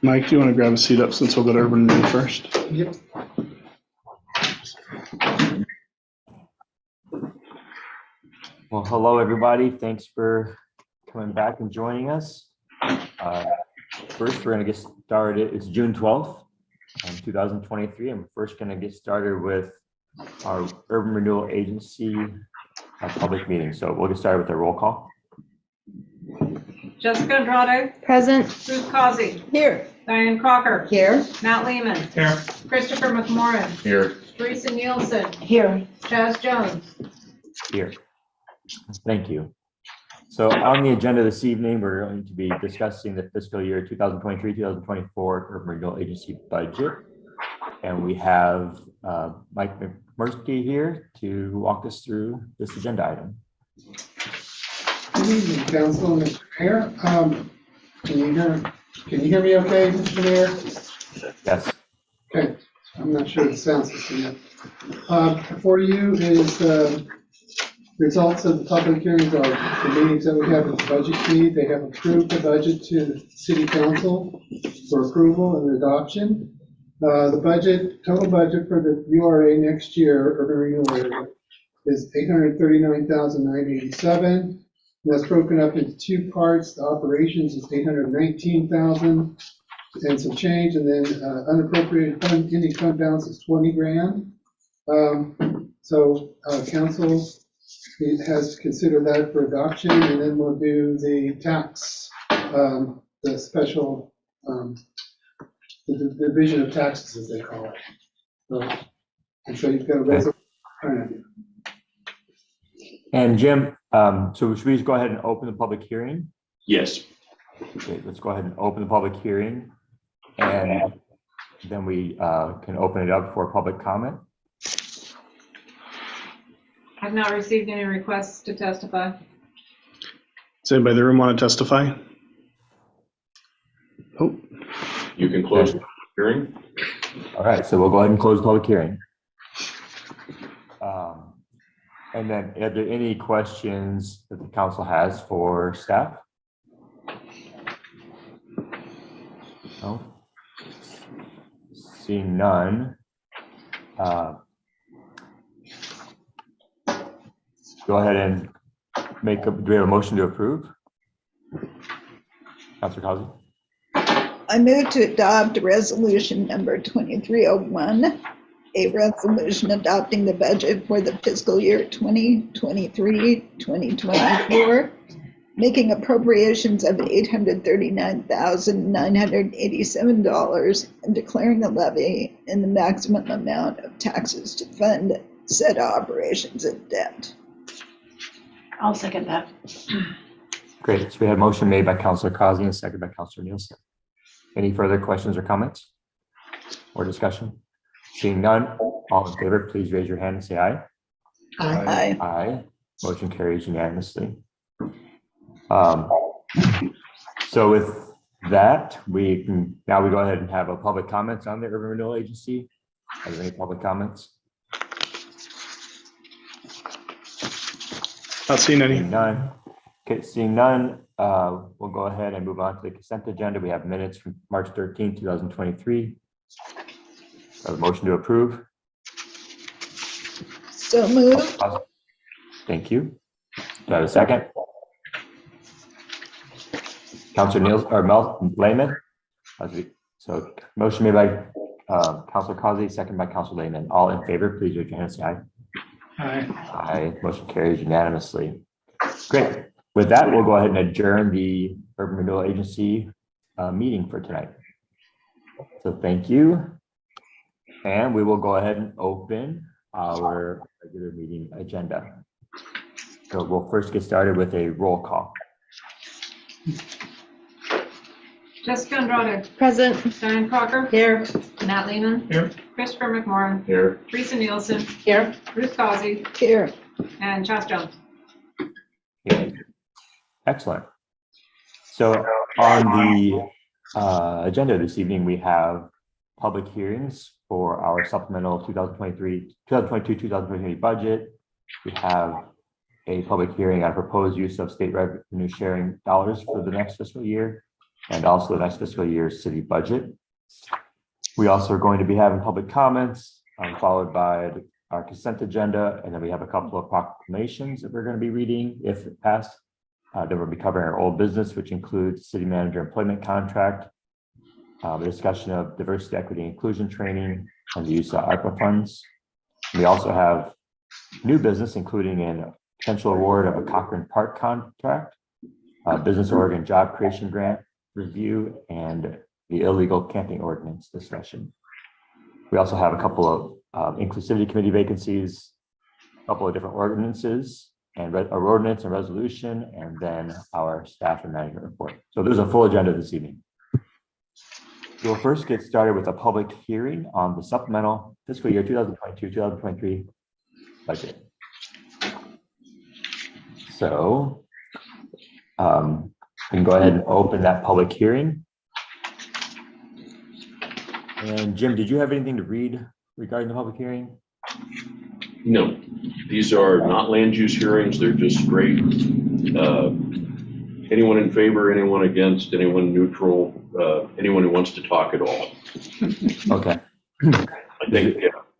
Mike, do you want to grab a seat up since we'll go to urban renewal first? Yep. Well, hello, everybody. Thanks for coming back and joining us. First, we're going to get started. It's June 12th, 2023, and we're first going to get started with our Urban Renewal Agency public meeting. So we'll get started with a roll call. Jessica Andrade. Present. Ruth Causey. Here. Diane Crocker. Here. Matt Lehman. Here. Christopher McMorrin. Here. Teresa Nielsen. Here. Chaz Jones. Here. Thank you. So on the agenda this evening, we're going to be discussing the fiscal year 2023-2024 Urban Renewal Agency budget. And we have Mike McMurphy here to walk us through this agenda item. Good evening, Council and Mr. Mayor. Can you hear me okay, Mr. Mayor? Yes. Okay, I'm not sure the sound system yet. Before you is results of the public hearings of the meetings that we have with the Budget Committee. They have approved the budget to the City Council for approval and adoption. The total budget for the URA next year, urban renewal area, is $839,987. That's broken up into two parts. The operations is $819,000 and some change, and then unappropriated fund, ending fund balance is $20,000. So council has to consider that for adoption, and then we'll do the tax, the special, the division of taxes, as they call it. And so you've got a resolution. And Jim, so should we just go ahead and open the public hearing? Yes. Okay, let's go ahead and open the public hearing, and then we can open it up for public comment. I've not received any requests to testify. Does anybody in the room want to testify? Oh, You can close the hearing. All right, so we'll go ahead and close the public hearing. And then are there any questions that the council has for staff? No? Seeing none. Go ahead and do we have a motion to approve? Councilor Causey? I move to adopt resolution number 2301, a resolution adopting the budget for the fiscal year 2023-2024, making appropriations of $839,987 and declaring a levy in the maximum amount of taxes to fund said operations and debt. I'll second that. Great. So we have a motion made by Councilor Causey and seconded by Councilor Nielsen. Any further questions or comments or discussion? Seeing none, all in favor, please raise your hand and say aye. Aye. Aye. Motion carries unanimously. So with that, we can now go ahead and have a public comments on the Urban Renewal Agency. Are there any public comments? not seeing any. Seeing none. Okay, seeing none, we'll go ahead and move on to the consent agenda. We have minutes from March 13, 2023. A motion to approve. So moved. Thank you. Do I have a second? Councilor Niels or Mel Lehman. So motion made by Councilor Causey, second by Councilor Lehman. All in favor, please raise your hand and say aye. Aye. Aye. Motion carries unanimously. Great. With that, we'll go ahead and adjourn the Urban Renewal Agency meeting for tonight. So thank you. And we will go ahead and open our regular meeting agenda. So we'll first get started with a roll call. Jessica Andrade. Present. Diane Crocker. Here. Matt Lehman. Here. Christopher McMorrin. Here. Teresa Nielsen. Here. Ruth Causey. Here. And Chaz Jones. Yeah. Excellent. So on the agenda this evening, we have public hearings for our supplemental 2022-2023 budget. We have a public hearing on proposed use of state revenue sharing dollars for the next fiscal year. and also the next fiscal year's city budget. We also are going to be having public comments, followed by our consent agenda, and then we have a couple of proclamations that we're going to be reading if it passed. Then we'll be covering our old business, which includes city manager employment contract, a discussion of diversity, equity, inclusion training, and the use of ARPA funds. We also have new business, including a potential award of a Cochran Park contract, Business Oregon job creation grant review, and the illegal camping ordinance discussion. We also have a couple of Inclusivity Committee vacancies, a couple of different ordinances, and our ordinance and resolution, and then our staff and management report. So there's a full agenda this evening. We'll first get started with a public hearing on the supplemental fiscal year 2022-2023 budget. So we can go ahead and open that public hearing. And Jim, did you have anything to read regarding the public hearing? No, these are not land use hearings. They're just straight, anyone in favor, anyone against, anyone neutral, anyone who wants to talk at all. Okay. I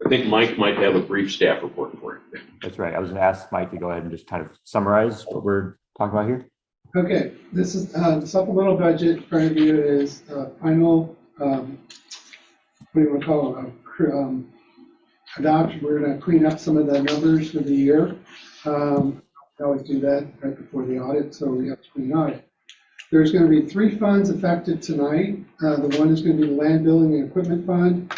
think Mike might have a brief staff report for you. That's right. I was going to ask Mike to go ahead and just kind of summarize what we're talking about here. Okay, this is the supplemental budget. In front of you is final, what do you want to call it, adoption. We're going to clean up some of the numbers for the year. We always do that right before the audit, so we have to clean audit. There's going to be 3 funds affected tonight. The one is going to be the Land Building and Equipment Fund,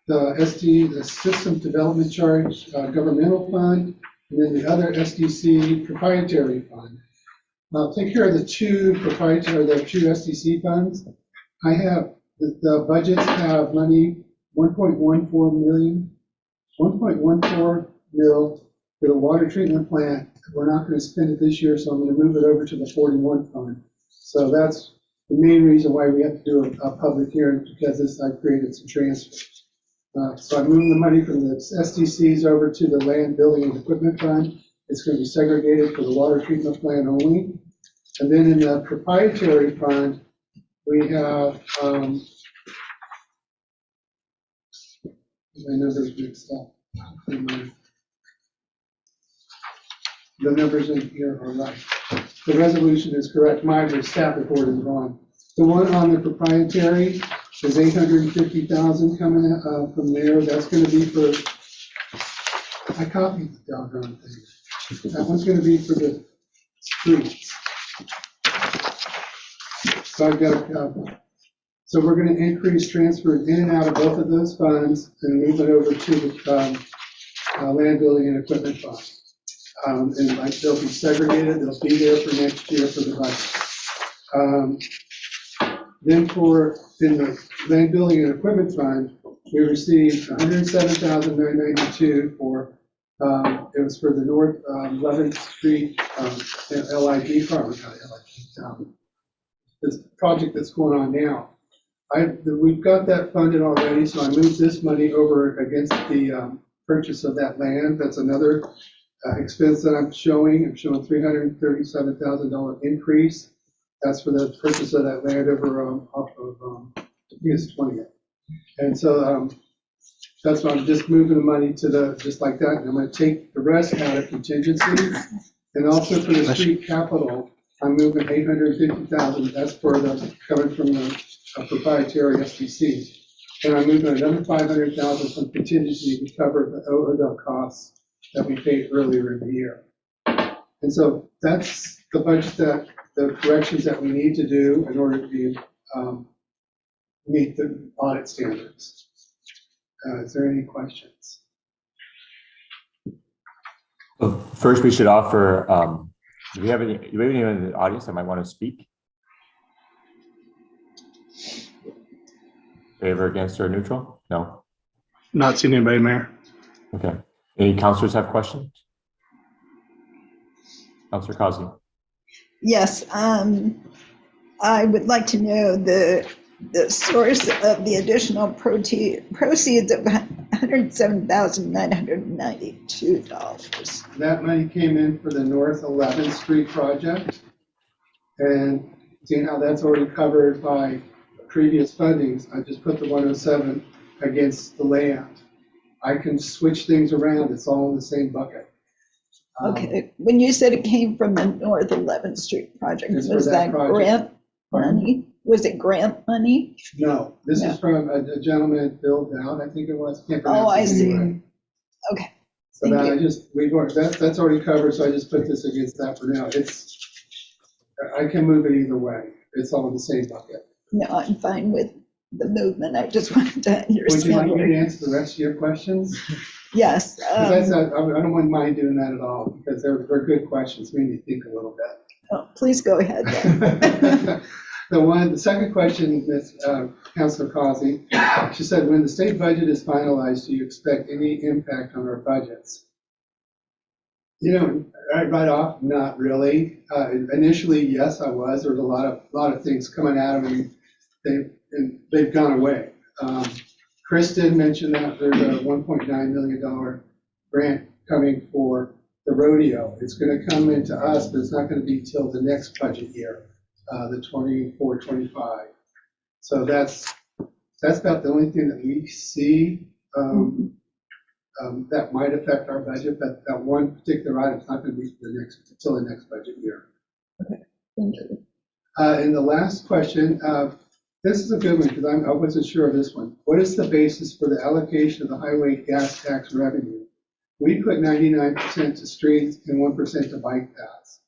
the System Development Charge Governmental Fund, and then the other SDC Proprietary Fund. I'll take care of the 2 proprietary, the 2 SDC funds. I have, the budgets have money, 1.14 mil for the water treatment plant. We're not going to spend it this year, so I'm going to move it over to the 41 fund. So that's the main reason why we have to do a public hearing, because I created some transfers. So I moved the money from the SDCs over to the Land Building and Equipment Fund. It's going to be segregated for the water treatment plant only. And then in the proprietary fund, we have, my numbers mixed up. The numbers in here are right. The resolution is correct. My staff report is wrong. The one on the proprietary is 850,000 coming from there. That's going to be for, I copied the doggone thing. That one's going to be for the streets. So I've got a copy. So we're going to increase transfers in and out of both of those funds and move it over to the Land Building and Equipment Fund. And like they'll be segregated. They'll be there for next year for the budget. Then in the Land Building and Equipment Fund, we received $107,992 for, it was for the North 11th Street LID project, this project that's going on now. We've got that funded already, so I moved this money over against the purchase of that land. That's another expense that I'm showing. I'm showing $337,000 increase. That's for the purchase of that land over off of US 20th. And so that's why I'm just moving the money to the, just like that. And I'm going to take the rest out of contingency. And also for the street capital, I'm moving $850,000. That's for the, coming from the proprietary SDC. And I'm moving another $500,000 from contingency to cover the OODA costs that we paid earlier in the year. And so that's the budget, that the corrections that we need to do in order to meet the audit standards. Is there any questions? Well, first, we should offer. Do we have anyone in the audience that might want to speak? Favor, against, or neutral? No. Not seeing anybody, Mayor. Okay. Any councilors have questions? Councilor Causey. Yes, I would like to know the source of the additional proceeds of $107,992. That money came in for the North 11th Street project. And seeing how that's already covered by previous fundings, I just put the 107 against the layout. I can switch things around, it's all in the same bucket. Okay, when you said it came from the North 11th Street project, It's for was that that project. grant money? Was it grant money? No, this No. is from a gentleman, Bill Dowd, I think it was. Can't Oh, pronounce I his name see. right. Okay, So Thank that you. I just, that's already covered, so I just put this against that for now. I can move it either way. It's all in the same bucket. no, I'm fine with the movement. I just wanted to Would you like understand. me to answer the rest of your questions? Yes. 'Cause I don't mind doing that at all, because they're good questions, made me think a little bit. Oh, please go ahead then. The second question, Ms. Councilor Causey, she said, when the state budget is finalized, do you expect any impact on our budgets? You know, right off, not really. Initially, yes, I was. There was a lot of things coming out of me. They've gone away. Chris did mention that there's a $1.9 million grant coming for the rodeo. It's going to come into us, but it's not going to be till the next budget year, the 24-25. So that's about the only thing that we see that might affect our budget, but that one particular item is not going to be until the next budget year. Thank you. And the last question, this is a good one because I wasn't sure of this one. What is the basis for the allocation of the highway gas tax revenue? We put 99% to streets and 1% to bike paths.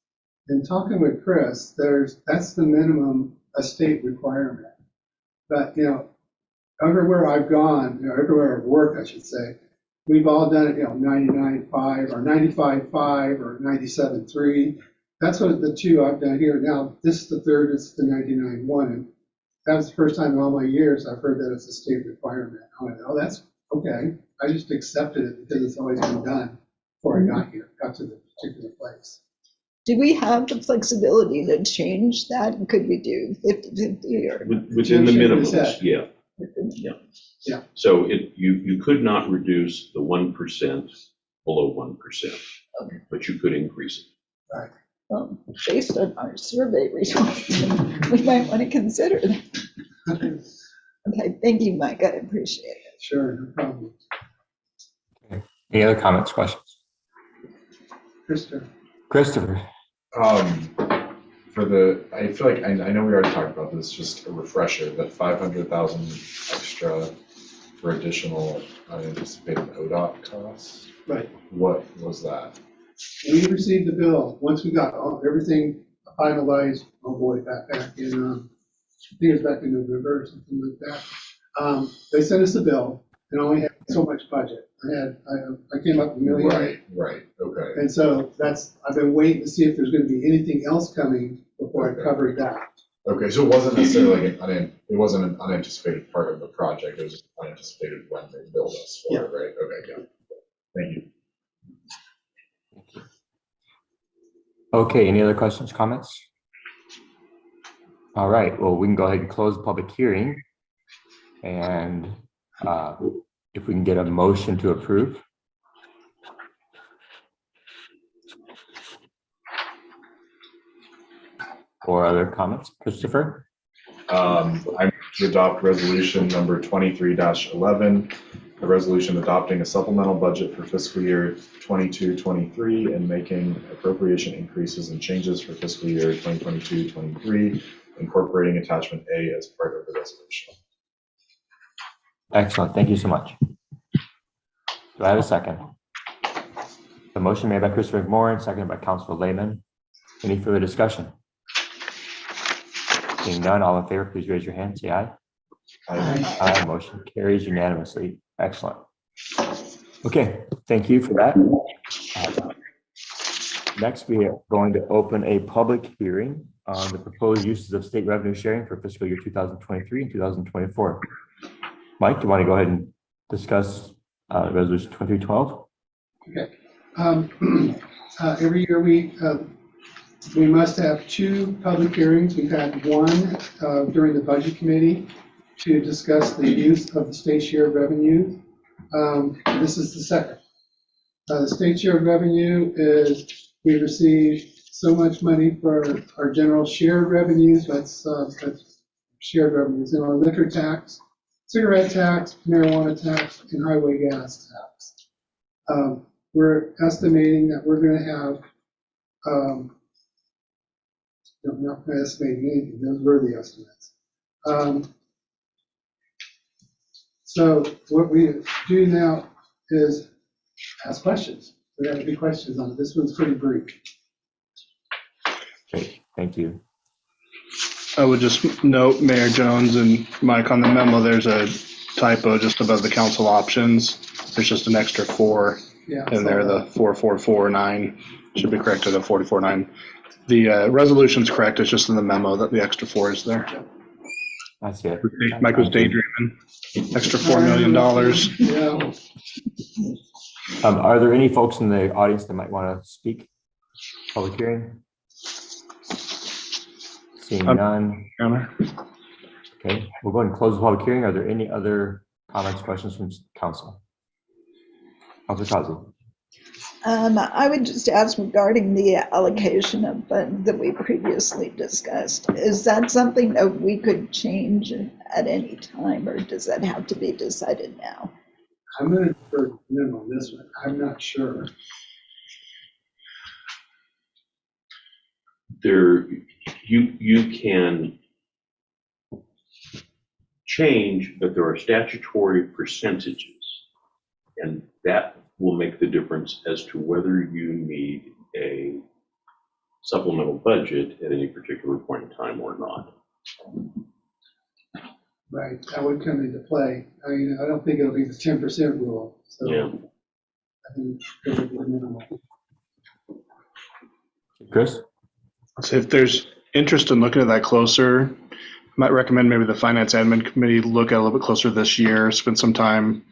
And talking with Chris, that's the minimum a state requirement. But, you know, everywhere I've gone, you know, everywhere I've worked, I should say, we've all done it, you know, 99.5 or 95.5 or 97.3. That's what the two I've done here. Now, this is the third, it's the 99.1. And that was the first time in all my years I've heard that it's a state requirement. I went, oh, that's okay. I just accepted it because it's always been done before I got here, got to the particular place. Do we have the flexibility to change that? Could we do 50/50 or? Within the Shaking his minimums, head. yeah. Yeah. So you could not reduce the 1% below 1%, Okay. but you could increase it. Right. Well, based on our survey results, we might want to consider that. Okay, thank you, Mike. I appreciate it. Sure, no problem. Any other comments, questions? Christopher? I feel like, I know we already talked about this, just a refresher, but 500,000 extra for additional unanticipated ODOT costs. Right. What was that? We received the bill. Once we got everything finalized, oh boy, back in, I think it was back in November or something like that. They sent us the bill and only had so much budget. I came up with $1 million. Right, okay. And so I've been waiting to see if there's going to be anything else coming before I covered that. Okay, so it wasn't necessarily it wasn't an unanticipated part of the project, it was unanticipated when they billed us for it, right? Okay, yeah. Thank you. Okay, any other questions, comments? All right, well, we can go ahead and close the public hearing. And if we can get a motion to approve. Or other comments, Christopher? I move to adopt resolution number 23-11, a resolution adopting a supplemental budget for fiscal year 22-23 and making appropriation increases and changes for fiscal year 2022-23, incorporating attachment A as part of the resolution. Excellent, thank you so much. Do I have a second? The motion made by Christopher McMorrin, seconded by Councilor Lehman. Any further discussion? Seeing none, all in favor, please raise your hand, say aye. Aye, motion carries unanimously. Excellent. Okay, thank you for that. Next, we are going to open a public hearing on the proposed uses of state revenue sharing for fiscal year 2023 and 2024. Mike, do you want to go ahead and discuss resolution 2312? Okay. Every year we must have two public hearings. We've had one during the budget committee to discuss the use of the state share of revenue. This is the second. The state share of revenue is we received so much money for our general shared revenues, that's shared revenues, and our liquor tax, cigarette tax, marijuana tax, and highway gas tax. We're estimating that we're going to have, I'm not estimating anything, those were the estimates. So what we do now is ask questions. We have to be questions on it. This one's pretty brief. Great, thank you. I would just note, Mayor Jones and Mike, on the memo, there's a typo just above the council options. There's just an extra 4 Yeah. in there, the 4449 should be corrected to 449. The resolution's correct, it's just in the memo that the extra 4 is there. That's it. Mike was daydreaming. Extra $4 million. Yeah. Are there any folks in the audience that might want to speak? Public hearing? Seeing none. Okay, we'll go ahead and close the public hearing. Are there any other comments, questions from council? Councilor Causey. I would just ask regarding the allocation of funds that we previously discussed. Is that something that we could change at any time, or does that have to be decided now? I'm going to defer to Jim on this one. I'm not sure. You can change, but there are statutory percentages, and that will make the difference as to whether you need a supplemental budget at any particular point in time or not. Right, that would come into play. I mean, I don't think it'll be the 10% rule. So Yeah. I think it'll be minimal. Chris? So if there's interest in looking at that closer, I might recommend maybe the Finance Admin Committee look at it a little bit closer this year, spend some time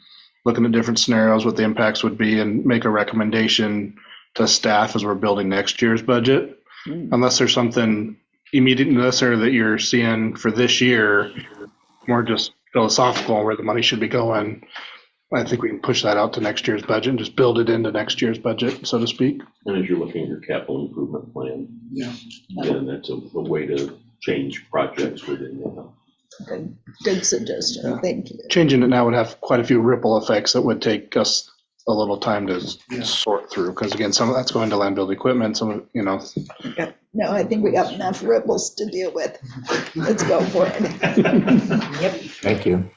looking at different scenarios, what the impacts would be, and make a recommendation to staff as we're building next year's budget. Unless there's something immediate necessary that you're seeing for this year, more just philosophical where the money should be going, I think we can push that out to next year's budget and just build it into next year's budget, so to speak. And as you're looking at your capital improvement plan, Yeah. then that's a way to change projects within that. Good suggestion, thank you. Changing it now would have quite a few ripple effects that would take us a little time to sort through, because again, some of that's going to land build equipment, some of, No, I think we got enough ripples to deal with. Let's go for it. Thank you.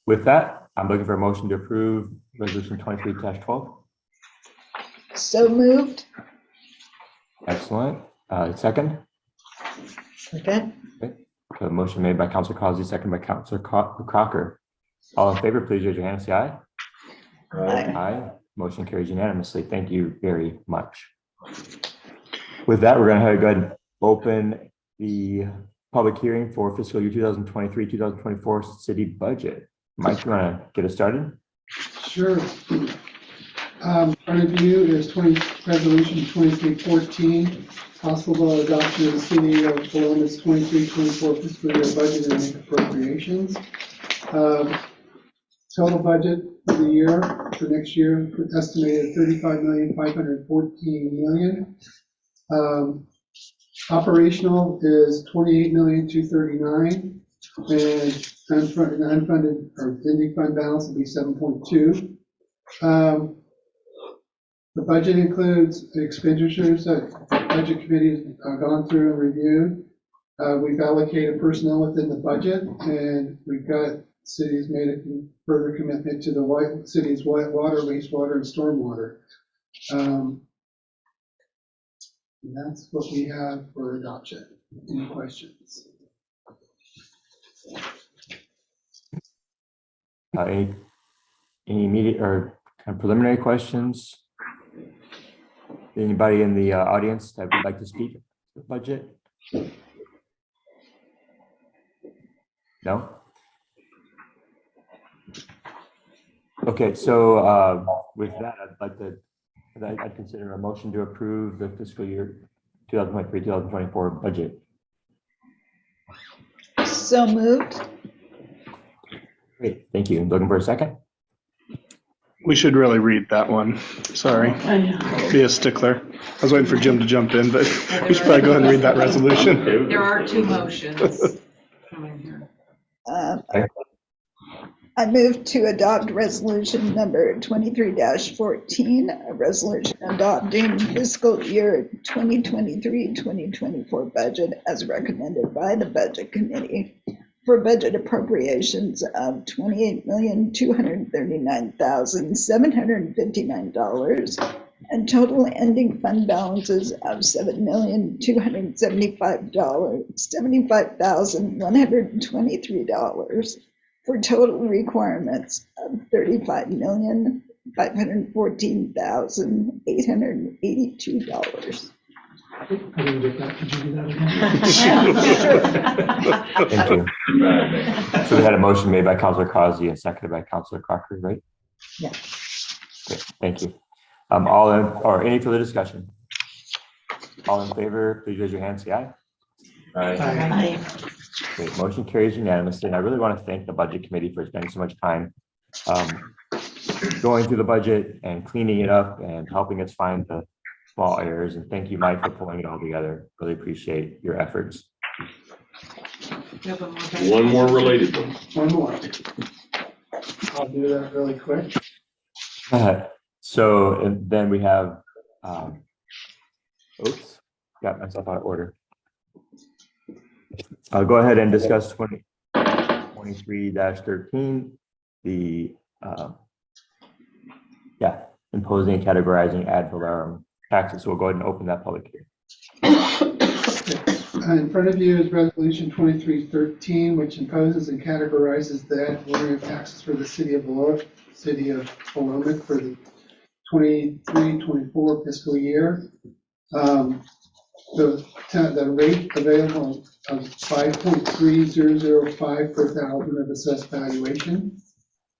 With that, I'm looking for a motion to approve resolution 23-12. So moved. Excellent. Second? Okay. So motion made by Councilor Causey, second by Councilor Crocker. All in favor, please raise your hand and say aye. Aye. Motion carries unanimously. Thank you very much. With that, we're going to go ahead and open the public hearing for fiscal year 2023-2024 city budget. Mike, you want to get us started? Sure. In front of you is resolution 2314, possible adoption of the city of Columbus 23-24 fiscal year budget and appropriations. Total budget for the year, for next year, estimated $35,514,000. Operational is $28,239,000, and unfunded or ending fund balance will be 7.2. The budget includes the expenditures that the budget committee has gone through and reviewed. We've allocated personnel within the budget, and we've got cities made a further commitment to the city's water, wastewater, and stormwater. And that's what we have for adoption. Any questions? Any immediate or kind of preliminary questions? Anybody in the audience that would like to speak to the budget? No? Okay, so with that, I'd consider a motion to approve the fiscal year 2023-2024 budget. So moved. Great, thank you. Looking for a second? We should really read that one. Sorry, I know. be a stickler. I was waiting for Jim to jump in, but we should probably go ahead and read that resolution. There are two motions coming here. Okay. I move to adopt resolution number 23-14, a resolution adopting fiscal year 2023-2024 budget as recommended by the Budget Committee for budget appropriations of $28,239,759 and total ending fund balances of $7,275,123 for total requirements of $35,514,882. I didn't get that. Could you do that again? Thank you. So we had a motion made by Councilor Causey and seconded by Councilor Cochran, right? Yeah. Great, thank you. Any further discussion? All in favor, please raise your hand, say aye. Aye. Great, motion carries unanimously, and I really want to thank the Budget Committee for spending so much time going through the budget and cleaning it up and helping us find the small errors, and thank you, Mike, for pulling it all together. Really appreciate your efforts. You have One more related one. One more. I'll do that really quick. So, and then we have, oops, got myself out of order. I'll go ahead and discuss 23-13, the, imposing and categorizing ad valorem taxes. So we'll go ahead and open that public hearing. In front of you is resolution 2313, which imposes and categorizes the ad valorem taxes for the city of Philomath for the 23-24 fiscal year. The rate available of 5.3005 per thousand of assessed valuation.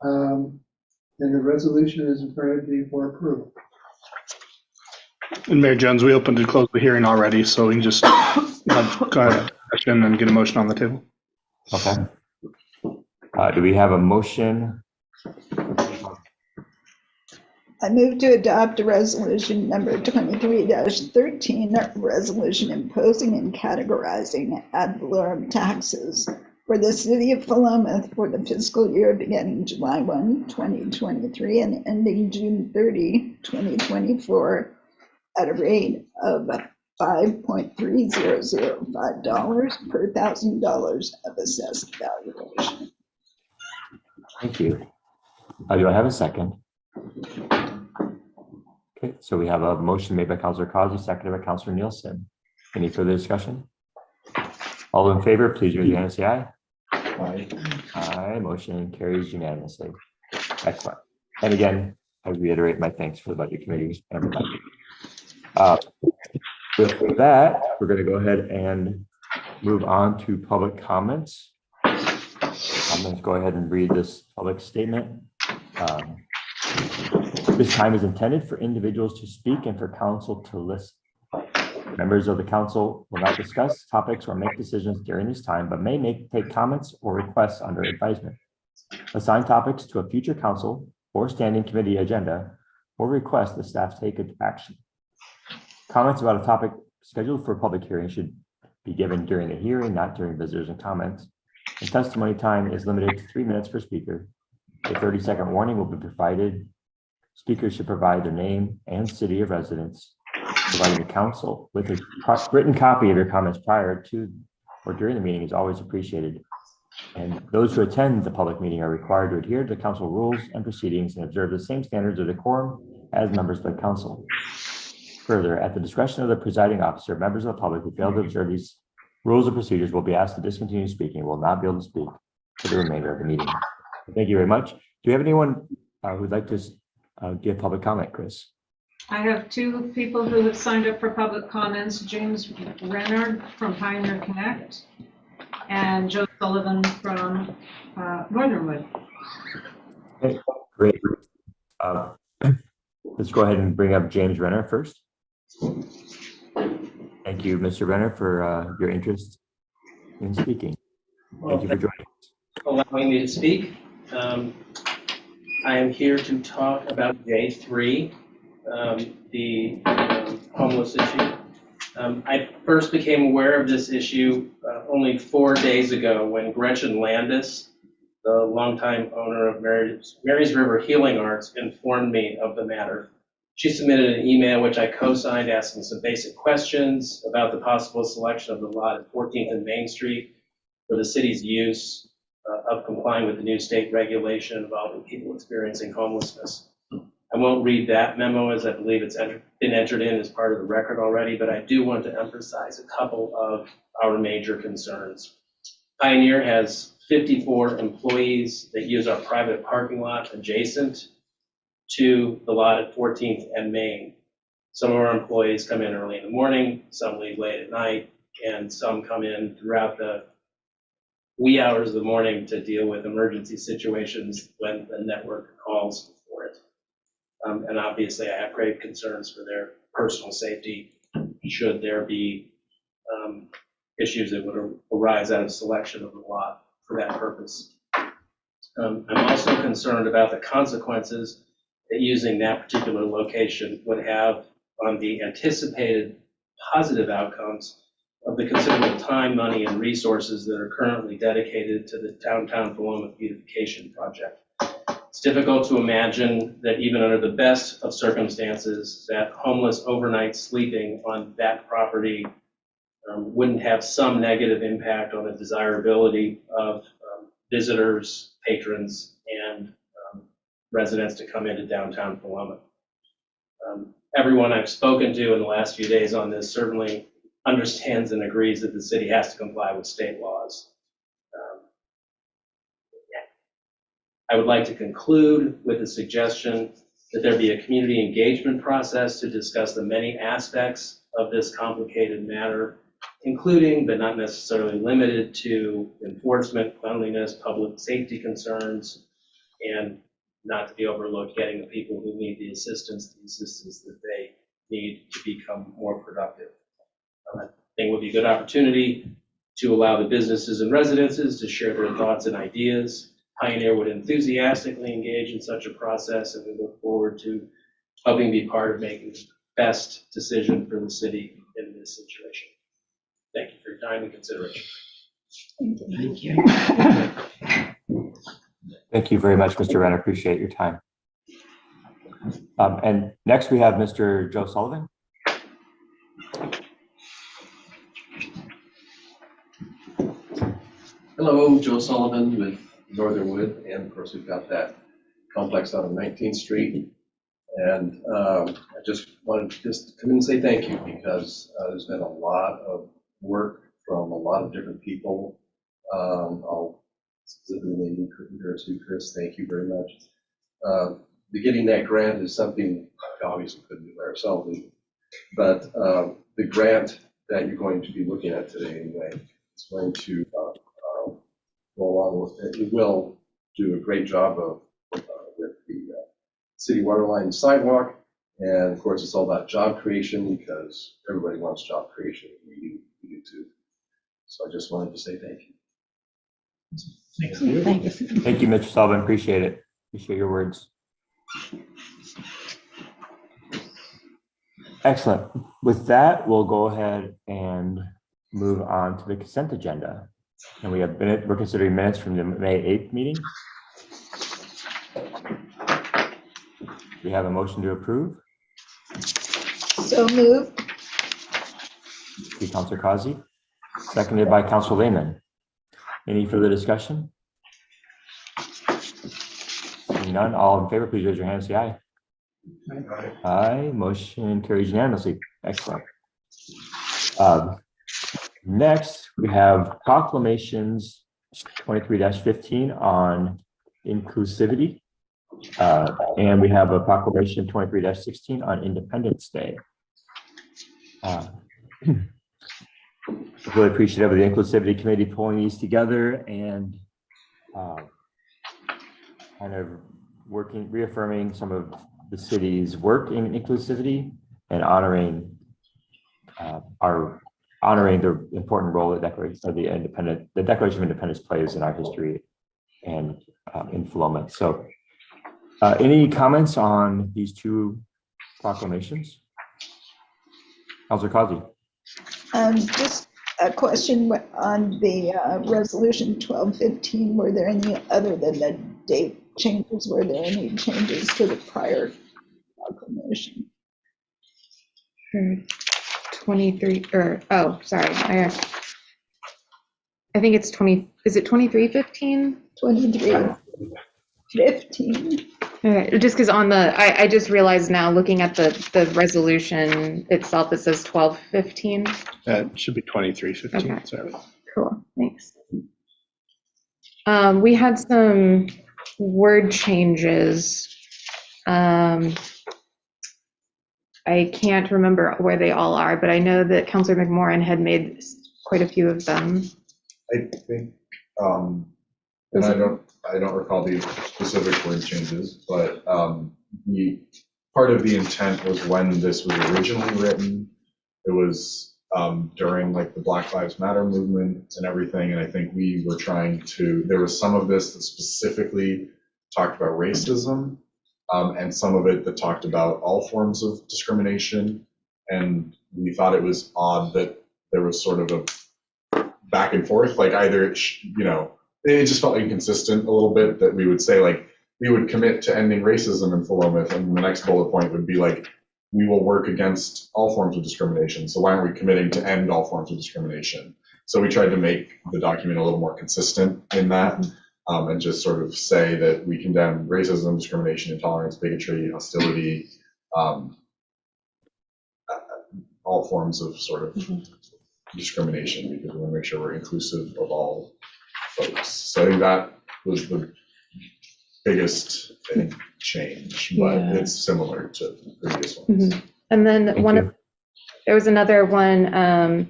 And the resolution is in front of you for approval. And Mayor Jones, we opened and closed the hearing already, so we can just go ahead and get a motion on the table. Okay. Do we have a motion? I move to adopt a resolution number 23-13, a resolution imposing and categorizing ad valorem taxes for the city of Philomath for the fiscal year beginning July 1, 2023 and ending June 30, 2024 at a rate of $5.3005 per $1,000 of assessed valuation. Thank you. Do I have a second? Okay, so we have a motion made by Councilor Causey, seconded by Councilor Nielsen. Any further discussion? All in favor, please raise your hand and say aye. Aye. Aye, motion carries unanimously. Excellent. And again, I reiterate my thanks for the Budget Committee and the budget. With that, we're going to go ahead and move on to public comments. I'm going to go ahead and read this public statement. This time is intended for individuals to speak and for council to listen. Members of the council will not discuss topics or make decisions during this time, but may take comments or requests under advisement. Assign topics to a future council or standing committee agenda, or request the staff take action. Comments about a topic scheduled for public hearing should be given during the hearing, not during visitors and comments. And testimony time is limited to 3 minutes per speaker. A 30-second warning will be provided. Speakers should provide their name and city of residence. Providing the council with a written copy of your comments prior to or during the meeting is always appreciated. And those who attend the public meeting are required to adhere to the council rules and proceedings and observe the same standards of decorum as members of the council. Further, at the discretion of the presiding officer, members of the public who fail to observe these rules and procedures will be asked to discontinue speaking and will not be able to speak for the remainder of the meeting. Thank you very much. Do you have anyone who'd like to give public comment, Chris? I have two people who have signed up for public comments, James Renner from Pioneer Connect and Joe Sullivan from Northernwood. Okay, great. Let's go ahead and bring up James Renner first. Thank you, Mr. Renner, for your interest in speaking. Thank you for joining us. Allowing me to speak. I am here to talk about J3, the homeless issue. I first became aware of this issue only 4 days ago when Gretchen Landis, the longtime owner of Mary's River Healing Arts, informed me of the matter. She submitted an email which I co-signed asking some basic questions about the possible selection of the lot at 14th and Main Street for the city's use of complying with the new state regulation involving people experiencing homelessness. I won't read that memo as I believe it's been entered in as part of the record already, but I do want to emphasize a couple of our major concerns. Pioneer has 54 employees that use our private parking lot adjacent to the lot at 14th and Main. Some of our employees come in early in the morning, some leave late at night, and some come in throughout the wee hours of the morning to deal with emergency situations when the network calls for it. And obviously I have grave concerns for their personal safety should there be issues that would arise out of selection of the lot for that purpose. I'm also concerned about the consequences that using that particular location would have on the anticipated positive outcomes of the considerable time, money, and resources that are currently dedicated to the downtown Paloma beautification project. It's difficult to imagine that even under the best of circumstances, that homeless overnight sleeping on that property wouldn't have some negative impact on the desirability of visitors, patrons, and residents to come into downtown Paloma. Everyone I've spoken to in the last few days on this certainly understands and agrees that the city has to comply with state laws. I would like to conclude with a suggestion that there be a community engagement process to discuss the many aspects of this complicated matter, including but not necessarily limited to enforcement, cleanliness, public safety concerns, and not to be overlooked, getting the people who need the assistance that they need to become more productive. I think it would be a good opportunity to allow the businesses and residences to share their thoughts and ideas. Pioneer would enthusiastically engage in such a process, and we look forward to helping be part of making the best decision for the city in this situation. Thank you for your time and consideration. Thank you. Thank you very much, Mr. Wren. I appreciate your time. And next we have Mr. Joe Sullivan. Hello, Joe Sullivan with Northern Wood, and of course we've got that complex out on 19th Street. And I just wanted to just come in and say thank you, because there's been a lot of work from a lot of different people. I'll specifically name you, Chris, thank you very much. Getting that grant is something we obviously couldn't do by ourselves, but the grant that you're going to be looking at today anyway is going to go along with it. It will do a great job of with the city water line sidewalk, and of course it's all about job creation, because everybody wants job creation. We do too. So I just wanted to say thank you. Thank you. Thank you, Mr. Sullivan. Appreciate it. Appreciate your words. Excellent. With that, we'll go ahead and move on to the consent agenda. And we're considering minutes from the May 8th meeting. We have a motion to approve. So moved. Thank you, Councilor Causey. Seconded by Councilor Lehman. Any further discussion? Seeing none, all in favor, please raise your hand and say aye. Aye. Motion carries unanimously. Excellent. Next, we have Proclamations 23-15 on inclusivity. And we have a Proclamation 23-16 on Independence Day. Really appreciative of the Inclusivity Committee pulling these together and kind of reaffirming some of the city's work in inclusivity and honoring the important role that the Declaration of Independence plays in our history and in Paloma. So Any comments on these two proclamations? Councilor Kazi. Just a question on the resolution 1215. Were there any, other than the date changes, were there any changes to the prior proclamation? 23, or, oh, sorry. I think it's 20, is it 2315? 2315. Okay, just because on the, I just realized now, looking at the resolution itself, it says 1215. It should be 2315. Okay. Sorry. Cool, thanks. We had some word changes. I can't remember where they all are, but I know that Councilor McMorrin had made quite a few of them. I think, and I don't recall the specific word changes, but the part of the intent was when this was originally written, it was during like the Black Lives Matter movement and everything, and I think we were trying to, there was some of this that specifically talked about racism, and some of it that talked about all forms of discrimination, and we thought it was odd that there was sort of a back and forth, like either, you know, it just felt inconsistent a little bit that we would say like, we would commit to ending racism in Philomath, and the next bullet point would be like, we will work against all forms of discrimination. So why aren't we committing to end all forms of discrimination? So we tried to make the document a little more consistent in that, and just sort of say that we condemn racism, discrimination, intolerance, bigotry, hostility, all forms of sort of discrimination, because we want to make sure we're inclusive of all folks. So I think that was the biggest, I think, change, but it's similar to previous ones. And then there was another one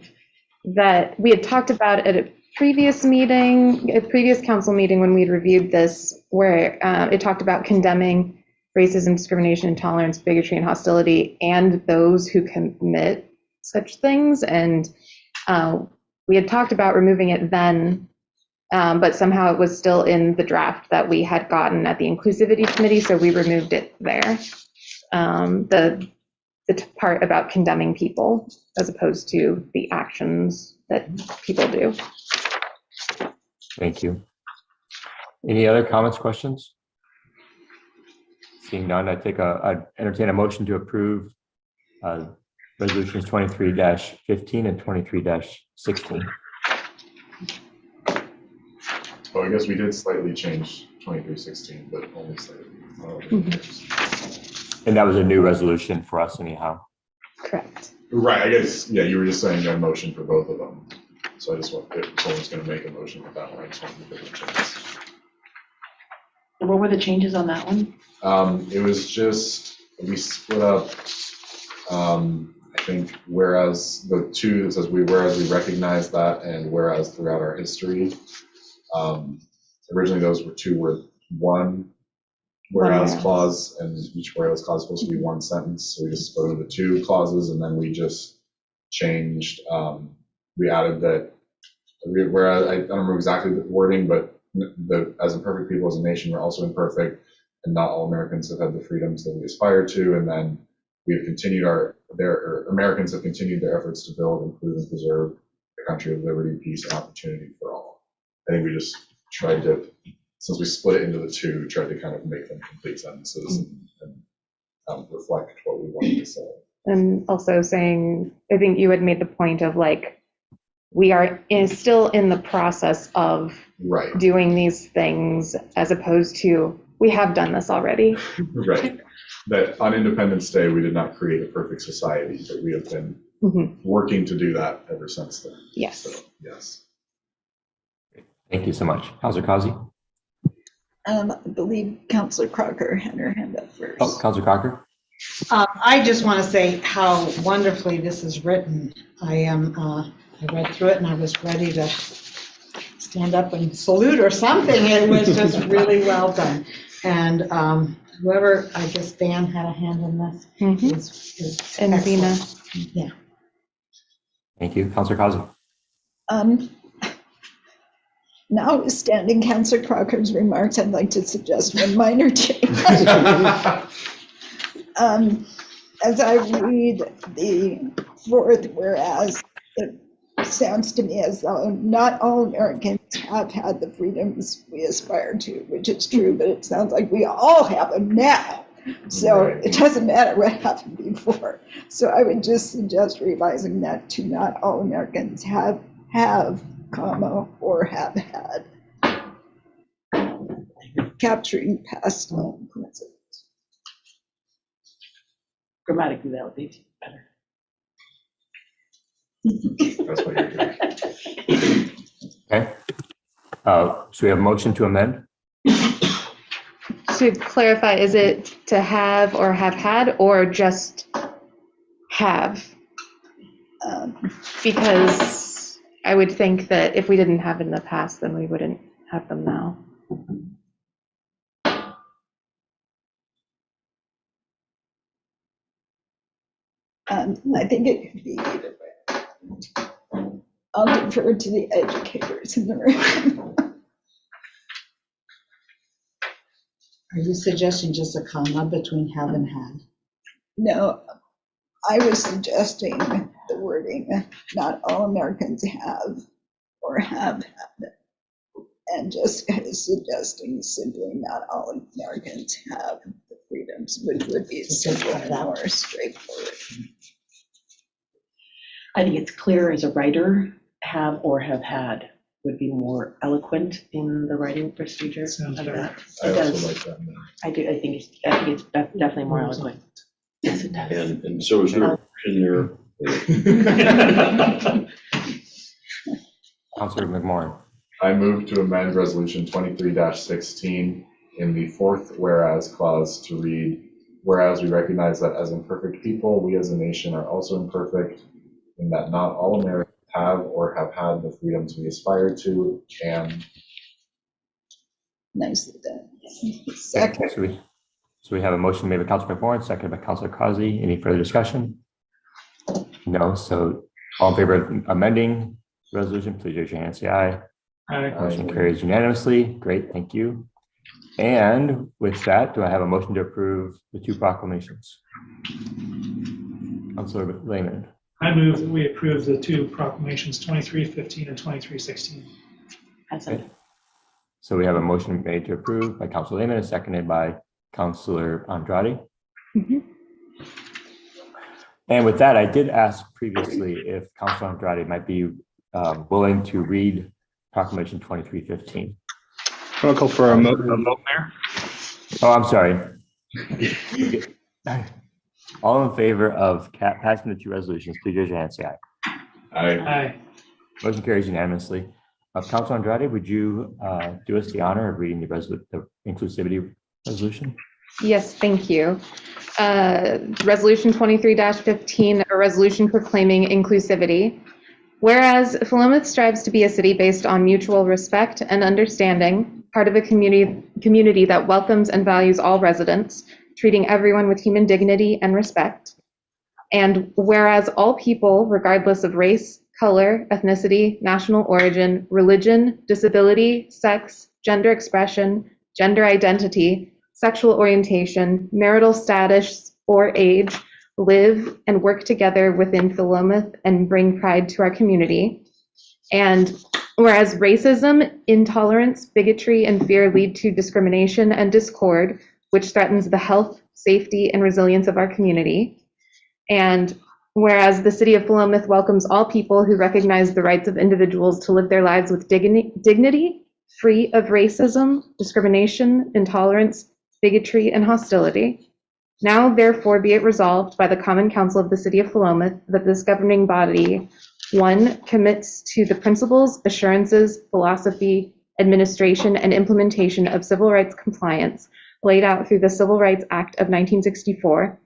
that we had talked about at a previous meeting, a previous council meeting when we'd reviewed this, where it talked about condemning racism, discrimination, intolerance, bigotry, and hostility, and those who commit such things. And we had talked about removing it then, but somehow it was still in the draft that we had gotten at the Inclusivity Committee, so we removed it there. The part about condemning people as opposed to the actions that people do. Thank you. Any other comments, questions? Seeing none, I'd entertain a motion to approve resolutions 23-15 and 23-16. Well, I guess we did slightly change 2316, but only slightly. And that was a new resolution for us anyhow. Correct. Right, I guess, yeah, you were just saying a motion for both of them. So I just want, if someone's going to make a motion for that one, I just want to give a chance. What were the changes on that one? It was just, we split up, I think, whereas the two that says whereas we recognize that and whereas throughout our history. Originally those were two were one whereas clause, and each whereas clause is supposed to be one sentence. So we just split into two clauses, and then we just changed, we added that, whereas I don't remember exactly the wording, but as imperfect people as a nation, we're also imperfect, and not all Americans have had the freedoms that we aspire to. And then we have continued Americans have continued their efforts to build, improve, and preserve a country of liberty, peace, and opportunity for all. I think we just tried to, since we split it into the two, tried to kind of make them complete sentences and reflect what we wanted to say. And also saying, I think you had made the point of like, we are still in the process of doing these things, as opposed to, we have done this already. Right. That on Independence Day, we did not create a perfect society, but we have been working to do that ever since then. Yes. So, yes. Thank you so much. Councilor Kazi? I believe Councilor Crocker had her hand up first. Oh, Councilor Cochran? I just want to say how wonderfully this is written. I read through it and I was ready to stand up and salute or something. It was just really well done. And whoever, I guess Dan had a hand in this. Is and excellent. Zena. Yeah. Thank you. Councilor Kazi? Notwithstanding Councillor Crocker's remarks, I'd like to suggest one minor change. As I read the fourth whereas, it sounds to me as though not all Americans have had the freedoms we aspire to, which is true, but it sounds like we all have them now. So it doesn't matter what happened before. So I would just suggest revising that to not all Americans have, comma, or have had. Capturing past coincidence. Grammatically, that would be better. That's what you're doing. Okay. So we have a motion to amend? To clarify, is it to have or have had, or just have? Because I would think that if we didn't have in the past, then we wouldn't have them now. I think it could be either way. I'll defer to the educators in the room. Are you suggesting just a comma between have and had? No, I was suggesting the wording, not all Americans have or have had. And just suggesting simply not all Americans have the freedoms, which would be simpler and more straightforward. I think it's clear as a writer, have or have had would be more eloquent in the writing procedure of that. I It also does. like that. I do. I think it's definitely more eloquent. Yes, it does. And so is there a motion there? Councilor McMorrin. I move to amend Resolution 23-16 in the fourth whereas clause to read, whereas we recognize that as imperfect people, we as a nation are also imperfect, and that not all Americans have or have had the freedoms we aspire to, and Nicely done. Okay, Second. so we have a motion made by Councilor McMorrin, seconded by Councilor Causey. Any further discussion? No. So all in favor of amending resolution, please raise your hand and say aye. Motion carries unanimously. Great, thank you. And with that, do I have a motion to approve the two proclamations? Councilor Lehman. I move that we approve the two proclamations, 2315 and 2316. Okay. So we have a motion made to approve by Councilor Lehman and seconded by Councilor Andrade. And with that, I did ask previously if Councilor Andrade might be willing to read Proclamation 2315. I'll call for a vote, Mayor. Oh, I'm sorry. All in favor of passing the two resolutions, please raise your hand and say aye. Aye. Motion carries unanimously. Councilor Andrade, would you do us the honor of reading the inclusivity resolution? Yes, thank you. Resolution 23-15, a resolution proclaiming inclusivity. Whereas Philomath strives to be a city based on mutual respect and understanding, part of a community that welcomes and values all residents, treating everyone with human dignity and respect. And whereas all people, regardless of race, color, ethnicity, national origin, religion, disability, sex, gender expression, gender identity, sexual orientation, marital status, or age, live and work together within Philomath and bring pride to our community. And whereas racism, intolerance, bigotry, and fear lead to discrimination and discord, which threatens the health, safety, and resilience of our community. And whereas the city of Philomath welcomes all people who recognize the rights of individuals to live their lives with dignity, free of racism, discrimination, intolerance, bigotry, and hostility. Now, therefore, be it resolved by the Common Council of the City of Philomath that this governing body, 1, commits to the principles, assurances, philosophy, administration, and implementation of civil rights compliance laid out through the Civil Rights Act of 1964,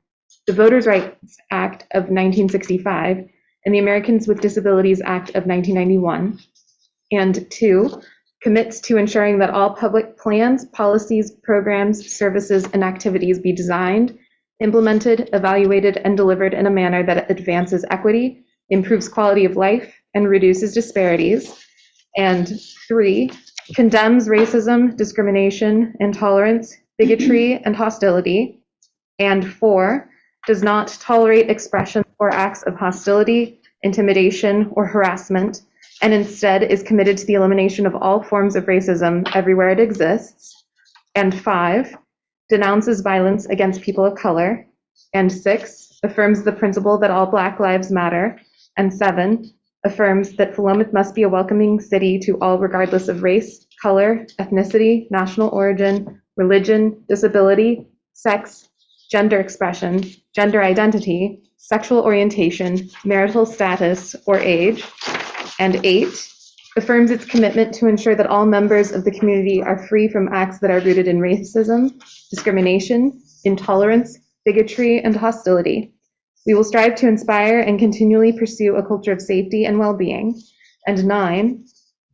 the Voters' Rights Act of 1965, and the Americans with Disabilities Act of 1991, and 2, commits to ensuring that all public plans, policies, programs, services, and activities be designed, implemented, evaluated, and delivered in a manner that advances equity, improves quality of life, and reduces disparities. And 3, condemns racism, discrimination, intolerance, bigotry, and hostility. And 4, does not tolerate expressions or acts of hostility, intimidation, or harassment, and instead is committed to the elimination of all forms of racism everywhere it exists. And 5, denounces violence against people of color. And 6, affirms the principle that all Black lives matter. And 7, affirms that Philomath must be a welcoming city to all regardless of race, color, ethnicity, national origin, religion, disability, sex, gender expression, gender identity, sexual orientation, marital status, or age. And 8, affirms its commitment to ensure that all members of the community are free from acts that are rooted in racism, discrimination, intolerance, bigotry, and hostility. We will strive to inspire and continually pursue a culture of safety and well-being. And 9,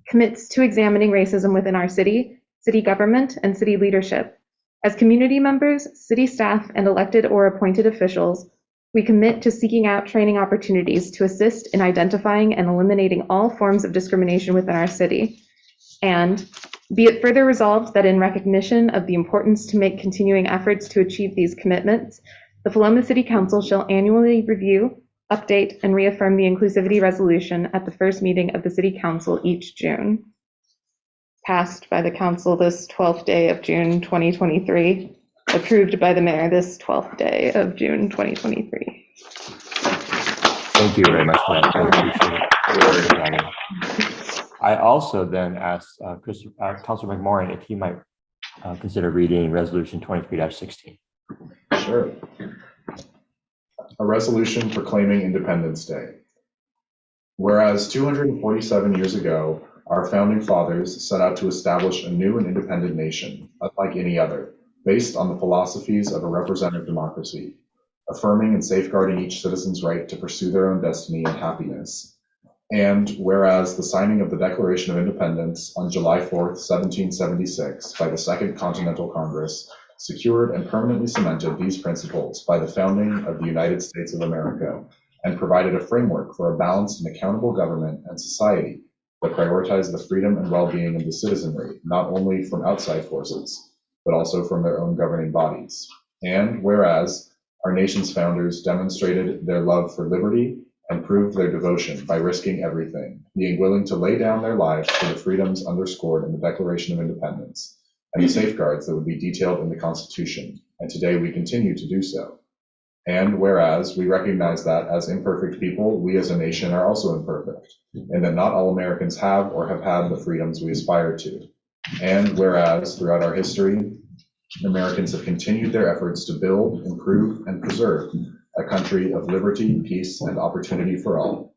commits to examining racism within our city, city government, and city leadership. As community members, city staff, and elected or appointed officials, we commit to seeking out training opportunities to assist in identifying and eliminating all forms of discrimination within our city. And be it further resolved that in recognition of the importance to make continuing efforts to achieve these commitments, the Philomath City Council shall annually review, update, and reaffirm the Inclusivity Resolution at the first meeting of the City Council each June. Passed by the Council this 12th day of June 2023. Approved by the Mayor this 12th day of June 2023. Thank you very much for that. I appreciate it. I also then asked Councilor McMorrin if he might consider reading Resolution 23-16. Sure. A resolution proclaiming Independence Day. Whereas 247 years ago, our founding fathers set out to establish a new and independent nation, unlike any other, based on the philosophies of a representative democracy, affirming and safeguarding each citizen's right to pursue their own destiny and happiness. And whereas the signing of the Declaration of Independence on July 4th, 1776 by the Second Continental Congress secured and permanently cemented these principles by the founding of the United States of America and provided a framework for a balanced and accountable government and society that prioritized the freedom and well-being of the citizenry, not only from outside forces, but also from their own governing bodies. And whereas our nation's founders demonstrated their love for liberty and proved their devotion by risking everything, being willing to lay down their lives for the freedoms underscored in the Declaration of Independence and the safeguards that would be detailed in the Constitution, and today we continue to do so. And whereas we recognize that as imperfect people, we as a nation are also imperfect, and that not all Americans have or have had the freedoms we aspire to. And whereas throughout our history, Americans have continued their efforts to build, improve, and preserve a country of liberty, peace, and opportunity for all.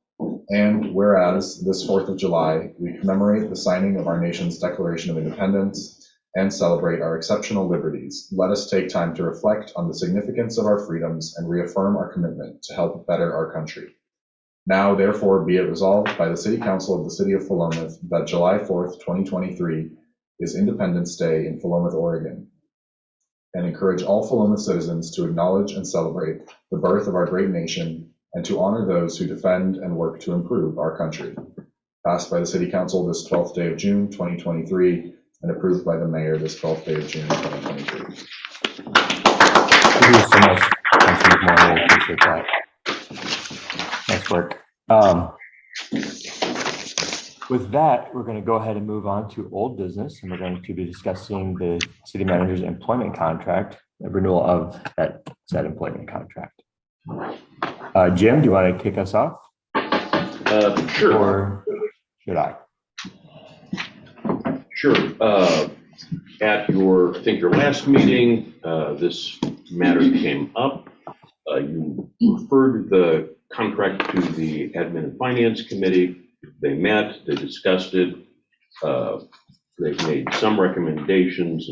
And whereas this 4th of July, we commemorate the signing of our nation's Declaration of Independence and celebrate our exceptional liberties, let us take time to reflect on the significance of our freedoms and reaffirm our commitment to help better our country. Now, therefore, be it resolved by the City Council of the City of Philomath that July 4th, 2023 is Independence Day in Philomath, Oregon, and encourage all Philomath citizens to acknowledge and celebrate the birth of our great nation and to honor those who defend and work to improve our country. Passed by the City Council this 12th day of June, 2023, and approved by the Mayor this 12th day of June, 2023. Thank you so much, Councilor McMorrin. I appreciate that. Nice work. With that, we're going to go ahead and move on to old business, and we're going to be discussing the city manager's employment contract, the renewal of that said employment contract. Jim, do you want to kick us off? Sure. Or should I? Sure. At your, I think your last meeting, this matter came up. You referred the contract to the Admin and Finance Committee. They met, they discussed it. They've made some recommendations,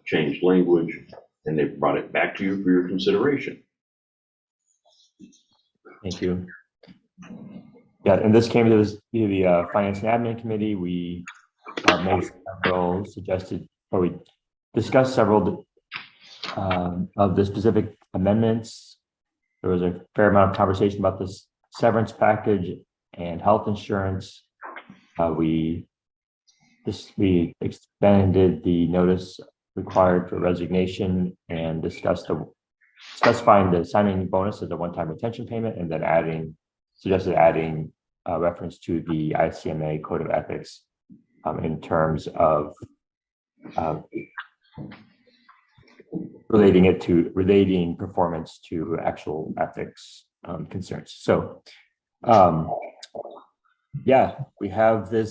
changed language, and they've brought it back to you for your consideration. Thank you. Yeah, and this came to the Finance and Admin Committee. We made several suggested, or we discussed several of the specific amendments. There was a fair amount of conversation about this severance package and health insurance. We we expanded the notice required for resignation and specifying the signing bonus as a one-time retention payment, and then suggested adding reference to the ICMA Code of Ethics in terms of relating performance to actual ethics concerns. So, yeah, we have the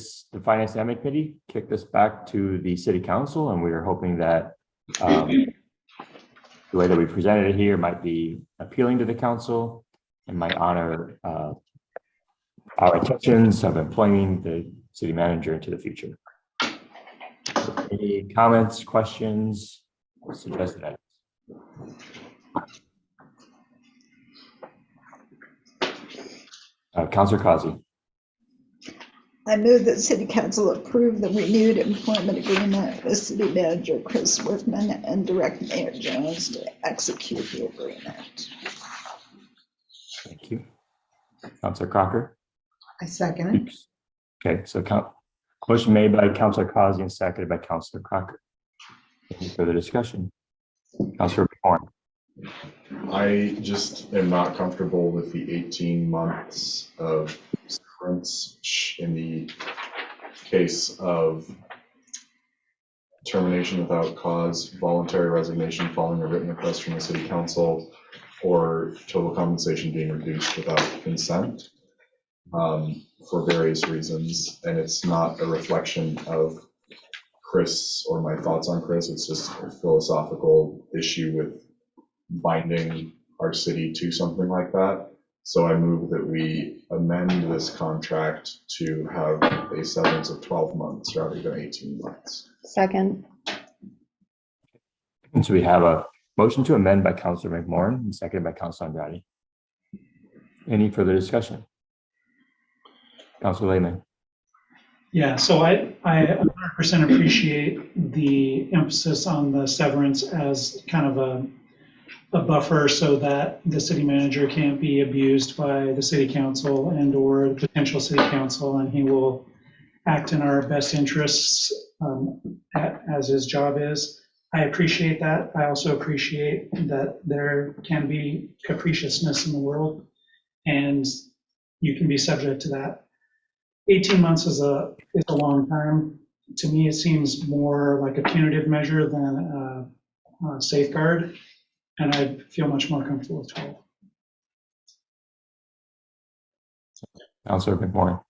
Finance and Admin Committee kick this back to the City Council, and we are hoping that the way that we presented it here might be appealing to the council and might honor our intentions of employing the city manager into the future. Any comments, questions, or suggested edits? Councilor Causey. I move that City Council approve the renewed employment agreement with City Manager Chris Workman and direct Mayor Jones to execute the agreement. Thank you. Councilor Crocker. I second it. Okay, so motion made by Councilor Causey and seconded by Councilor Crocker. Any further discussion? Councilor Horn. I just am not comfortable with the 18 months of severance in the case of termination without cause, voluntary resignation following a written request from the City Council, or total compensation being reduced without consent for various reasons. And it's not a reflection of Chris or my thoughts on Chris. It's just a philosophical issue with binding our city to something like that. So I move that we amend this contract to have a severance of 12 months rather than 18 months. Second. And so we have a motion to amend by Councilor McMorrin and seconded by Councilor Andrade. Any further discussion? Councilor Lehman. Yeah, so I 100% appreciate the emphasis on the severance as kind of a buffer so that the city manager can't be abused by the city council and or the potential city council, and he will act in our best interests as his job is. I appreciate that. I also appreciate that there can be capriciousness in the world and you can be subject to that. 18 months is a long time. To me, it seems more like a punitive measure than a safeguard, and I feel much more comfortable with 12. Councilor McMorrin.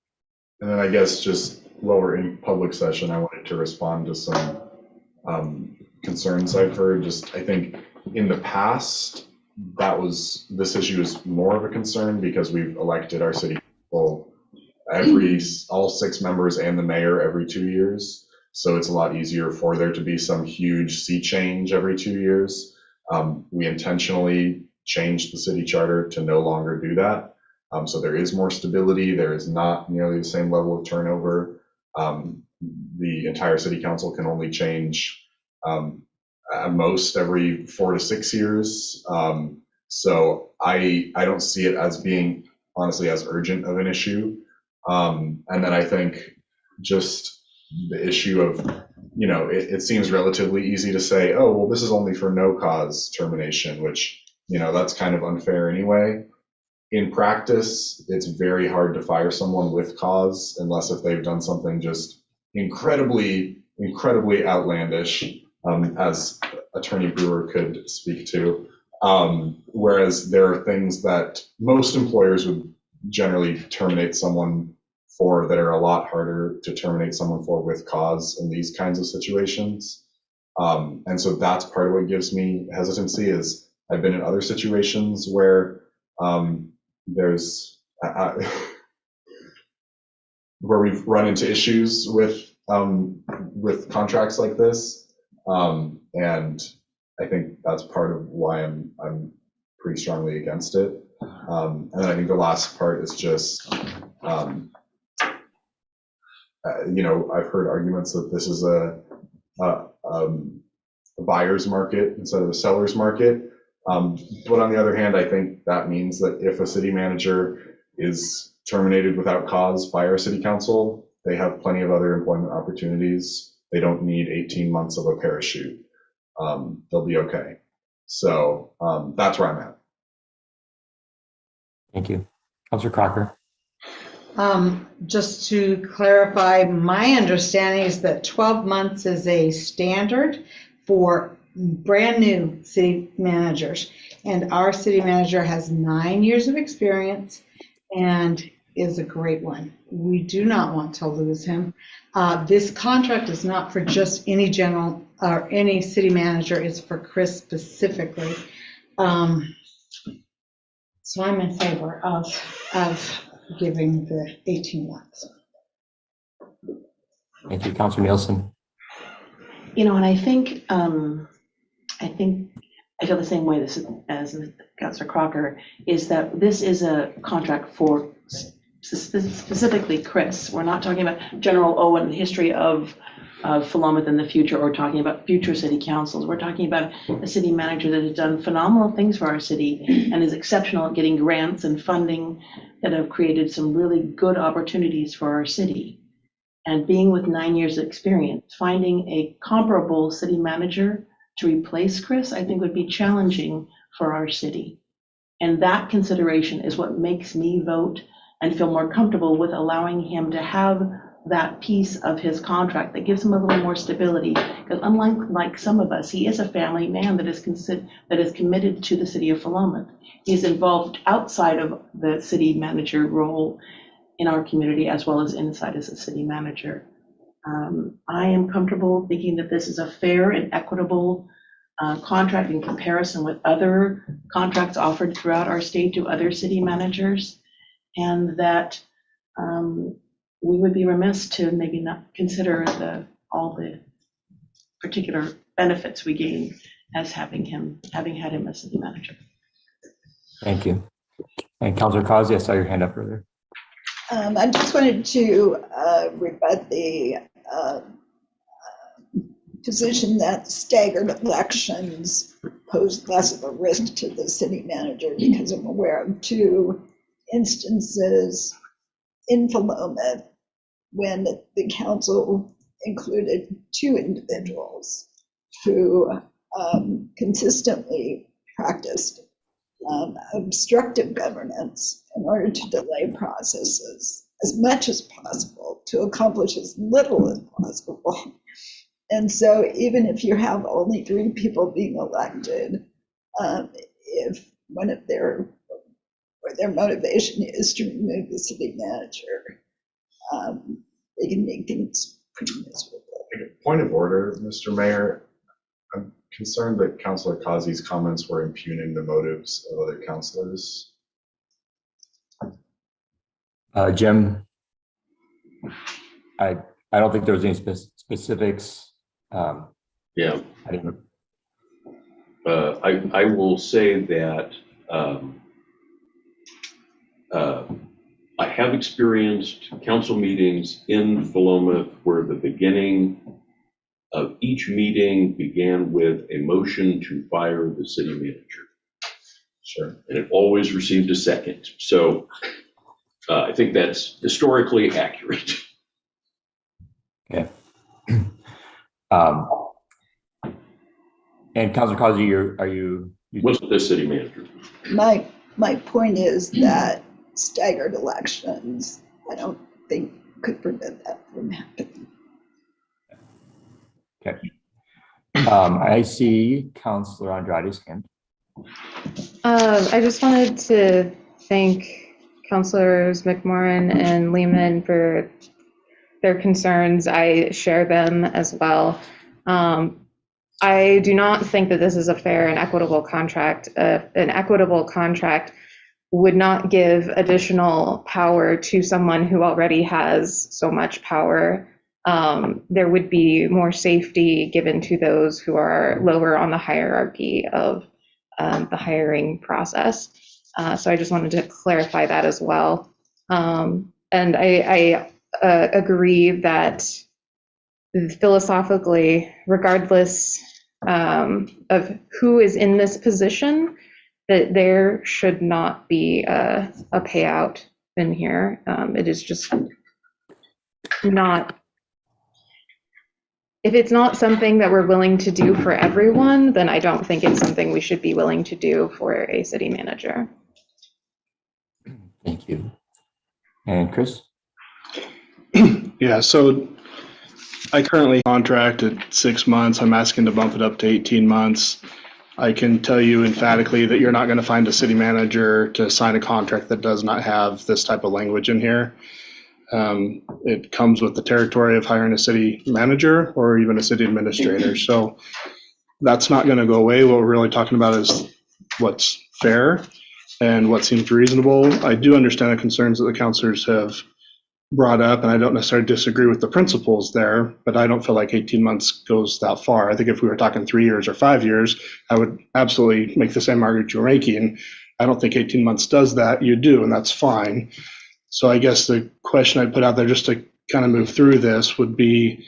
And then I guess just while we're in public session, I wanted to respond to some concerns I've heard. Just, I think in the past, this issue is more of a concern because we've elected our city council all 6 members and the mayor every 2 years. So it's a lot easier for there to be some huge sea change every 2 years. We intentionally changed the city charter to no longer do that. So there is more stability. There is not nearly the same level of turnover. The entire city council can only change at most every 4 to 6 years. So I don't see it as being honestly as urgent of an issue. And then I think just the issue of, it seems relatively easy to say, oh, well, this is only for no cause termination, which, that's kind of unfair anyway. In practice, it's very hard to fire someone with cause unless if they've done something just incredibly outlandish, as Attorney Brewer could speak to. Whereas there are things that most employers would generally terminate someone for that are a lot harder to terminate someone for with cause in these kinds of situations. And so that's part of what gives me hesitancy is I've been in other situations where there's where we've run into issues with contracts like this. And I think that's part of why I'm pretty strongly against it. And then I think the last part is just, I've heard arguments that this is a buyer's market instead of a seller's market. But on the other hand, I think that means that if a city manager is terminated without cause by our city council, They have plenty of other employment opportunities. They don't need 18 months of a parachute. They'll be okay. So that's where I'm at. Thank you. Councilor Crocker. Just to clarify, my understanding is that 12 months is a standard for brand new city managers. And our city manager has 9 years of experience and is a great one. We do not want to lose him. This contract is not for just any general or any city manager, it's for Chris specifically. So I'm in favor of giving the 18 months. Thank you, Councilor Nielsen. You know, and I think I feel the same way as Councilor Crocker, is that this is a contract for specifically Chris. We're not talking about General Owen and the history of Philomath in the future, or talking about future city councils. We're talking about a city manager that has done phenomenal things for our city and is exceptional at getting grants and funding that have created some really good opportunities for our city. And being with 9 years of experience, finding a comparable city manager to replace Chris, I think would be challenging for our city. And that consideration is what makes me vote and feel more comfortable with allowing him to have that piece of his contract that gives him a little more stability. Because unlike some of us, he is a family man that is committed to the city of Philomath. He's involved outside of the city manager role in our community as well as inside as a city manager. I am comfortable thinking that this is a fair and equitable contract in comparison with other contracts offered throughout our state to other city managers, and that we would be remiss to maybe not consider all the particular benefits we gain as having had him as city manager. Thank you. And Councilor Causey, I saw your hand up earlier. I just wanted to rebut the position that staggered elections pose less of a risk to the city manager, because I'm aware of 2 instances in Philomath when the council included 2 individuals who consistently practiced obstructive governance in order to delay processes as much as possible to accomplish as little as possible. And so even if you have only 3 people being elected, if one of their motivation is to remove the city manager, they can make things pretty miserable. Point of order, Mr. Mayor. I'm concerned that Councilor Causey's comments were impugning the motives of other councilors. Jim, I don't think there was any specifics. Yeah. I will say that I have experienced council meetings in Philomath where the beginning of each meeting began with a motion to fire the city manager. Sure. And it always received a second. So I think that's historically accurate. Okay. And Councilor Causey, are you? What's the city manager? My point is that staggered elections, I don't think could prevent that from happening. Okay. I see Councilor Andrade's hand. I just wanted to thank Councilors McMorrin and Lehman for their concerns. I share them as well. I do not think that this is a fair and equitable contract. An equitable contract would not give additional power to someone who already has so much power. There would be more safety given to those who are lower on the hierarchy of the hiring process. So I just wanted to clarify that as well. And I agree that philosophically, regardless of who is in this position, that there should not be a payout in here. It is just not something that we're willing to do for everyone, then I don't think it's something we should be willing to do for a city manager. Thank you. And Chris? Yeah, so I currently contract at 6 months. I'm asking to bump it up to 18 months. I can tell you emphatically that you're not going to find a city manager to sign a contract that does not have this type of language in here. It comes with the territory of hiring a city manager or even a city administrator. So that's not going to go away. What we're really talking about is what's fair and what seems reasonable. I do understand the concerns that the counselors have brought up, and I don't necessarily disagree with the principles there, but I don't feel like 18 months goes that far. I think if we were talking 3 years or 5 years, I would absolutely make the same argument you're making. I don't think 18 months does that. You do, and that's fine. So I guess the question I'd put out there just to kind of move through this would be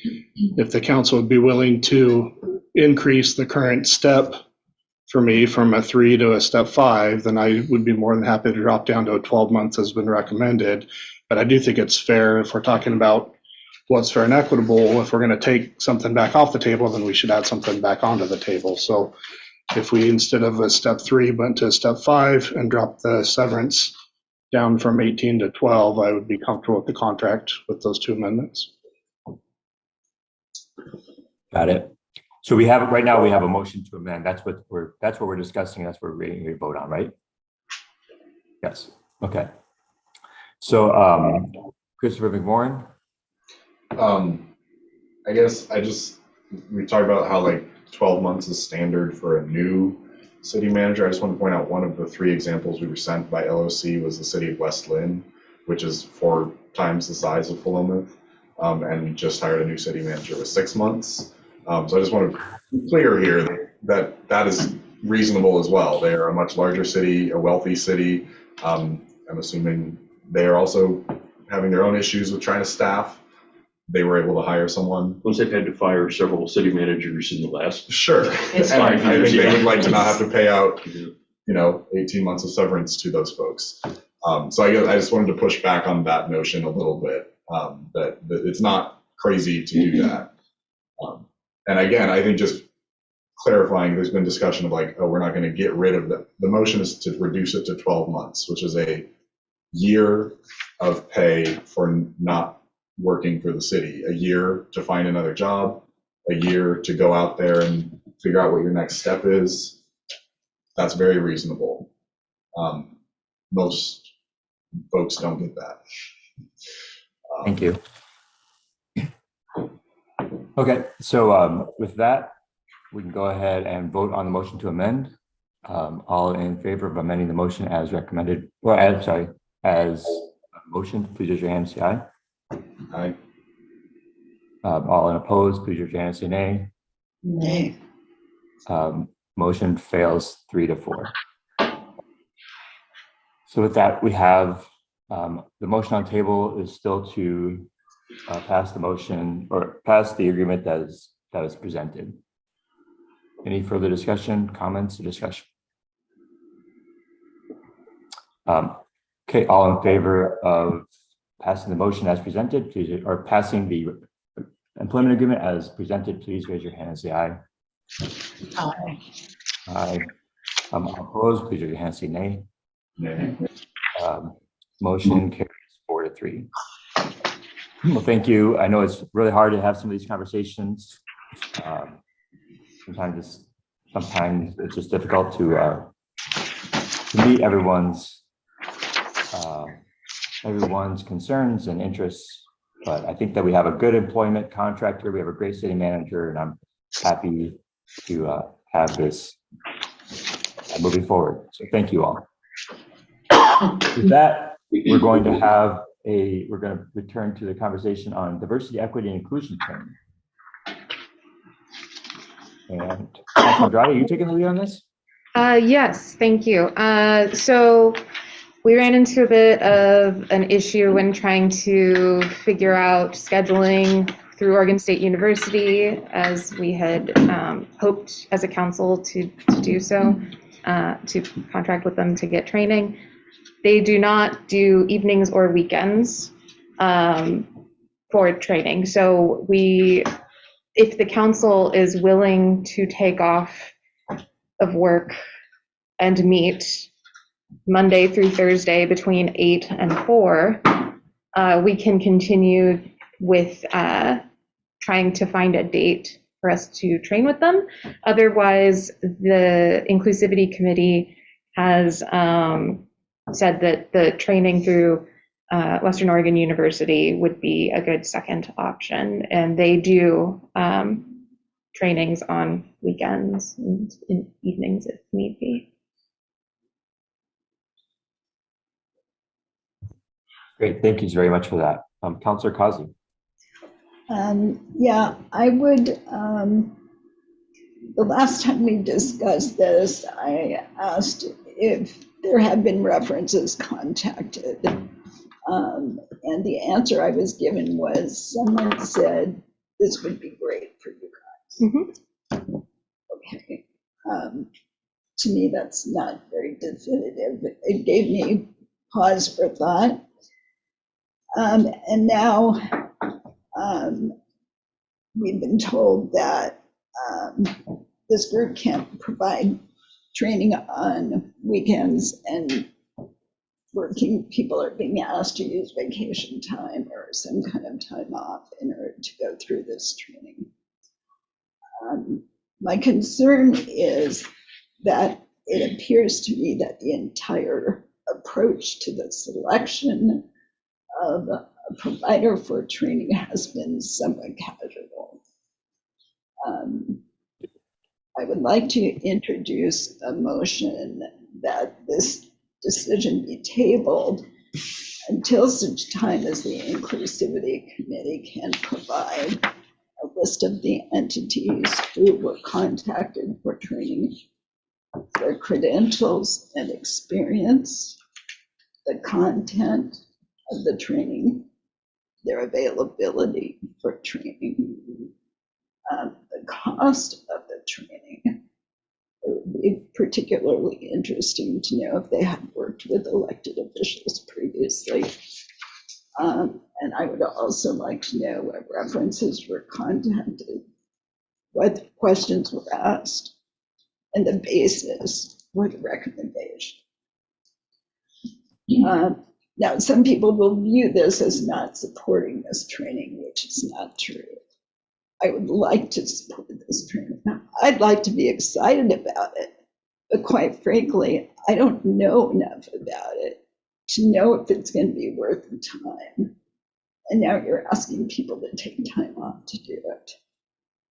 if the council would be willing to increase the current step for me from a 3 to a step 5, then I would be more than happy to drop down to a 12 months as been recommended. But I do think it's fair if we're talking about what's fair and equitable. If we're going to take something back off the table, then we should add something back onto the table. So if we, instead of a step 3, went to step 5 and dropped the severance down from 18 to 12, I would be comfortable with the contract with those 2 amendments. Got it. So we have, right now we have a motion to amend. That's what we're discussing. That's what we're ready to vote on, right? Yes. Okay. So Christopher McMorrin. I guess we talked about how like 12 months is standard for a new city manager. I just want to point out one of the 3 examples we were sent by LOC was the city of West Lynn, which is 4 times the size of Philomath, and just hired a new city manager with 6 months. So I just want to be clear here that is reasonable as well. They are a much larger city, a wealthy city. I'm assuming they are also having their own issues with trying to staff. They were able to hire someone. Once they've had to fire several city managers in the last. Sure. It's And I fine. think they would like to not have to pay out, 18 months of severance to those folks. So I just wanted to push back on that notion a little bit, that it's not crazy to do that. And again, I think just clarifying, there's been discussion of like, oh, we're not going to get rid of the motion is to reduce it to 12 months, which is a year of pay for not working for the city, a year to find another job, a year to go out there and figure out what your next step is. That's very reasonable. Most folks don't get that. Thank you. Okay, so with that, we can go ahead and vote on the motion to amend. All in favor of amending the motion as recommended, or as motion, please raise your hand and say aye. Aye. All in opposed, please raise your hand and say nay. Nay. Motion fails 3 to 4. So with that, we have the motion on table is still to pass the motion or pass the agreement that is presented. Any further discussion, comments, or discussion? Okay, all in favor of passing the motion as presented, please, or passing the employment agreement as presented, please raise your hand and say aye. Aye. Aye. Opposed, please raise your hand and say nay. Nay. Motion carries 4 to 3. Well, thank you. I know it's really hard to have some of these conversations. Sometimes it's just difficult to meet everyone's concerns and interests. But I think that we have a good employment contract here. We have a great city manager, and I'm happy to have this moving forward. So thank you all. With that, we're going to return to the conversation on diversity, equity, and inclusion training. And Councilor Andrade, are you taking the lead on this? Yes, thank you. So we ran into a bit of an issue when trying to figure out scheduling through Oregon State University, as we had hoped as a council to do so, to contract with them to get training. They do not do evenings or weekends for training. So if the council is willing to take off of work and meet Monday through Thursday between 8 and 4, we can continue with trying to find a date for us to train with them. Otherwise, the Inclusivity Committee has said that the training through Western Oregon University would be a good second option. And they do trainings on weekends and in evenings if need be. Great, thank you very much for that. Councillor Causey. Yeah, I would, the last time we discussed this, I asked if there had been references contacted. And the answer I was given was someone said, this would be great for you guys. Mm-hmm. Okay. To me, that's not very definitive. It gave me pause for thought. And now we've been told that this group can't provide training on weekends, and working people are being asked to use vacation time or some kind of time off in order to go through this training. My concern is that it appears to me that the entire approach to the selection of a provider for training has been somewhat casual. I would like to introduce a motion that this decision be tabled until such time as the Inclusivity Committee can provide a list of the entities who were contacted for training, their credentials and experience, the content of the training, their availability for training, the cost of the training. It would be particularly interesting to know if they had worked with elected officials previously. And I would also like to know what references were contacted, what questions were asked, and the basis for the recommendation. Now, some people will view this as not supporting this training, which is not true. I would like to support this training. I'd like to be excited about it, but quite frankly, I don't know enough about it to know if it's going to be worth the time. And now you're asking people to take time off to do it.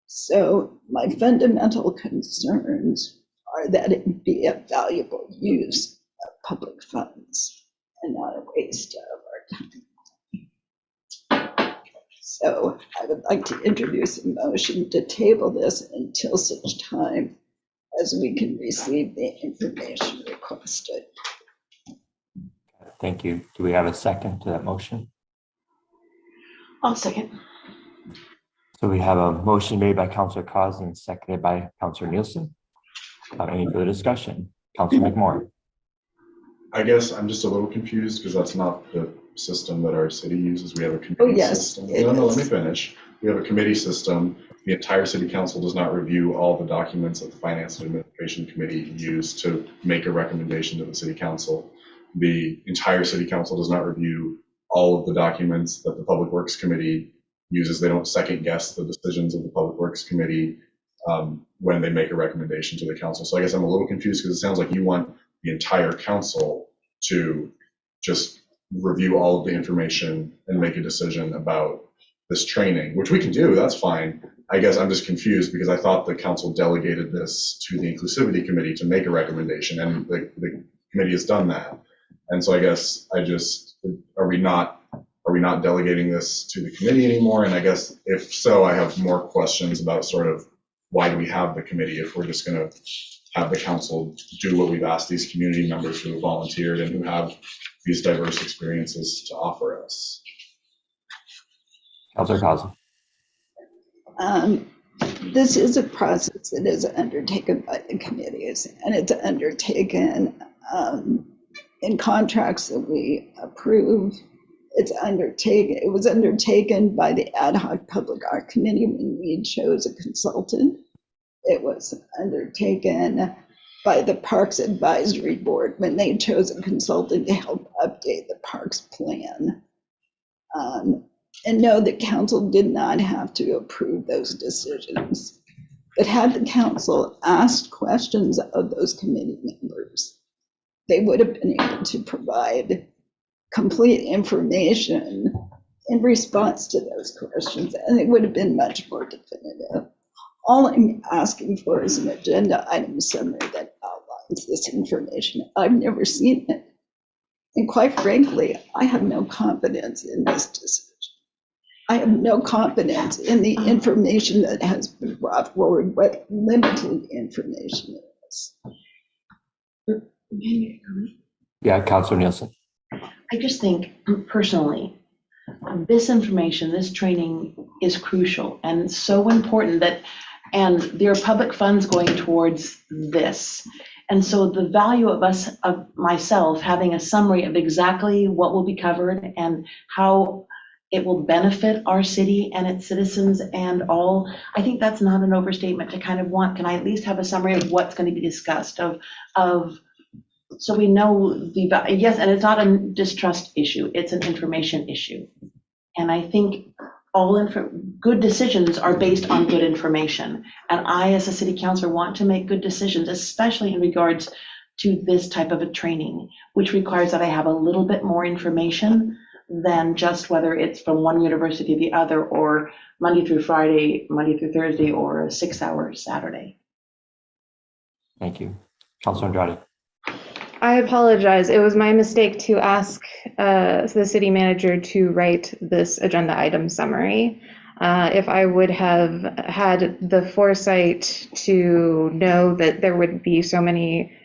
So my fundamental concerns are that it be a valuable use of public funds and not a waste of our time. So I would like to introduce a motion to table this until such time as we can receive the information requested. Thank you. Do we have a second to that motion? I'll second. So we have a motion made by Councillor Causey and seconded by Councillor Nielsen. Any further discussion? Councillor McMorrin. I guess I'm just a little confused because that's not the system that our city uses. We have a committee system. No, let me finish. We have a committee system. The entire city council does not review all the documents that the Finance and Administration Committee used to make a recommendation to the city council. The entire city council does not review all of the documents that the Public Works Committee uses. They don't second guess the decisions of the Public Works Committee when they make a recommendation to the council. So I guess I'm a little confused because it sounds like you want the entire council to just review all of the information and make a decision about this training, which we can do, that's fine. I guess I'm just confused because I thought the council delegated this to the Inclusivity Committee to make a recommendation, and the committee has done that. And so I guess are we not delegating this to the committee anymore? And I guess if so, I have more questions about sort of why do we have the committee if we're just going to have the council do what we've asked these community members who have volunteered and who have these diverse experiences to offer us. Councillor Causey. This is a process that is undertaken by the committees, and it's undertaken in contracts that we approve It was undertaken by the Ad hoc Public Art Committee when we chose a consultant. It was undertaken by the Parks Advisory Board when they chose a consultant to help update the parks plan. And no, the council did not have to approve those decisions. But had the council asked questions of those committee members, they would have been able to provide complete information in response to those questions, and it would have been much more definitive. All I'm asking for is an agenda item summary that outlines this information. I've never seen it. And quite frankly, I have no confidence in this decision. I have no confidence in the information that has been brought forward, what limited information it is. Yeah, Councilor Nielsen. I just think personally, this information, this training is crucial and so important and there are public funds going towards this. And so the value of myself having a summary of exactly what will be covered and how it will benefit our city and its citizens and all, I think that's not an overstatement to kind of can I at least have a summary of what's going to be discussed so we know yes, and it's not a distrust issue, it's an information issue. And I think good decisions are based on good information. And I, as a city councilor, want to make good decisions, especially in regards to this type of a training, which requires that I have a little bit more information than just whether it's from one university to the other, or Monday through Friday, Monday through Thursday, or a 6-hour Saturday. Thank you. Councilor Andrade. I apologize. It was my mistake to ask the city manager to write this agenda item summary. If I would have had the foresight to know that there would be so many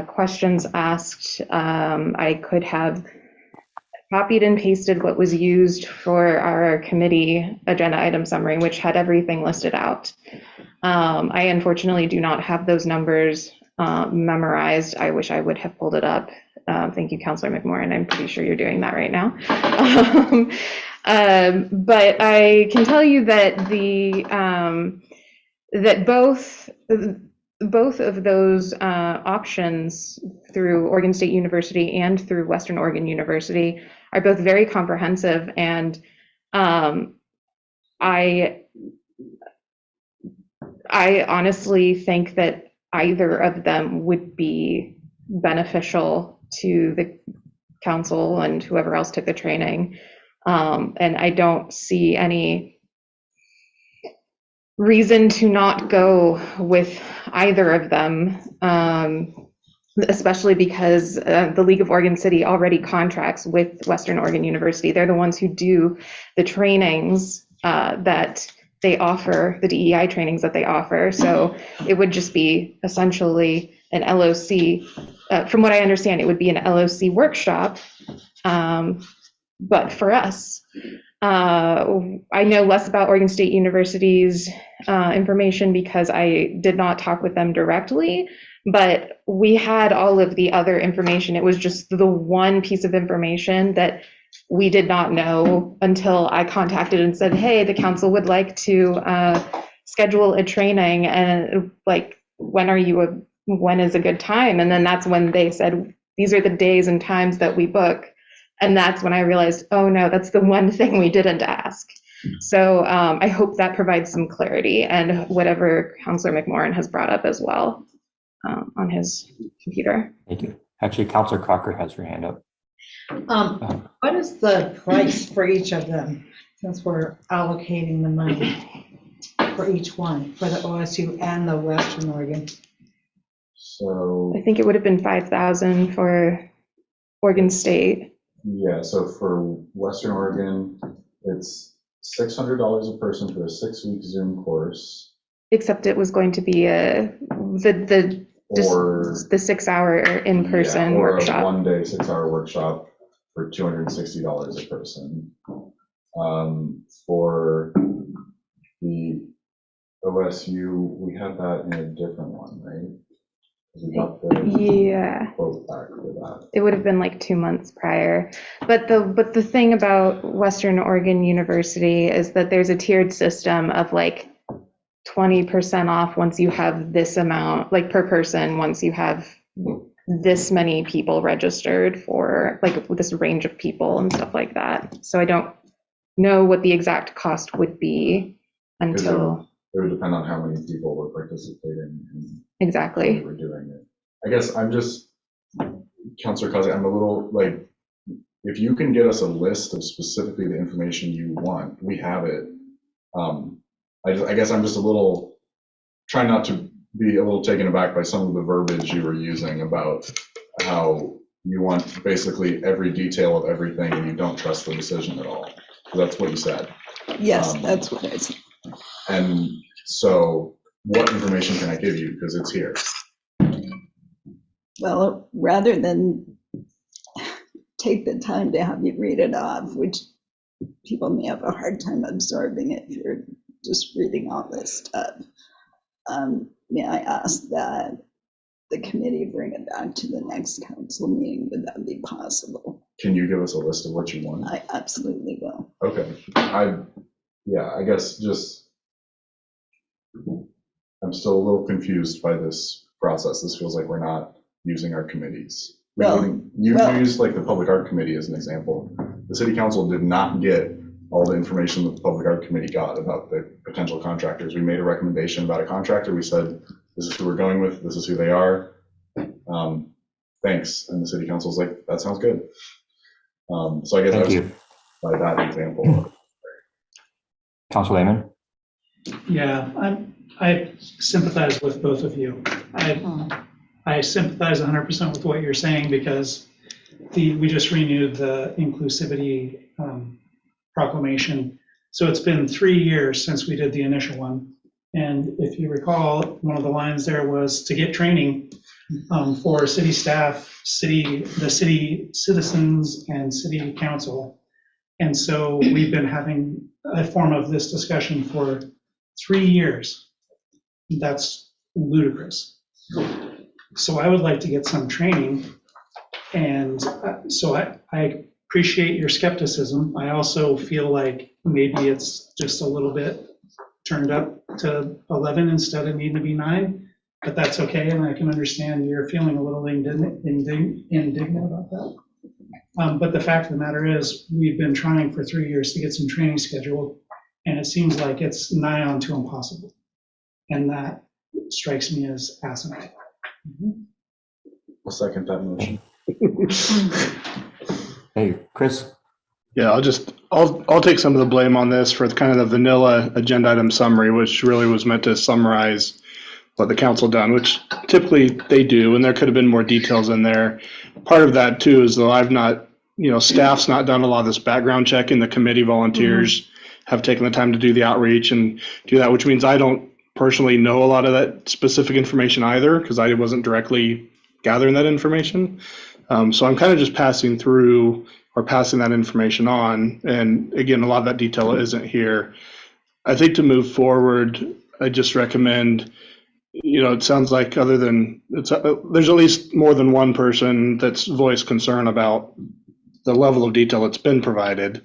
questions asked, I could have copied and pasted what was used for our committee agenda item summary, which had everything listed out. I unfortunately do not have those numbers memorized. I wish I would have pulled it up. Thank you, Councilor McMorrin. I'm pretty sure you're doing that right now. But I can tell you that that both of those options through Oregon State University and through Western Oregon University are both very comprehensive, and I honestly think that either of them would be beneficial to the council and whoever else took the training. And I don't see any reason to not go with either of them, especially because the League of Oregon City already contracts with Western Oregon University. They're the ones who do the trainings that they offer, the DEI trainings that they offer. So it would just be essentially an LOC. From what I understand, it would be an LOC workshop, but for us. I know less about Oregon State University's information because I did not talk with them directly, but we had all of the other information. It was just the one piece of information that we did not know until I contacted and said, hey, the council would like to schedule a training, and like, when is a good time? And then that's when they said, these are the days and times that we book. And that's when I realized, oh no, that's the one thing we didn't ask. So I hope that provides some clarity, and whatever Councilor McMorrin has brought up as well on his computer. Thank you. Actually, Councilor Cochran has her hand up. What is the price for each of them, since we're allocating the money for each one, for the OSU and the Western Oregon? So, I think it would have been 5,000 for Oregon State. yeah, so for Western Oregon, it's $600 a person for a 6-week Zoom course. Except it was going to be the 6-hour in-person workshop. Or a 1-day 6-hour workshop for $260 a person. For the OSU, we had that in a different one, right? We got the Yeah. quote back for that. It would have been like 2 months prior. But the thing about Western Oregon University is that there's a tiered system of like 20% off once you have this amount, like per person, once you have this many people registered for like this range of people and stuff like that. So I don't know what the exact cost would be until. It would depend on how many people were participating and Exactly. how they were doing it. I guess I'm just, Councilor Causey, I'm a little like, if you can get us a list of specifically the information you want, we have it. I guess I'm just a little, trying not to be a little taken aback by some of the verbiage you were using about how you want basically every detail of everything and you don't trust the decision at all. That's what you said. Yes, that's what I said. And so what information can I give you? Because it's here. Well, rather than take the time to have you read it off, which people may have a hard time absorbing if you're just reading all this stuff, may I ask that the committee bring it back to the next council meeting? Would that be possible? Can you give us a list of what you want? I absolutely will. Okay. I guess just, I'm still a little confused by this process. This feels like we're not using our committees. You used like the Public Art Committee as an example. The City Council did not get all the information that the Public Art Committee got about the potential contractors. We made a recommendation about a contractor. We said, this is who we're going with. This is who they are. Thanks. And the City Council's like, that sounds good. So I guess that's by that example. Councilor Lehman? Yeah, I sympathize with both of you. I sympathize 100% with what you're saying because we just renewed the Inclusivity Proclamation. So it's been 3 years since we did the initial one. And if you recall, one of the lines there was to get training for city staff, the city citizens, and city council. And so we've been having a form of this discussion for 3 years. That's ludicrous. So I would like to get some training. And so I appreciate your skepticism. I also feel like maybe it's just a little bit turned up to 11 instead of needing to be 9, but that's okay. And I can understand you're feeling a little indignant about that. But the fact of the matter is we've been trying for 3 years to get some training scheduled, and it seems like it's nigh on to impossible. And that strikes me as asinine. I'll second that motion. Hey, Chris? Yeah, I'll take some of the blame on this for kind of the vanilla agenda item summary, which really was meant to summarize what the council done, which typically they do, and there could have been more details in there. Part of that too is though I've not, staff's not done a lot of this background checking. The committee volunteers have taken the time to do the outreach and do that, which means I don't personally know a lot of that specific information either, because I wasn't directly gathering that information. So I'm kind of just passing through or passing that information on. And again, a lot of that detail isn't here. I think to move forward, I just recommend, it sounds like there's at least more than one person that's voiced concern about the level of detail that's been provided.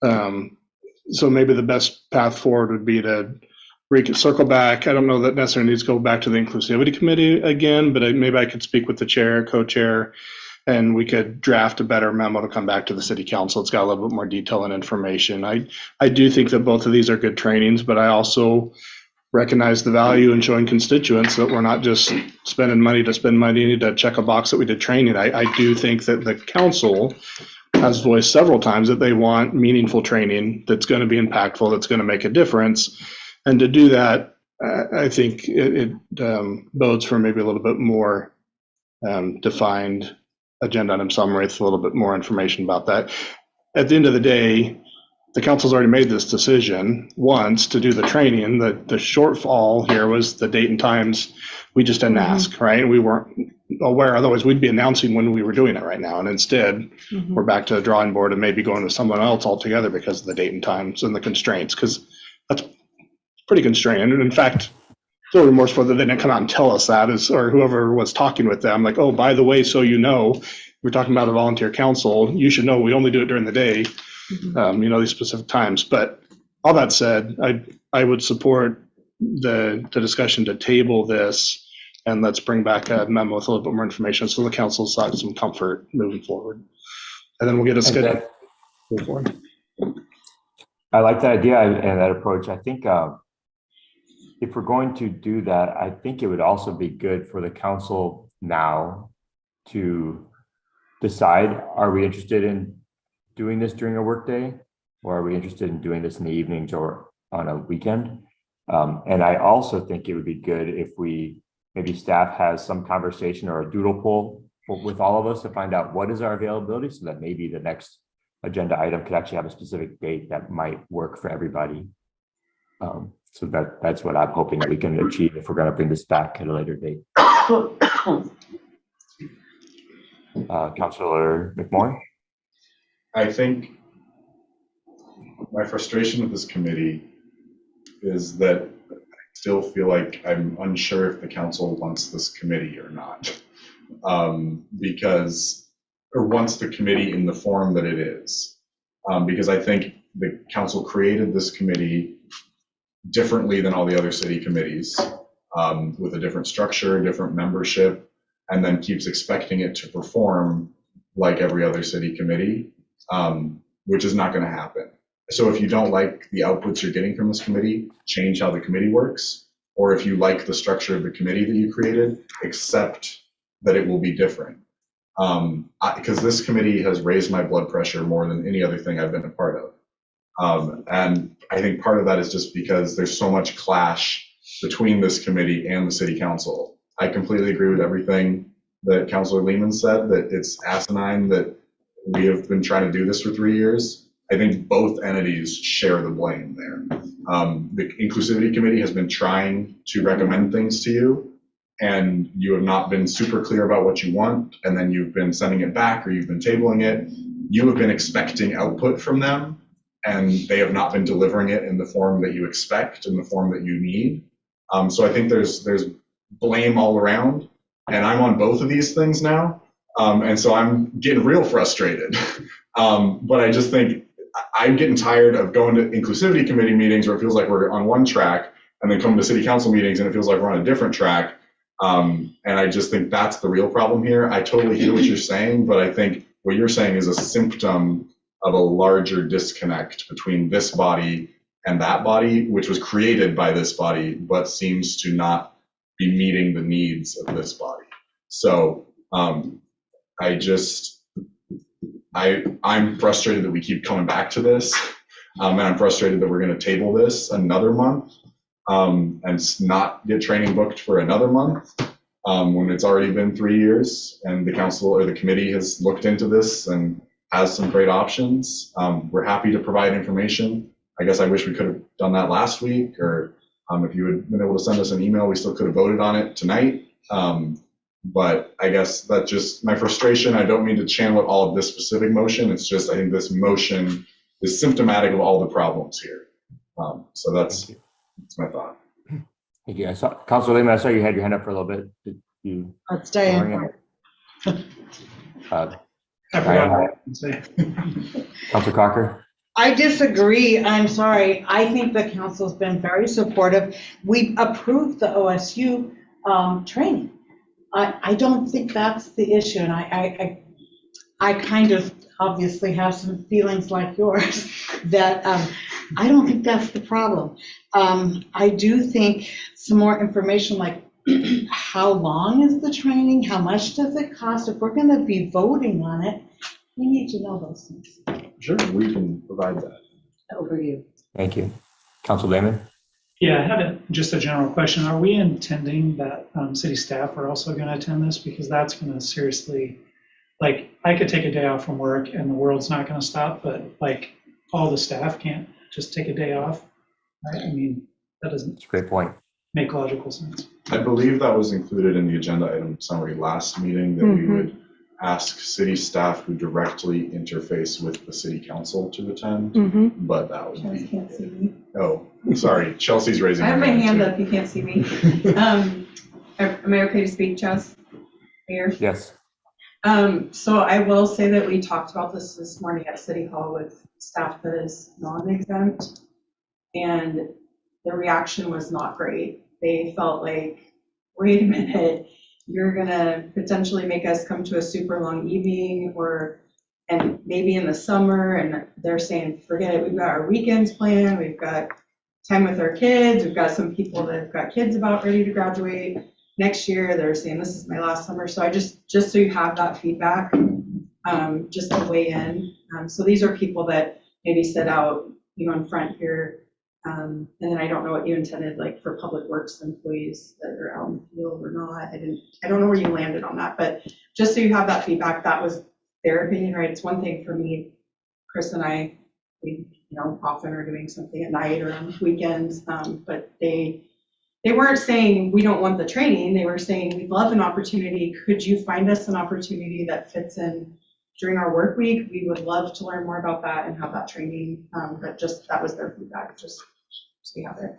So maybe the best path forward would be to circle back. I don't know that necessarily needs to go back to the Inclusivity Committee again, but maybe I could speak with the chair, co-chair, and we could draft a better memo to come back to the City Council. It's got a little bit more detail and information. I do think that both of these are good trainings, but I also recognize the value in showing constituents that we're not just spending money to spend money to check a box that we did training. I do think that the council has voiced several times that they want meaningful training that's going to be impactful, that's going to make a difference. And to do that, I think it bodes for maybe a little bit more defined agenda item summary with a little bit more information about that. At the end of the day, the council's already made this decision once to do the training. The shortfall here was the date and times. We just didn't ask, right? We weren't aware, otherwise we'd be announcing when we were doing it right now. And instead, we're back to the drawing board and maybe going to someone else altogether because of the date and times and the constraints, because that's pretty constrained. And in fact, feel remorseful that they didn't come out and tell us that, or whoever was talking with them, like, oh, by the way, so you know, we're talking about a volunteer council. You should know we only do it during the day, these specific times. But all that said, I would support the discussion to table this, and let's bring back a memo with a little bit more information so the council's got some comfort moving forward. And then we'll get a schedule. I like that idea and that approach. I think if we're going to do that, I think it would also be good for the council now to decide, are we interested in doing this during a workday, or are we interested in doing this in the evenings or on a weekend? And I also think it would be good if maybe staff has some conversation or a doodle poll with all of us to find out what is our availability, so that maybe the next agenda item could actually have a specific date that might work for everybody. So that's what I'm hoping that we can achieve if we're going to bring this back at a later date. Councilor McMorrin? I think my frustration with this committee is that I still feel like I'm unsure if the council wants this committee or not. Or wants the committee in the form that it is. Because I think the council created this committee differently than all the other city committees, with a different structure, different membership, and then keeps expecting it to perform like every other city committee, which is not going to happen. So if you don't like the outputs you're getting from this committee, change how the committee works. Or if you like the structure of the committee that you created, accept that it will be different. Because this committee has raised my blood pressure more than any other thing I've been a part of. And I think part of that is just because there's so much clash between this committee and the city council. I completely agree with everything that Councilor Lehman said, that it's asinine that we have been trying to do this for 3 years. I think both entities share the blame there. The Inclusivity Committee has been trying to recommend things to you, and you have not been super clear about what you want, and then you've been sending it back or you've been tabling it. You have been expecting output from them, and they have not been delivering it in the form that you expect, in the form that you need. So I think there's blame all around, and I'm on both of these things now, and so I'm getting real frustrated. But I just think I'm getting tired of going to Inclusivity Committee meetings where it feels like we're on one track, and then coming to city council meetings and it feels like we're on a different track. And I just think that's the real problem here. I totally hear what you're saying, but I think what you're saying is a symptom of a larger disconnect between this body and that body, which was created by this body, but seems to not be meeting the needs of this body. So I'm frustrated that we keep coming back to this, and I'm frustrated that we're going to table this another month and not get training booked for another month when it's already been 3 years and the council or the committee has looked into this and has some great options. We're happy to provide information. I guess I wish we could have done that last week, or if you had been able to send us an email, we still could have voted on it tonight. But I guess that's just my frustration. I don't mean to channel it all of this specific motion. It's just, I think this motion is symptomatic of all the problems here. So that's my thought. Thank you. Councilor Lehman, I saw you had your hand up for a little bit. Did you? That's Diane. I forgot what to say. Councilor Cochran? I disagree. I'm sorry. I think the council's been very supportive. We approved the OSU training. I don't think that's the issue, and I kind of obviously have some feelings like yours that I don't think that's the problem. I do think some more information, like how long is the training? How much does it cost? If we're going to be voting on it, we need to know those things. Sure, we can provide that. Overview. Thank you. Councilor Lehman? Yeah, I had just a general question. Are we intending that city staff are also going to attend this? Because that's going to seriously, like, I could take a day off from work and the world's not going to stop, but like all the staff can't just take a day off, right? I mean, that doesn't That's a great point. make logical sense. I believe that was included in the agenda item summary last meeting, that we would ask city staff who directly interface with the city council to attend, but that would Chelsea be, can't see me. oh, sorry, Chelsea's raising I her have my hand too. up, you can't see me. Am I okay to speak, Chess? Mayor? Yes. So I will say that we talked about this morning at City Hall with staff that is non-exempt, and the reaction was not great. They felt like, wait a minute, you're gonna potentially make us come to a super long evening, and maybe in the summer, and they're saying, forget it, we've got our weekends planned, we've got time with our kids, we've got some people that have got kids about ready to graduate next year. They're saying, this is my last summer. So I just so you have that feedback, just to weigh in. So these are people that maybe sit out, in front here. And then I don't know what you intended, like for public works employees that are out in the field or not. I don't know where you landed on that, but just so you have that feedback, that was their opinion, right? It's one thing for me, Chris and I, we, often are doing something at night or on weekends, but they weren't saying we don't want the training. They were saying we'd love an opportunity. Could you find us an opportunity that fits in during our work week? We would love to learn more about that and have that training. But that was their feedback, just so you have it.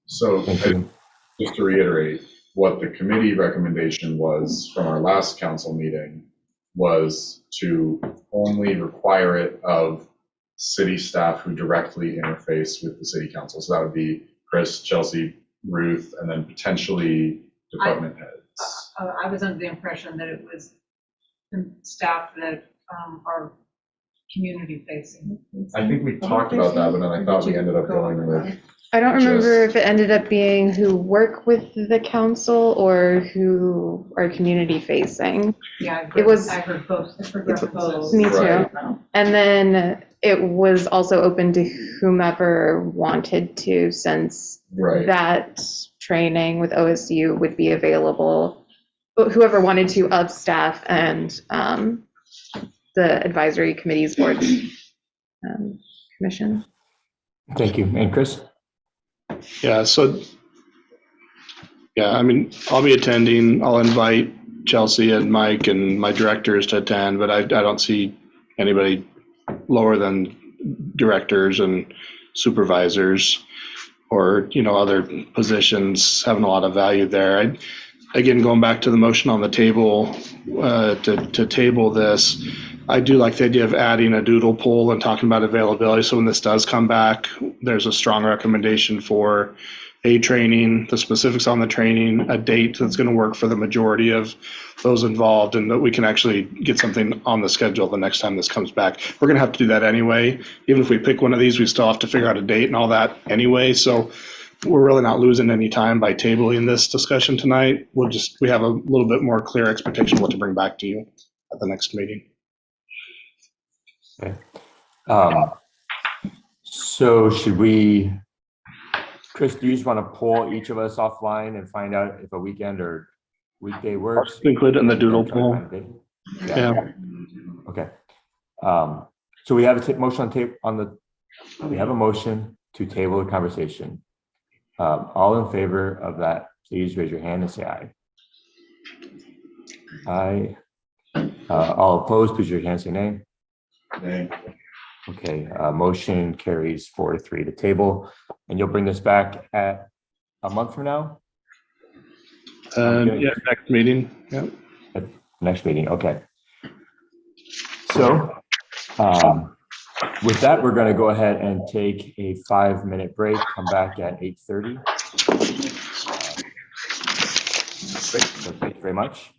So Thank you. just to reiterate, what the committee recommendation was from our last council meeting was to only require it of city staff who directly interface with the city council. So that would be Chris, Chelsea, Ruth, and then potentially department heads. I was under the impression that it was staff that are community facing. I think we talked about that, but then I thought we ended up going with. I don't remember if it ended up being who work with the council or who are community facing. Yeah, I heard both. Me too. Right. And then it was also open to whomever wanted to, since Right. that training with OSU would be available, whoever wanted to, of staff and the advisory committees, boards, commission. Thank you. And Chris? Yeah, so, I mean, I'll be attending. I'll invite Chelsea and Mike and my directors to attend, but I don't see anybody lower than directors and supervisors or, other positions having a lot of value there. Again, going back to the motion on the table, to table this, I do like the idea of adding a doodle poll and talking about availability. So when this does come back, there's a strong recommendation for a training, the specifics on the training, a date that's going to work for the majority of those involved, and that we can actually get something on the schedule the next time this comes back. We're going to have to do that anyway. Even if we pick one of these, we still have to figure out a date and all that anyway. So we're really not losing any time by tabling this discussion tonight. We have a little bit more clear expectation of what to bring back to you at the next meeting. Okay. So should we, Chris, do you just want to pull each of us offline and find out if a weekend or weekday works? Include it in the doodle poll. Yeah. Okay. So we have a motion on tape we have a motion to table the conversation. All in favor of that, please raise your hand and say aye. Aye. All opposed, please raise your hand and say nay. Nay. Okay, motion carries 4-3 to table, and you'll bring this back at a month from now? Next meeting. Yeah. Next meeting, okay. So, with that, we're going to go ahead and take a 5-minute break, come back at 8:30. So thank you very much.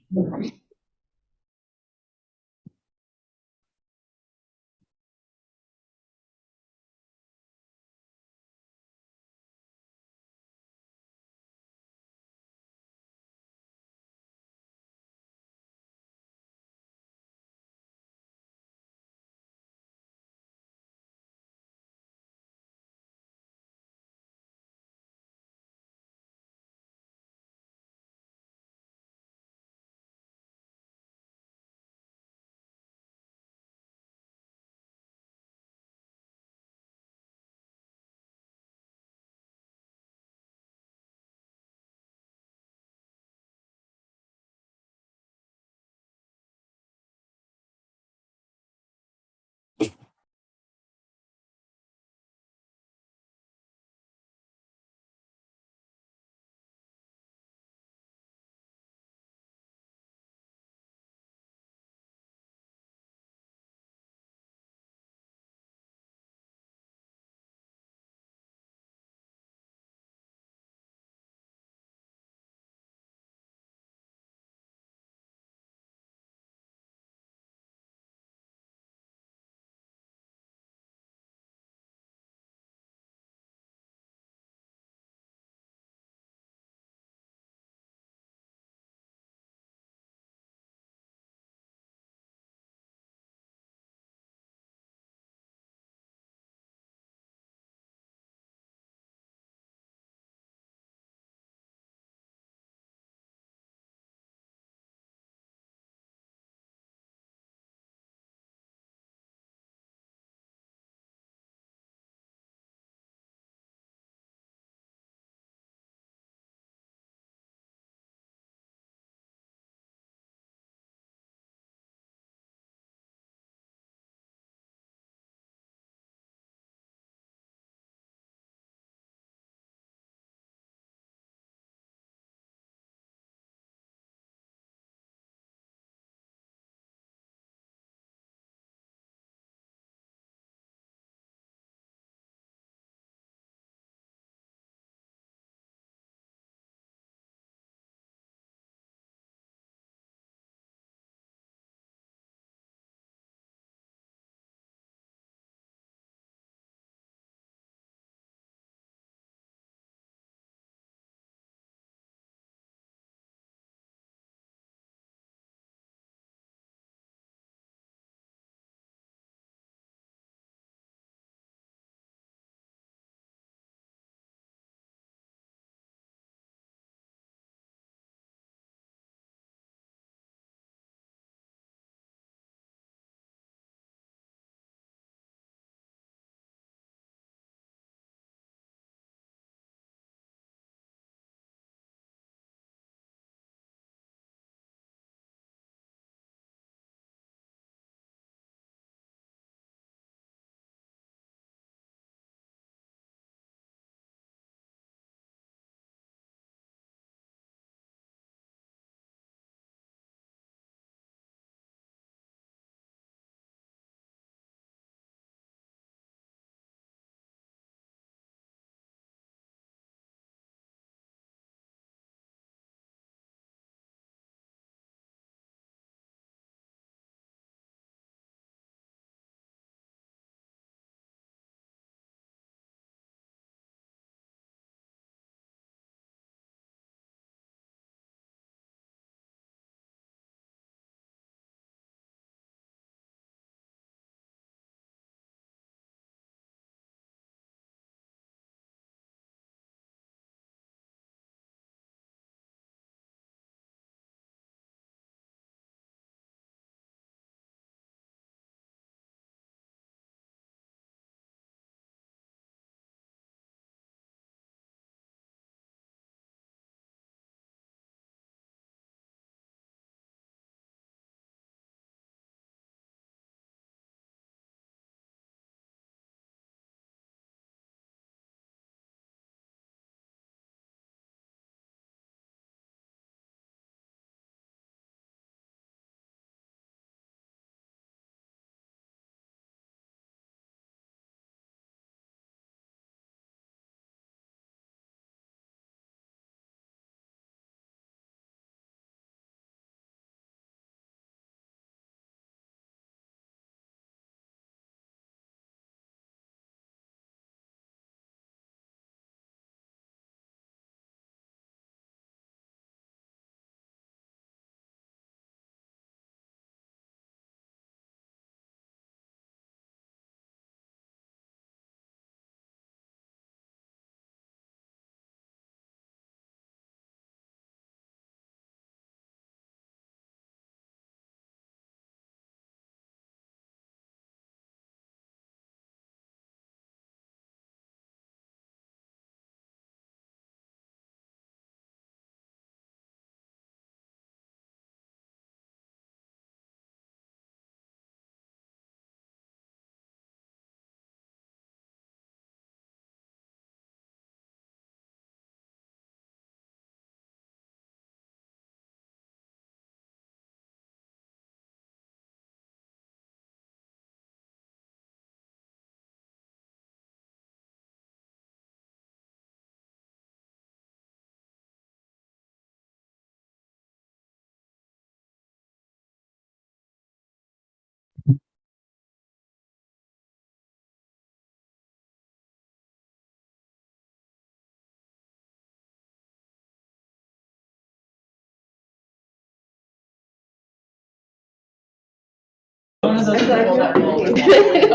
one of those people that will. Oh,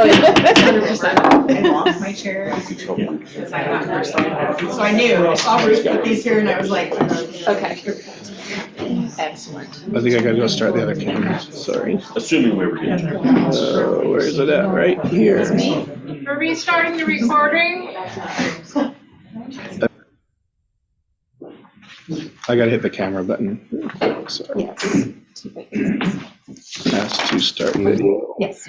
yeah. 100%. I lost my chair because I got her so I knew, I saw Ruth put these here and I was like. Okay. Excellent. I think I gotta go start the other camera. Sorry. Assuming we were getting. Where is it at? Right here. We're restarting the recording. I gotta hit the camera button. Sorry. Yes. Ask to start video. Yes.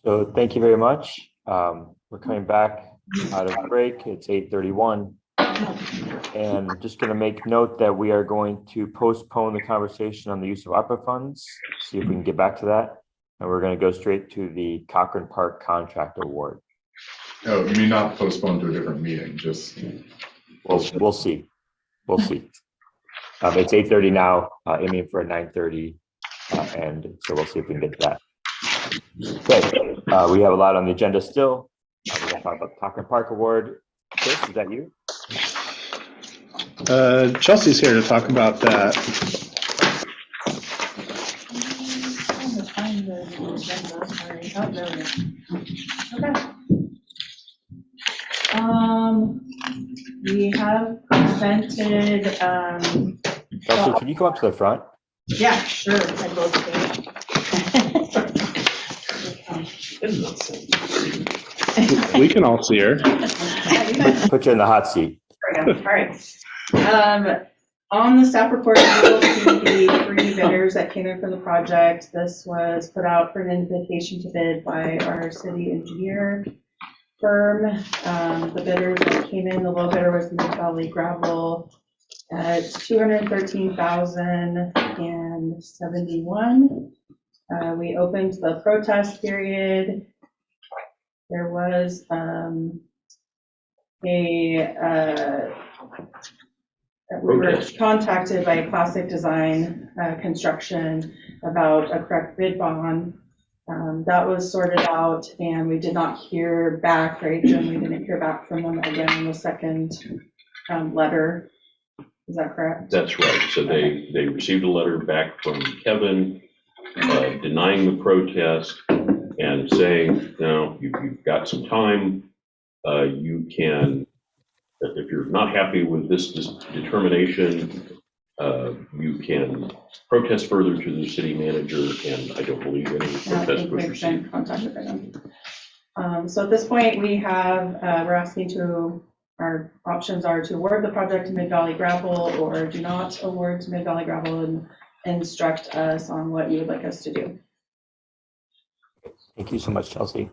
So thank you very much. We're coming back out of break. It's 8:31. And I'm just going to make note that we are going to postpone the conversation on the use of ARPA funds, see if we can get back to that. And we're going to go straight to the Cochran Park contract award. Oh, you mean not postpone to a different meeting, just. We'll see. We'll see. It's 8:30 now, aiming for a 9:30. And so we'll see if we can get to that. Okay, we have a lot on the agenda still. We're going to talk about the Cochran Park Award. Chris, is that you? Chelsea's here to talk about that. We have presented, Chelsea, can you come up to the front? yeah, sure, I will say. We can all see her. Put you in the hot seat. There we go. All right. On the staff report, you will see the 3 bidders that came in for the project. This was put out for an invitation to bid by our city engineer firm. The bidders that came in, the low bidder was Mid Valley Gravel at $213,071. We opened the protest period. There was we were contacted by Classic Design Construction about a correct bid bond. That was sorted out and we did not hear back, right, Jim? We didn't hear back from them again in the second letter. Is that correct? That's right. So they received a letter back from Kevin denying the protest and saying, no, you've got some time. You can, if you're not happy with this determination, you can protest further to the city manager, and I don't believe any protest was received. Contacted by them. So at this point, we have, we're asking to, our options are to award the project to Mid Valley Gravel or do not award to Mid Valley Gravel and instruct us on what you would like us to do. Thank you so much, Chelsea.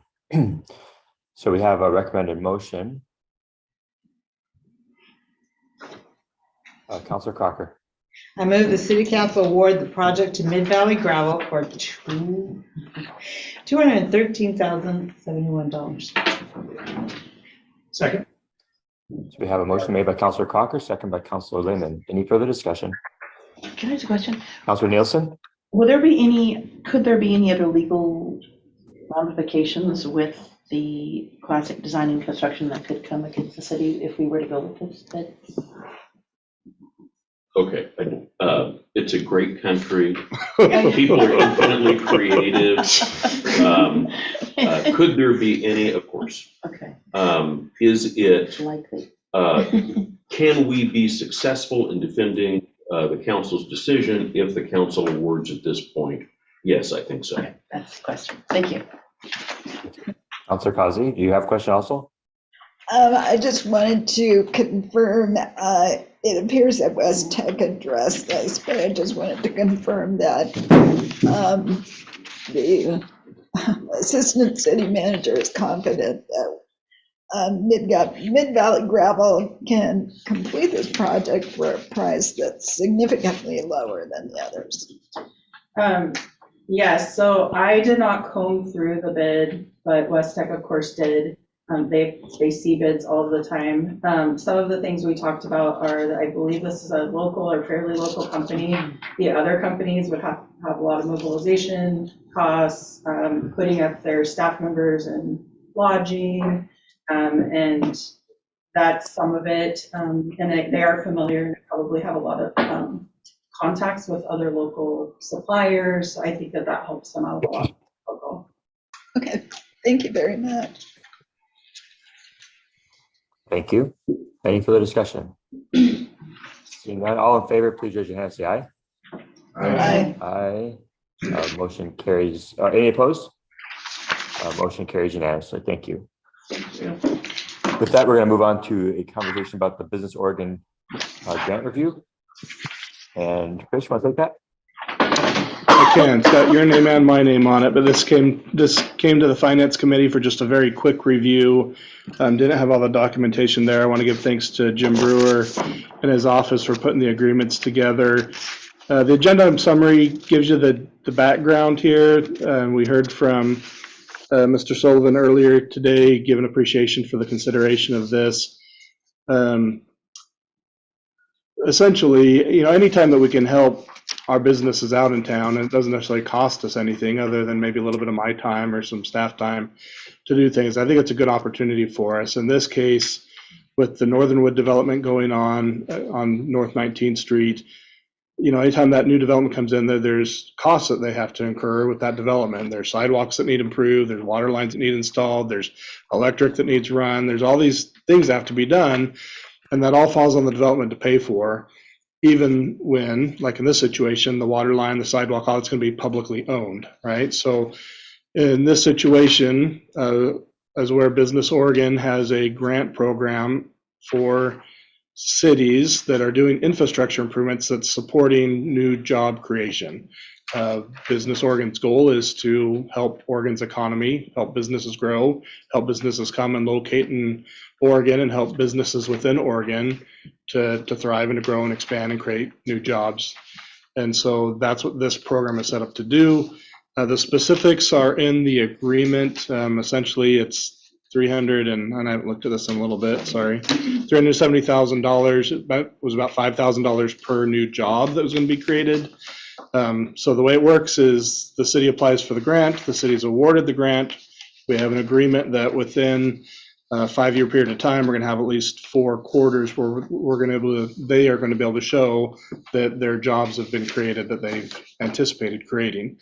So we have a recommended motion. Councilor Cochran. I move the city council award the project to Mid Valley Gravel for $213,071. Second. So we have a motion made by Councilor Cochran, second by Councilor Lehman. Any further discussion? Can I ask a question? Councilor Nielsen? Could there be any other legal ramifications with the Classic Design and Construction that could come against the city if we were to go with this bid? Okay, it's a great country. People are infinitely creative. Could there be any? Of course. Okay. Is it likely? Can we be successful in defending the council's decision if the council awards at this point? Yes, I think so. Okay, that's the question. Thank you. Councilor Kazi, do you have a question also? I just wanted to confirm, it appears that West Tech addressed this, but I just wanted to confirm that the assistant city manager is confident that Mid Valley Gravel can complete this project for a price that's significantly lower than the others. Yes, so I did not comb through the bid, but West Tech, of course, did. They see bids all the time. Some of the things we talked about are that I believe this is a local or fairly local company. The other companies would have a lot of mobilization costs, putting up their staff members and lodging, and that's some of it. And they are familiar and probably have a lot of contacts with other local suppliers. So I think that that helps them out a lot. Okay, thank you very much. Thank you. Any further discussion? Seeing none, all in favor, please raise your hand and say aye. Aye. Aye. Motion carries. Any opposed? Motion carries unanimously. Thank you. With that, we're going to move on to a conversation about the Business Oregon grant review. And Chris, you want to take that? I can. It's got your name and my name on it, but this came to the Finance Committee for just a very quick review. Didn't have all the documentation there. I want to give thanks to Jim Brewer and his office for putting the agreements together. The agenda item summary gives you the background here. We heard from Mr. Sullivan earlier today, giving appreciation for the consideration of this. Essentially, anytime that we can help our businesses out in town, and it doesn't necessarily cost us anything other than maybe a little bit of my time or some staff time to do things, I think it's a good opportunity for us. In this case, with the Northernwood development going on North 19th Street, anytime that new development comes in, there's costs that they have to incur with that development. There's sidewalks that need improved, there's water lines that need installed, there's electric that needs run, there's all these things that have to be done, and that all falls on the development to pay for, even when, like in this situation, the water line, the sidewalk, all it's going to be publicly owned, right? So in this situation, as where Business Oregon has a grant program for cities that are doing infrastructure improvements that's supporting new job creation. Business Oregon's goal is to help Oregon's economy, help businesses grow, help businesses come and locate in Oregon, and help businesses within Oregon to thrive and to grow and expand and create new jobs. And so that's what this program is set up to do. The specifics are in the agreement. Essentially, it's and I haven't looked at this in a little bit, sorry, $370,000. Was about $5,000 per new job that was going to be created. So the way it works is the city applies for the grant, the city's awarded the grant. We have an agreement that within a 5-year period of time, we're going to have at least 4 quarters where they are going to be able to show that their jobs have been created that they've anticipated creating.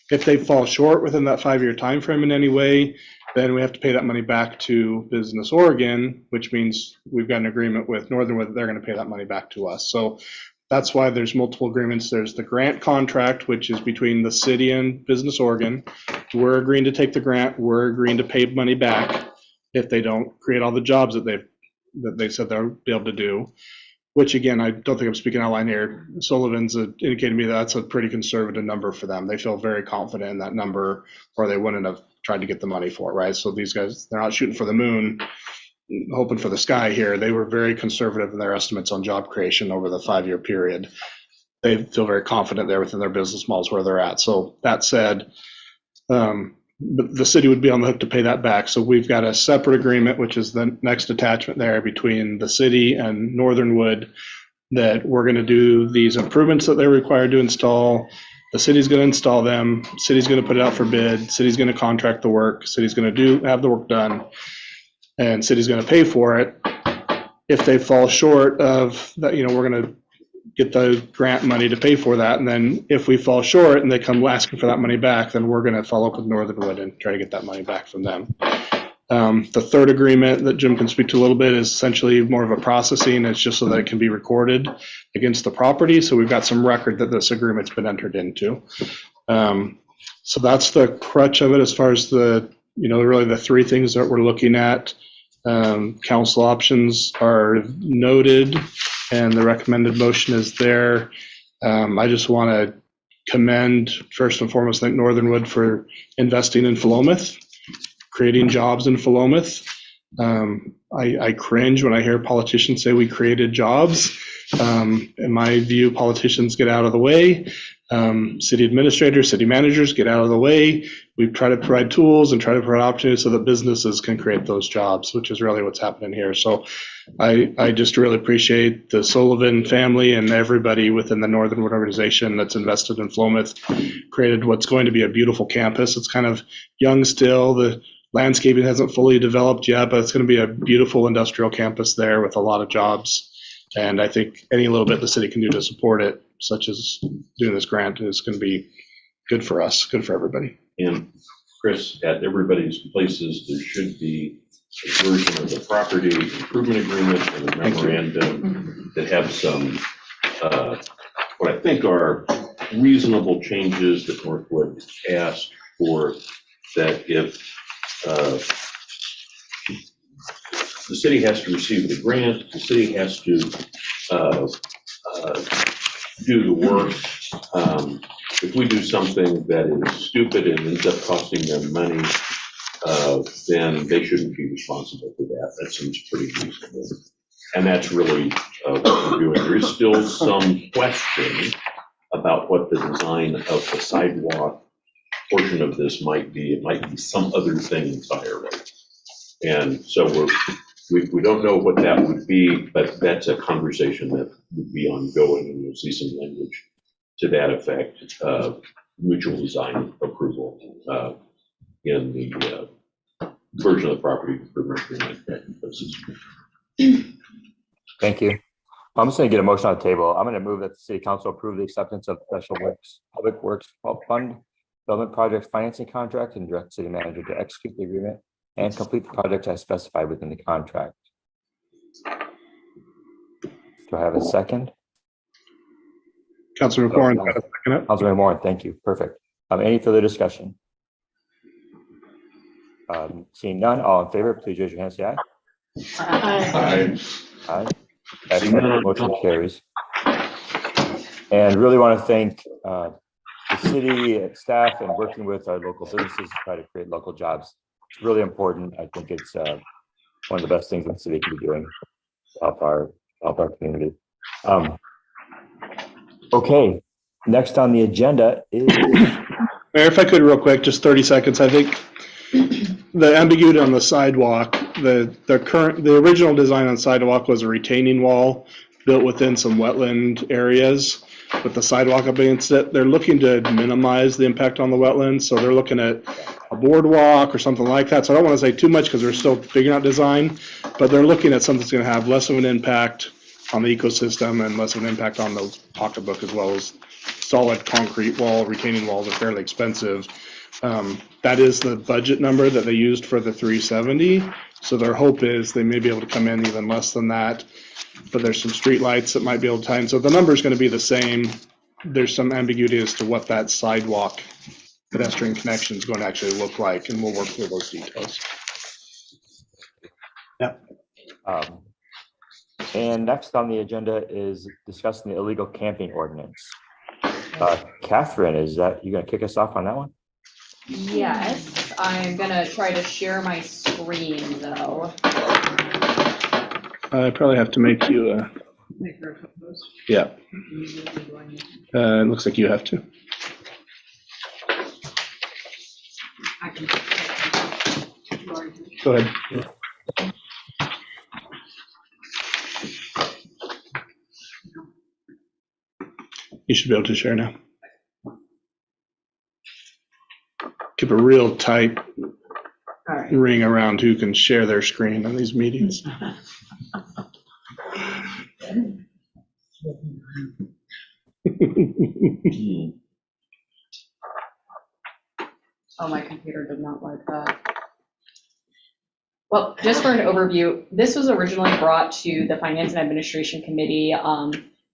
If they fall short within that 5-year time frame in any way, then we have to pay that money back to Business Oregon, which means we've got an agreement with Northernwood that they're going to pay that money back to us. So that's why there's multiple agreements. There's the grant contract, which is between the city and Business Oregon. We're agreeing to take the grant. We're agreeing to pay money back if they don't create all the jobs that they said they'll be able to do. Which again, I don't think I'm speaking out line here. Sullivan's indicated to me that's a pretty conservative number for them. They feel very confident in that number, or they wouldn't have tried to get the money for it, right? So these guys, they're not shooting for the moon, hoping for the sky here. They were very conservative in their estimates on job creation over the 5-year period. They feel very confident there within their business models where they're at. So that said, but the city would be on the hook to pay that back. So we've got a separate agreement, which is the next attachment there between the city and Northernwood, that we're going to do these improvements that they're required to install. The city's going to install them. City's going to put it out for bid. City's going to contract the work. City's going to have the work done, and city's going to pay for it. If they fall short of that, we're going to get the grant money to pay for that. And then if we fall short and they come asking for that money back, then we're going to follow up with Northernwood and try to get that money back from them. The third agreement that Jim can speak to a little bit is essentially more of a processing. It's just so that it can be recorded against the property. So we've got some record that this agreement's been entered into. So that's the crutch of it as far as really the 3 things that we're looking at. Council options are noted, and the recommended motion is there. I just want to commend, first and foremost, I think Northernwood for investing in Philomath, creating jobs in Philomath. I cringe when I hear politicians say we created jobs. In my view, politicians get out of the way. City administrators, city managers get out of the way. We try to provide tools and try to provide opportunities so that businesses can create those jobs, which is really what's happening here. So I just really appreciate the Sullivan family and everybody within the Northernwood organization that's invested in Philomath, created what's going to be a beautiful campus. It's kind of young still. The landscaping hasn't fully developed yet, but it's going to be a beautiful industrial campus there with a lot of jobs. And I think any little bit the city can do to support it such as doing this grant is going to be good for us, good for everybody. And Chris, at everybody's places, there should be a version of the property improvement agreement and a memorandum that have some, what I think are reasonable changes that Northwood asked for, that if the city has to receive the grant, the city has to do the work. If we do something that is stupid and ends up costing them money, then they shouldn't be responsible for that. That seems pretty reasonable. And that's really what we're doing. There is still some question about what the design of the sidewalk portion of this might be. It might be some other thing entirely. And so we don't know what that would be, but that's a conversation that would be ongoing, and you'll see some language to that effect, mutual design approval in the version of the property improvement agreement. Thank you. I'm just going to get a motion on the table. I'm going to move that the City Council approve the acceptance of Public Works Fund Development Project Financing Contract and direct City Manager to execute the agreement and complete the project as specified within the contract. Do I have a second? Councilor McMorrin, got a second up? Councilor McMorrin, thank you. Perfect. Any further discussion? Seeing none, all in favor, please raise your hand, say aye. Aye. Aye. Excellent. Motion carries. And really want to thank the city staff and working with our local businesses to try to create local jobs. It's really important. I think it's one of the best things that the city can be doing to help our community. Okay, next on the agenda is Mayor, if I could real quick, just 30 seconds. I think the ambiguity on the sidewalk, the original design on sidewalk was a retaining wall built within some wetland areas with the sidewalk up against it. They're looking to minimize the impact on the wetlands, so they're looking at a boardwalk or something like that. So I don't want to say too much because they're still figuring out design, but they're looking at something that's going to have less of an impact on the ecosystem and less of an impact on the pocketbook, as well as solid concrete wall. Retaining walls are fairly expensive. That is the budget number that they used for the 370. So their hope is they may be able to come in even less than that, but there's some street lights that might be able to tie in. So the number is going to be the same. There's some ambiguity as to what that sidewalk pedestrian connection is going to actually look like, and we'll work through those details. Yeah. and next on the agenda is discussing the illegal camping ordinance. Catherine, is that you going to kick us off on that one? Yes, I'm gonna try to share my screen though. I probably have to make you yeah. It looks like you have to. Go ahead. You should be able to share now. Keep a real tight ring around who can share their screen on these meetings. Oh, my computer did not like that. Well, just for an overview, this was originally brought to the Finance and Administration Committee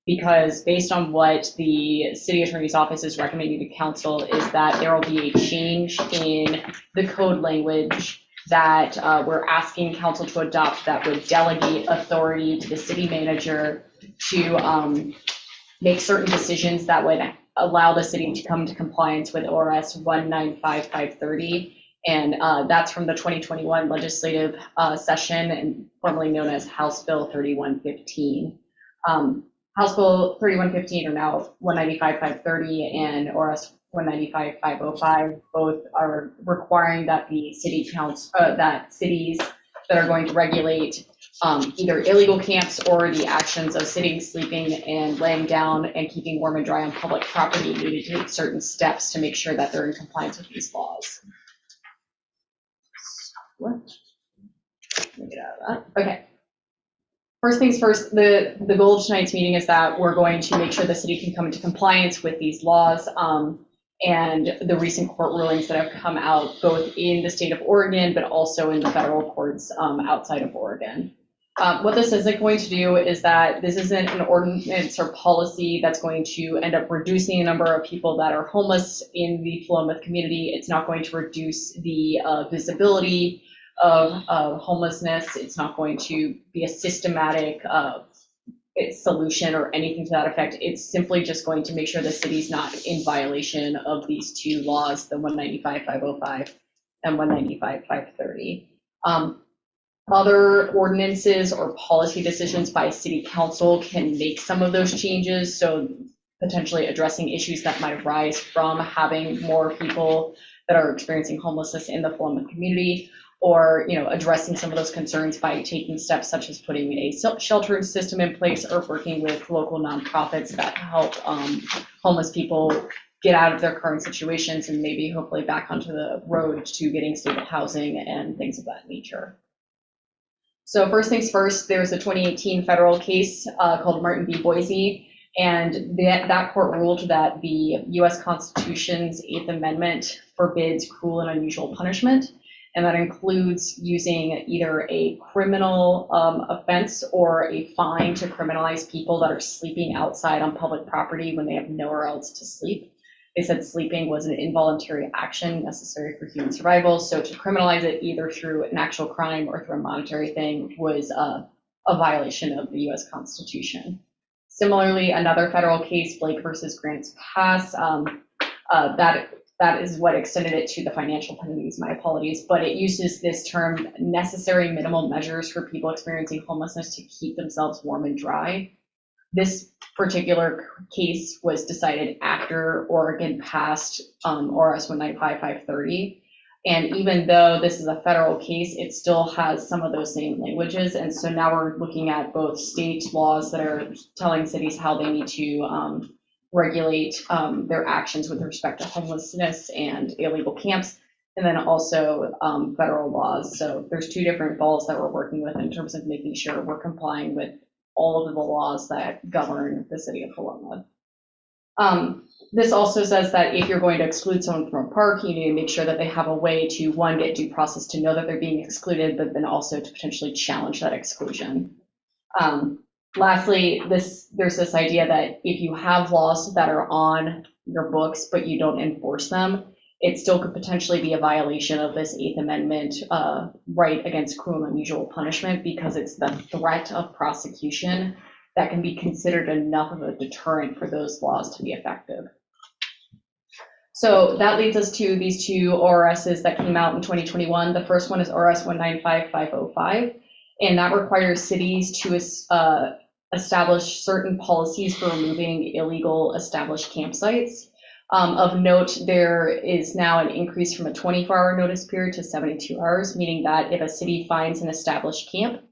because based on what the City Attorney's Office is recommending to Council is that there will be a change in the code language that we're asking Council to adopt that would delegate authority to the City Manager to make certain decisions that would allow the city to come to compliance with ORS 195530. And that's from the 2021 legislative session, and formerly known as House Bill 3115. House Bill 3115 are now 195530 and ORS 195505. Both are requiring that the city council, that cities that are going to regulate either illegal camps or the actions of sitting, sleeping, and laying down and keeping warm and dry on public property need to take certain steps to make sure that they're in compliance with these laws. What? Let me get out of that. Okay. First things first, the goal of tonight's meeting is that we're going to make sure the city can come into compliance with these laws and the recent court rulings that have come out both in the state of Oregon, but also in the federal courts outside of Oregon. What this isn't going to do is that this isn't an ordinance or policy that's going to end up reducing the number of people that are homeless in the Philomath community. It's not going to reduce the visibility of homelessness. It's not going to be a systematic solution or anything to that effect. It's simply just going to make sure the city's not in violation of these two laws, the 195-505 and 195-530. Other ordinances or policy decisions by city council can make some of those changes, so potentially addressing issues that might arise from having more people that are experiencing homelessness in the Philomath community, or addressing some of those concerns by taking steps such as putting a shelter system in place or working with local nonprofits that help homeless people get out of their current situations and maybe hopefully back onto the road to getting stable housing and things of that nature. So first things first, there's a 2018 federal case called Martin v. Boise, and that court ruled that the U.S. Constitution's 8th Amendment forbids cruel and unusual punishment, and that includes using either a criminal offense or a fine to criminalize people that are sleeping outside on public property when they have nowhere else to sleep. They said sleeping was an involuntary action necessary for human survival, so to criminalize it either through an actual crime or through a monetary thing was a violation of the U.S. Constitution. Similarly, another federal case, Blake versus Grants Pass, that is what extended it to the financial penalties, my apologies, but it uses this term, necessary minimal measures for people experiencing homelessness to keep themselves warm and dry. This particular case was decided after Oregon passed ORS 195-530. And even though this is a federal case, it still has some of those same languages. And so now we're looking at both state laws that are telling cities how they need to regulate their actions with respect to homelessness and illegal camps, and then also federal laws. So there's two different balls that we're working with in terms of making sure we're complying with all of the laws that govern the city of Philomath. This also says that if you're going to exclude someone from a park, you need to make sure that they have a way to, one, get due process to know that they're being excluded, but then also to potentially challenge that exclusion. Lastly, there's this idea that if you have laws that are on your books, but you don't enforce them, it still could potentially be a violation of this 8th Amendment right against cruel and unusual punishment, because it's the threat of prosecution that can be considered enough of a deterrent for those laws to be effective. So that leads us to these two ORSs that came out in 2021. The first one is ORS 195-505, and that requires cities to establish certain policies for removing illegal established campsites. Of note, there is now an increase from a 24-hour notice period to 72 hours, meaning that if a city finds an established camp,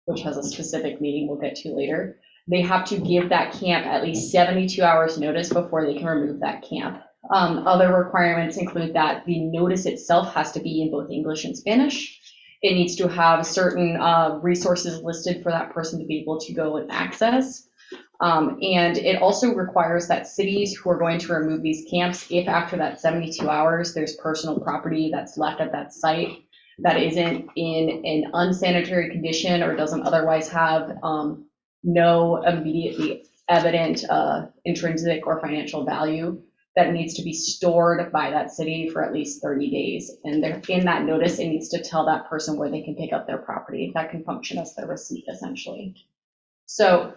which has a specific meaning we'll get to later, they have to give that camp at least 72 hours notice before they can remove that camp. Other requirements include that the notice itself has to be in both English and Spanish. It needs to have certain resources listed for that person to be able to go and access. And it also requires that cities who are going to remove these camps, if after that 72 hours there's personal property that's left at that site that isn't in an unsanitary condition or doesn't otherwise have no immediately evident intrinsic or financial value, that needs to be stored by that city for at least 30 days. And in that notice, it needs to tell that person where they can pick up their property. That can function as their receipt, essentially. So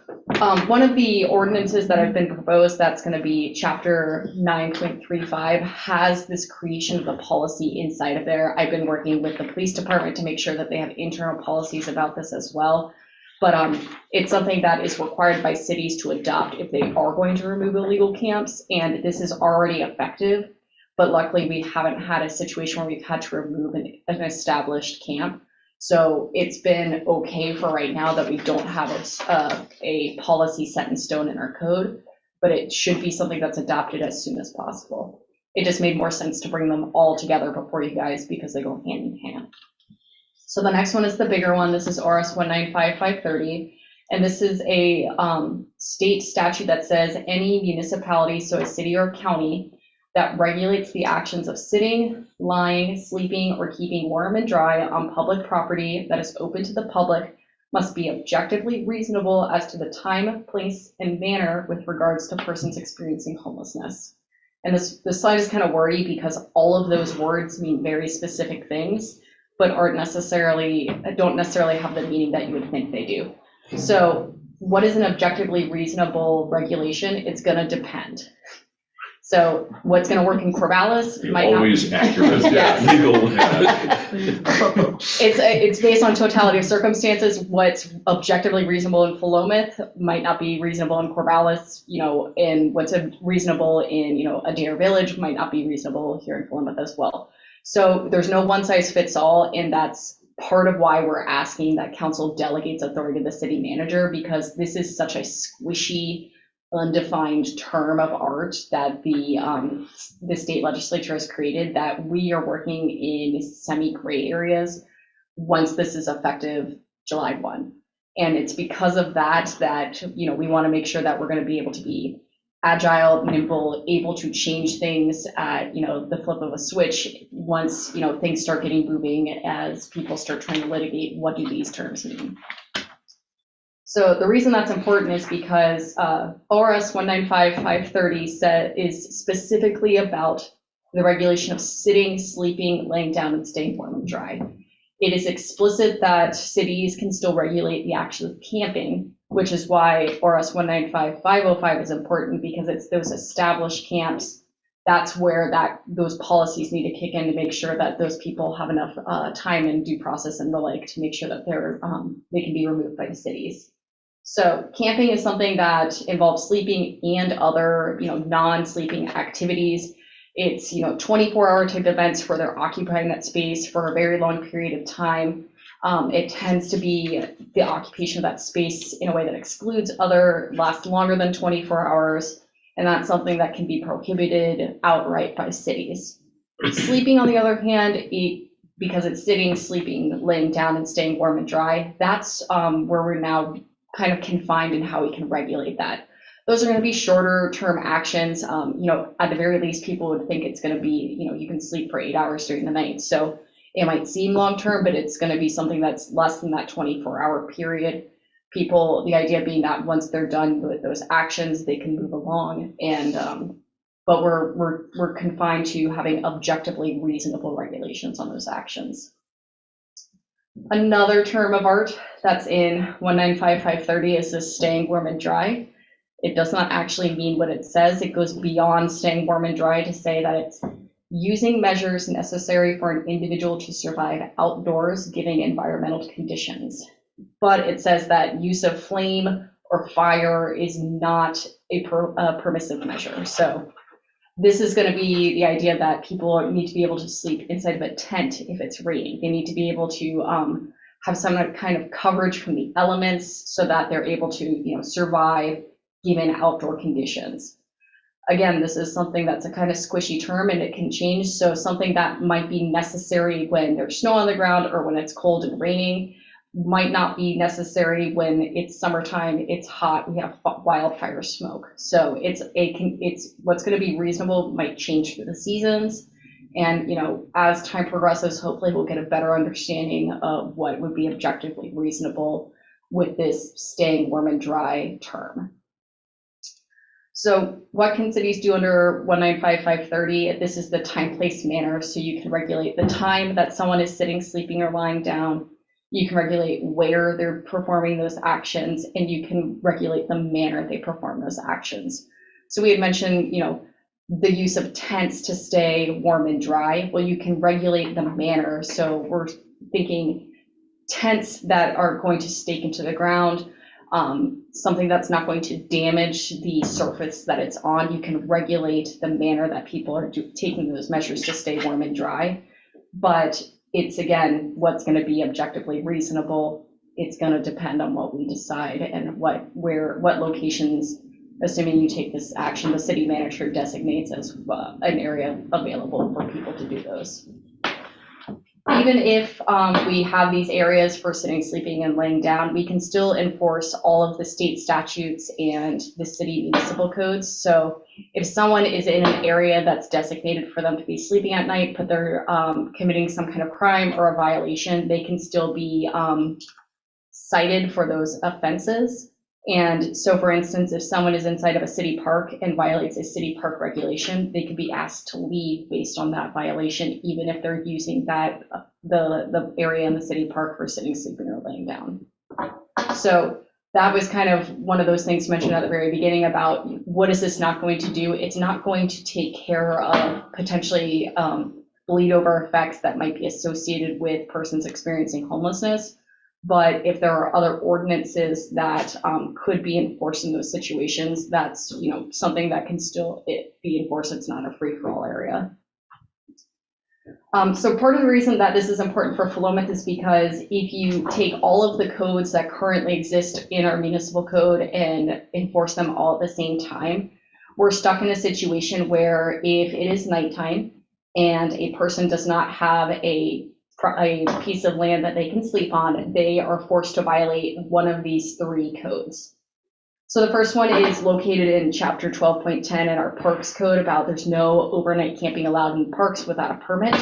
one of the ordinances that have been proposed, that's going to be Chapter 9.35, has this creation of the policy inside of there. I've been working with the police department to make sure that they have internal policies about this as well. But it's something that is required by cities to adopt if they are going to remove illegal camps, and this is already effective. But luckily, we haven't had a situation where we've had to remove an established camp. So it's been okay for right now that we don't have a policy set in stone in our code, but it should be something that's adopted as soon as possible. It just made more sense to bring them all together before you guys because they go hand in hand. So the next one is the bigger one. This is ORS 195-530, And this is a state statute that says any municipality, so a city or county, that regulates the actions of sitting, lying, sleeping, or keeping warm and dry on public property that is open to the public must be objectively reasonable as to the time, place, and manner with regards to persons experiencing homelessness. And this slide is kind of wordy because all of those words mean very specific things, but don't necessarily have the meaning that you would think they do. So what is an objectively reasonable regulation? It's going to depend. So what's going to work in Corvallis might not. Always accurate, legal. It's based on totality of circumstances. What's objectively reasonable in Philomath might not be reasonable in Corvallis, and what's reasonable in, Adair Village might not be reasonable here in Philomath as well. So there's no one size fits all, and that's part of why we're asking that council delegates authority to the city manager, because this is such a squishy, undefined term of art that the state legislature has created, that we are working in semi-gray areas once this is effective July 1. And it's because of that we want to make sure that we're going to be able to be agile, nimble, able to change things at the flip of a switch once things start getting moving, as people start trying to litigate what do these terms mean. So the reason that's important is because ORS 195-530 is specifically about the regulation of sitting, sleeping, laying down, and staying warm and dry. It is explicit that cities can still regulate the action of camping, which is why ORS 195-505 is important, because it's those established camps. That's where those policies need to kick in to make sure that those people have enough time and due process and the like to make sure that they can be removed by the cities. So camping is something that involves sleeping and other non-sleeping activities. It's 24-hour type events where they're occupying that space for a very long period of time. It tends to be the occupation of that space in a way that excludes lasts longer than 24 hours, and that's something that can be prohibited outright by cities. Sleeping, on the other hand, because it's sitting, sleeping, laying down, and staying warm and dry, that's where we're now kind of confined in how we can regulate that. Those are going to be shorter term actions. At the very least, people would think it's going to be, you can sleep for 8 hours during the night. So it might seem long term, but it's going to be something that's less than that 24-hour period. The idea being that once they're done with those actions, they can move along. And but we're confined to having objectively reasonable regulations on those actions. Another term of art that's in 195-530 is this staying warm and dry. It does not actually mean what it says. It goes beyond staying warm and dry to say that it's using measures necessary for an individual to survive outdoors given environmental conditions. But it says that use of flame or fire is not a permissive measure. So this is going to be the idea that people need to be able to sleep inside of a tent if it's raining. They need to be able to have some kind of coverage from the elements so that they're able to survive given outdoor conditions. Again, this is something that's a kind of squishy term and it can change. So something that might be necessary when there's snow on the ground or when it's cold and raining might not be necessary when it's summertime, it's hot, we have wildfire smoke. So it's what's going to be reasonable might change through the seasons. And as time progresses, hopefully we'll get a better understanding of what would be objectively reasonable with this staying warm and dry term. So what can cities do under 195-530? This is the time, place, manner. So you can regulate the time that someone is sitting, sleeping, or lying down. You can regulate where they're performing those actions, and you can regulate the manner they perform those actions. So we had mentioned, the use of tents to stay warm and dry. Well, you can regulate the manner. So we're thinking tents that are going to stake into the ground, something that's not going to damage the surface that it's on. You can regulate the manner that people are taking those measures to stay warm and dry. But it's, again, what's going to be objectively reasonable. It's going to depend on what we decide and what locations, assuming you take this action, the city manager designates as an area available for people to do those. even if we have these areas for sitting, sleeping, and laying down, we can still enforce all of the state statutes and the city municipal codes. So if someone is in an area that's designated for them to be sleeping at night, but they're committing some kind of crime or a violation, they can still be cited for those offenses. And so, for instance, if someone is inside of a city park and violates a city park regulation, they could be asked to leave based on that violation, even if they're using that the area in the city park for sitting, sleeping, or laying down. So that was kind of one of those things mentioned at the very beginning about what is this not going to do? It's not going to take care of potentially bleed over effects that might be associated with persons experiencing homelessness. But if there are other ordinances that could be enforced in those situations, that's something that can still be enforced. It's not a free-for-all area. So part of the reason that this is important for Philomath is because if you take all of the codes that currently exist in our municipal code and enforce them all at the same time, we're stuck in a situation where if it is nighttime and a person does not have a piece of land that they can sleep on, they are forced to violate one of these 3 codes. So the first one is located in chapter 12.10 in our parks code about there's no overnight camping allowed in parks without a permit.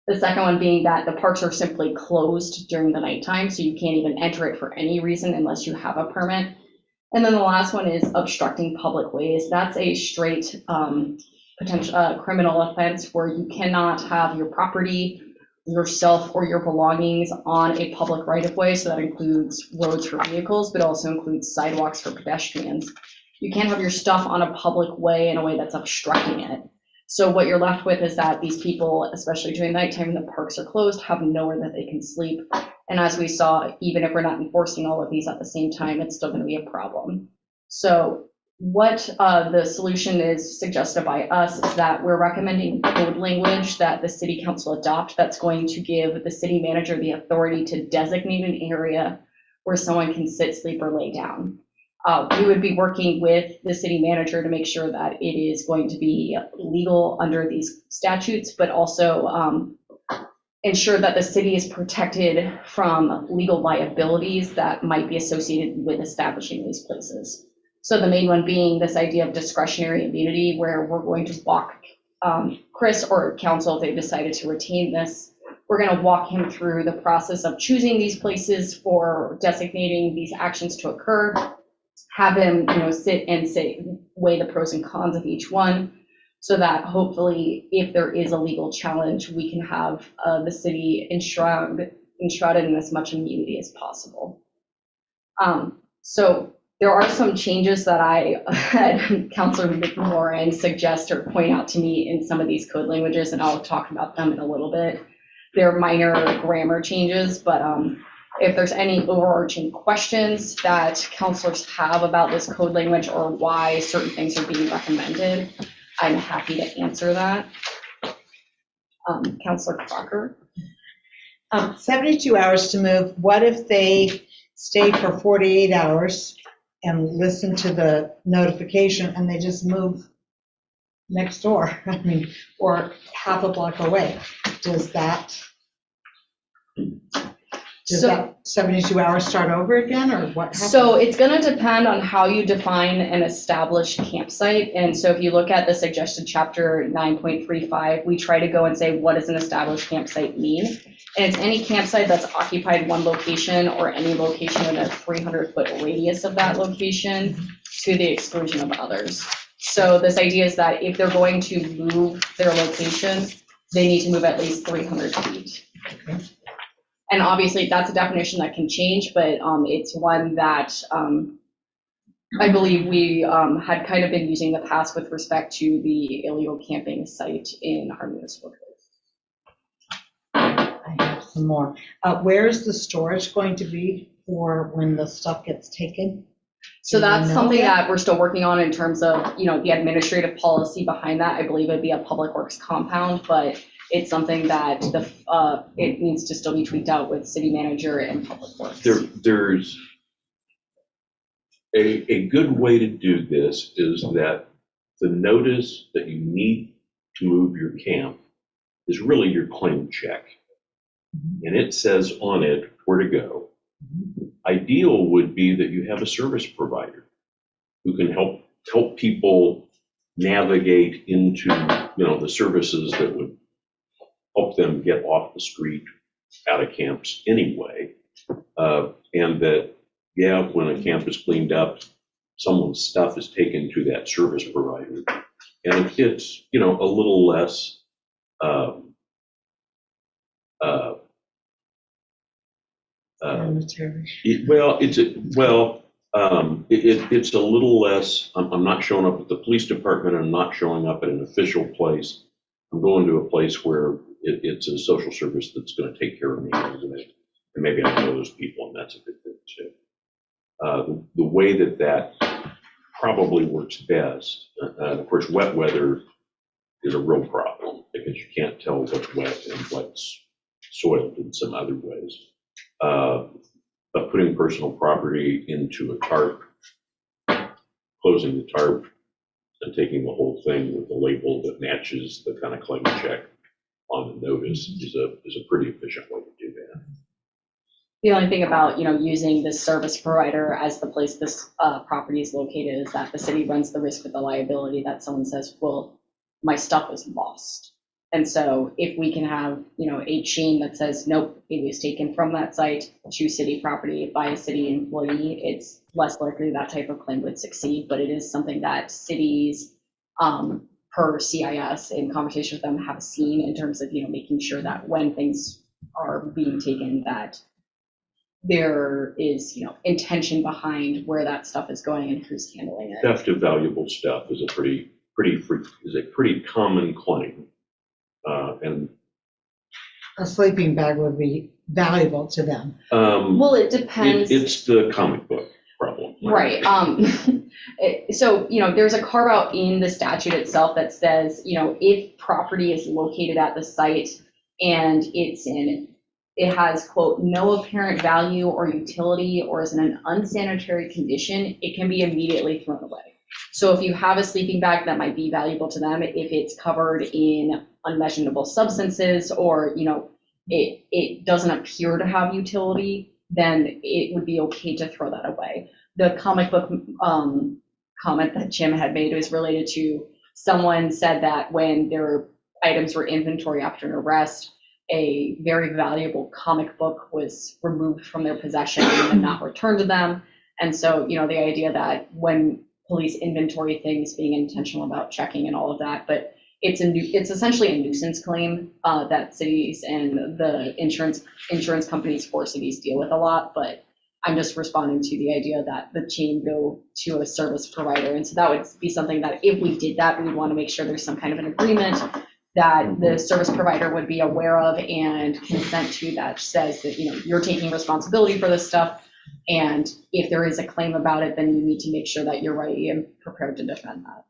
The second one being that the parks are simply closed during the nighttime, so you can't even enter it for any reason unless you have a permit. And then the last one is obstructing public ways. That's a straight potential criminal offense where you cannot have your property, yourself, or your belongings on a public right-of-way. So that includes roads for vehicles, but also includes sidewalks for pedestrians. You can't have your stuff on a public way in a way that's obstructing it. So what you're left with is that these people, especially during nighttime, the parks are closed, have nowhere that they can sleep. And as we saw, even if we're not enforcing all of these at the same time, it's still going to be a problem. So what the solution is suggested by us is that we're recommending code language that the city council adopt that's going to give the city manager the authority to designate an area where someone can sit, sleep, or lay down. We would be working with the city manager to make sure that it is going to be legal under these statutes, but also ensure that the city is protected from legal liabilities that might be associated with establishing these places. So the main one being this idea of discretionary immunity, where we're going to walk Chris or council, if they decided to retain this, we're going to walk him through the process of choosing these places for designating these actions to occur, have him sit and weigh the pros and cons of each one, so that hopefully if there is a legal challenge, we can have the city enshrouded in as much immunity as possible. So there are some changes that I had Councilor McMorrin suggest or point out to me in some of these code languages, and I'll talk about them in a little bit. They're minor grammar changes, but if there's any overarching questions that councilors have about this code language or why certain things are being recommended, I'm happy to answer that. Councilor Crocker. 72 hours to move. What if they stay for 48 hours and listen to the notification and they just move next door? I mean, or half a block away. Does that 72 hours start over again, or what happens? So it's going to depend on how you define an established campsite. And so if you look at the suggested chapter 9.35, we try to go and say, what does an established campsite mean? And it's any campsite that's occupied one location or any location in a 300-foot radius of that location to the exclusion of others. So this idea is that if they're going to move their location, they need to move at least 300 feet. Okay. And obviously that's a definition that can change, but it's one that I believe we had kind of been using in the past with respect to the illegal camping site in our municipal code. I have some more. Where's the storage going to be for when the stuff gets taken? So that's something that we're still working on in terms of, the administrative policy behind that. I believe it'd be a public works compound, but it's something that it needs to still be tweaked out with city manager and public works. There's a good way to do this is that the notice that you need to move your camp is really your claim check. and it says on it where to go. Ideal would be that you have a service provider who can help people navigate into, the services that would help them get off the street, out of camps anyway. And that, when a camp is cleaned up, someone's stuff is taken to that service provider. And it's, a little less, it's a little less, I'm not showing up at the police department, I'm not showing up at an official place. I'm going to a place where it's a social service that's going to take care of me, and maybe I know those people, and that's a good thing too. The way that probably works best, of course, wet weather is a real problem because you can't tell what's wet and what's soiled in some other ways. But putting personal property into a tarp, closing the tarp, and taking the whole thing with a label that matches the kind of climate check on the notice is a pretty efficient way to do that. The only thing about, using this service provider as the place this property is located is that the city runs the risk with the liability that someone says, well, my stuff was lost. And so if we can have, a chain that says, nope, it was taken from that site to city property by a city employee, it's less likely that type of claim would succeed, but it is something that cities, per CIS, in conversation with them, have seen in terms of, making sure that when things are being taken, that there is, intention behind where that stuff is going and who's handling it. Theft of valuable stuff is a pretty common claim. And A sleeping bag would be valuable to them. Well, it depends. It's the comic book problem. Right. So, there's a carve out in the statute itself that says, if property is located at the site and it has, quote, no apparent value or utility or is in an unsanitary condition, it can be immediately thrown away. So if you have a sleeping bag that might be valuable to them, if it's covered in unmentionable substances or, it doesn't appear to have utility, then it would be okay to throw that away. The comic book comment that Jim had made was related to someone said that when their items were inventory after an arrest, a very valuable comic book was removed from their possession and not returned to them. And so, the idea that when police inventory things, being intentional about checking and all of that, but it's essentially a nuisance claim that cities and the insurance companies for cities deal with a lot. But I'm just responding to the idea that the chain go to a service provider. And so that would be something that if we did that, we would want to make sure there's some kind of an agreement that the service provider would be aware of and consent to, that says that, you're taking responsibility for this stuff. And if there is a claim about it, then you need to make sure that you're ready and prepared to defend that.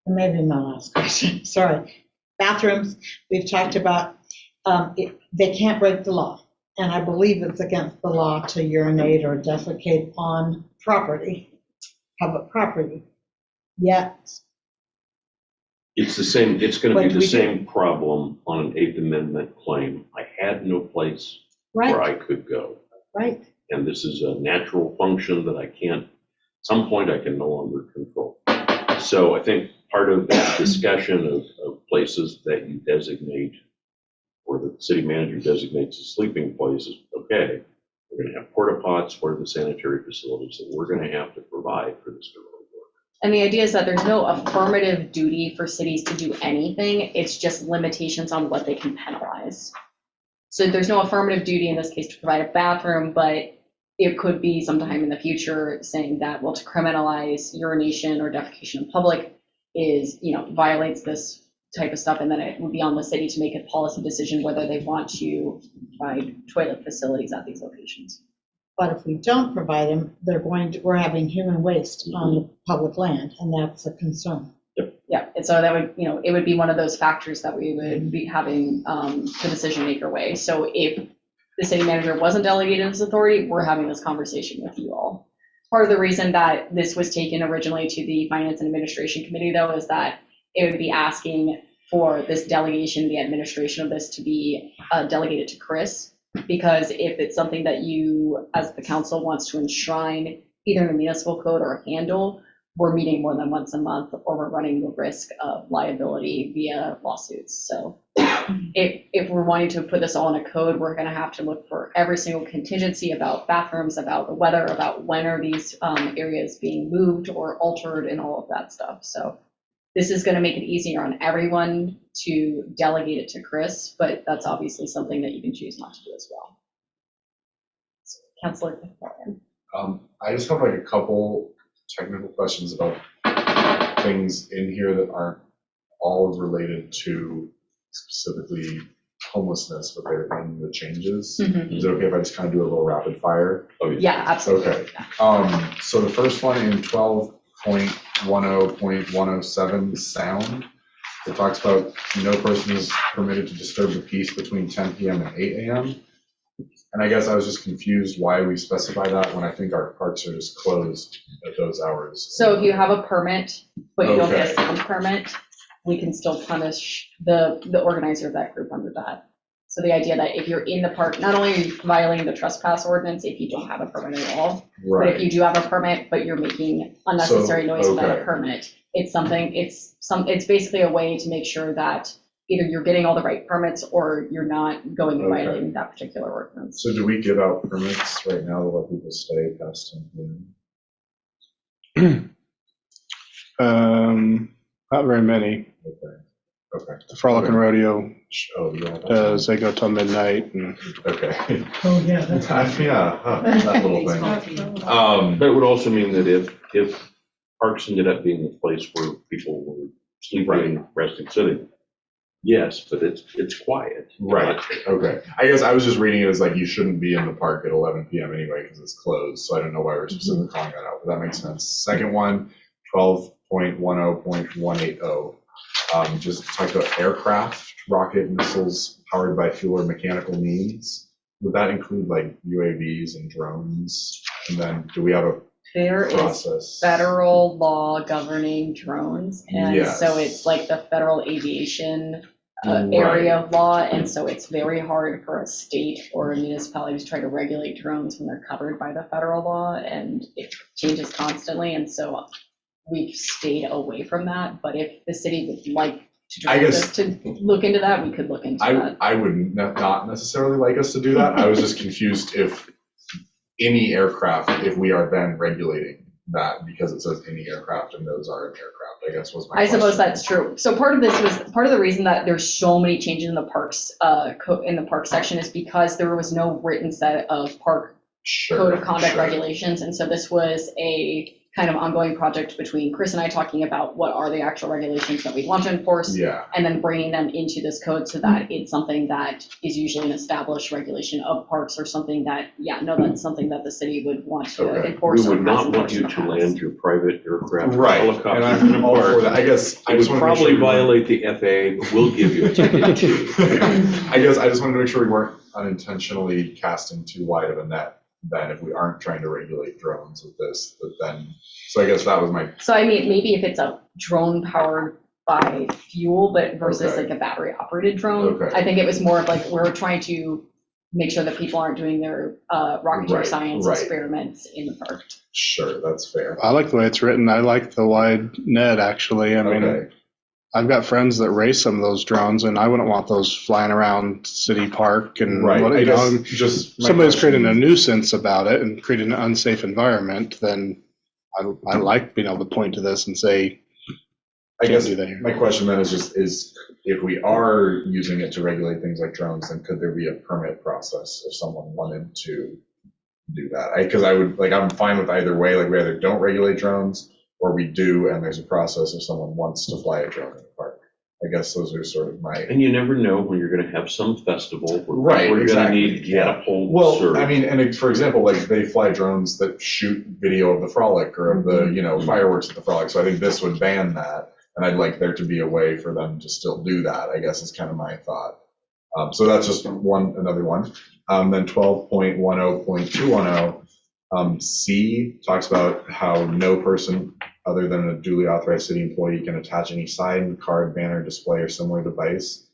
Maybe my last question, sorry. Bathrooms, we've talked about, they can't break the law. And I believe it's against the law to urinate or defecate on property, public property. Yet. It's going to be the same problem on an Eighth Amendment claim. I had no place where I could go. Right. And this is a natural function that at some point I can no longer control. So I think part of that discussion of places that you designate, or the city manager designates as sleeping places, okay, we're going to have porta pots, what are the sanitary facilities that we're going to have to provide for this to really work? And the idea is that there's no affirmative duty for cities to do anything. It's just limitations on what they can penalize. So there's no affirmative duty in this case to provide a bathroom, but it could be sometime in the future saying that, well, to criminalize urination or defecation in public is, violates this type of stuff. And then it would be on the city to make a policy decision whether they want to provide toilet facilities at these locations. But if we don't provide them, we're having human waste on the public land, and that's a concern. Yeah, and so that would, it would be one of those factors that we would be having the decision maker weigh. So if the city manager wasn't delegated this authority, we're having this conversation with you all. Part of the reason that this was taken originally to the Finance and Administration Committee, though, is that it would be asking for this delegation, the administration of this to be delegated to Chris, because if it's something that you, as the council, wants to enshrine either in the municipal code or handle, we're meeting more than once a month, or we're running the risk of liability via lawsuits. So if we're wanting to put this all in a code, we're going to have to look for every single contingency about bathrooms, about the weather, about when are these areas being moved or altered, and all of that stuff. So this is going to make it easier on everyone to delegate it to Chris, but that's obviously something that you can choose not to do as well. So, Councilor McFarland. I just have like a couple technical questions about things in here that aren't all related to specifically homelessness, but they're in the changes. Mm-hmm. Is it okay if I just kind of do a little rapid fire? Oh, yeah. Yeah, absolutely. Okay. So the first one in 12.10.107, sound, it talks about no person is permitted to disturb the peace between 10 p.m. and 8 a.m. And I guess I was just confused why we specify that when I think our parks are just closed at those hours. So if you have a permit, but you don't get a Okay. sound permit, we can still punish the organizer of that group under that. So the idea that if you're in the park, not only are you violating the trespass ordinance if you don't have a permit at all, but if you do have a permit, but you're making unnecessary noise without a permit, it's basically a way to make sure that either you're getting all the right permits or you're not going and violating that particular ordinance. So do we give out permits right now to let people stay past 10 p.m.? Not very many. Okay. The Frolic and Rodeo yeah, does. They go till midnight. And okay. Oh, yeah, that's. That little thing. But it would also mean that if parks ended up being the place where people were sleeping, resting, sitting, yes, but it's quiet. Right. Okay. I guess I was just reading it as like you shouldn't be in the park at 11 p.m. anyway because it's closed. So I don't know why we're specifically calling that out, but that makes sense. Second one, 12.10.180. Just talk about aircraft, rocket, missiles powered by fuel or mechanical means. Would that include like UAVs and drones? And then do we have a There process? is federal law governing drones, and Yes. so it's like the federal aviation area of law, and so it's very hard for a state or a municipality to try to regulate drones when they're covered by the federal law, and it changes constantly, and so we've stayed away from that. But if the city would like to direct us to look into that, we could look into that. I would not necessarily like us to do that. I was just confused if any aircraft, if we are then regulating that because it says any aircraft and those are an aircraft, I guess was my question. Suppose that's true. So part of the reason that there's so many changes in the parks, in the park section is because there was no written set of park code of conduct regulations. And so this was a kind of ongoing project between Chris and I talking about what are the actual regulations that we want to enforce, and then bringing them into this code so that it's something that is usually an established regulation of parks or something that, that's something that the city would want to enforce. We would not want you to land your private aircraft or Right. helicopter And I'm all for that. I guess I It just would want to probably make sure violate the FAA, but we'll give you a ticket too. I guess I just wanted to make sure we weren't unintentionally casting too wide of a net then if we aren't trying to regulate drones with this, but then, so I guess that was my. So I mean, maybe if it's a drone powered by fuel, but versus like a battery operated drone, I think it was more of like, we're trying to make sure that people aren't doing their rocketeer science experiments in the park. Sure, that's fair. I like the way it's written. I like the wide net, actually. I mean, I've got friends that race some of those drones, and I wouldn't want those flying around City Park. And just somebody's creating a nuisance about it and creating an unsafe environment, then I like being able to point to this and say, I guess do that here. My question then is if we are using it to regulate things like drones, then could there be a permit process if someone wanted to do that? Because I'm fine with either way. Like we either don't regulate drones or we do, and there's a process if someone wants to fly a drone in the park. I guess those are sort of my. And you never know when you're going to have some festival where you're going to need catapults. Well, I mean, and for example, like they fly drones that shoot video of the Frolic or of the fireworks at the Frolic. So I think this would ban that, and I'd like there to be a way for them to still do that. I guess is kind of my thought. So that's just another one. Then 12.10.210 C talks about how no person other than a duly authorized city employee can attach any sign, card, banner, display, or similar device.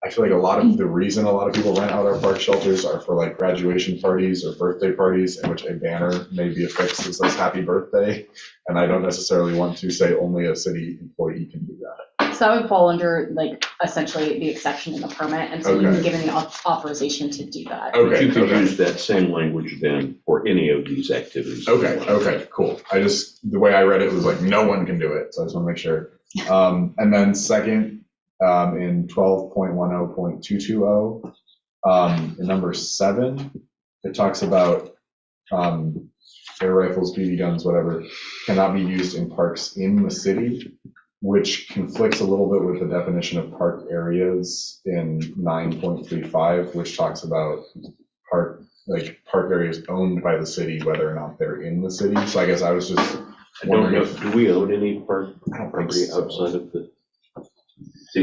I feel like a lot of the reason a lot of people rent out our park shelters are for like graduation parties or birthday parties in which a banner may be affixed that says happy birthday. And I don't necessarily want to say only a city employee can do that. So that would fall under like essentially the exception in the permit, and so you've given the authorization to do that. But you could use that same language then for any of these activities. Okay, cool. The way I read it was like, no one can do it. So I just want to make sure. And then second, in 12.10.220, in number 7, it talks about air rifles, BB guns, whatever, cannot be used in parks in the city, which conflicts a little bit with the definition of park areas in 9.35, which talks about park areas owned by the city, whether or not they're in the city. So I guess I was just wondering if, do we own any park property outside of the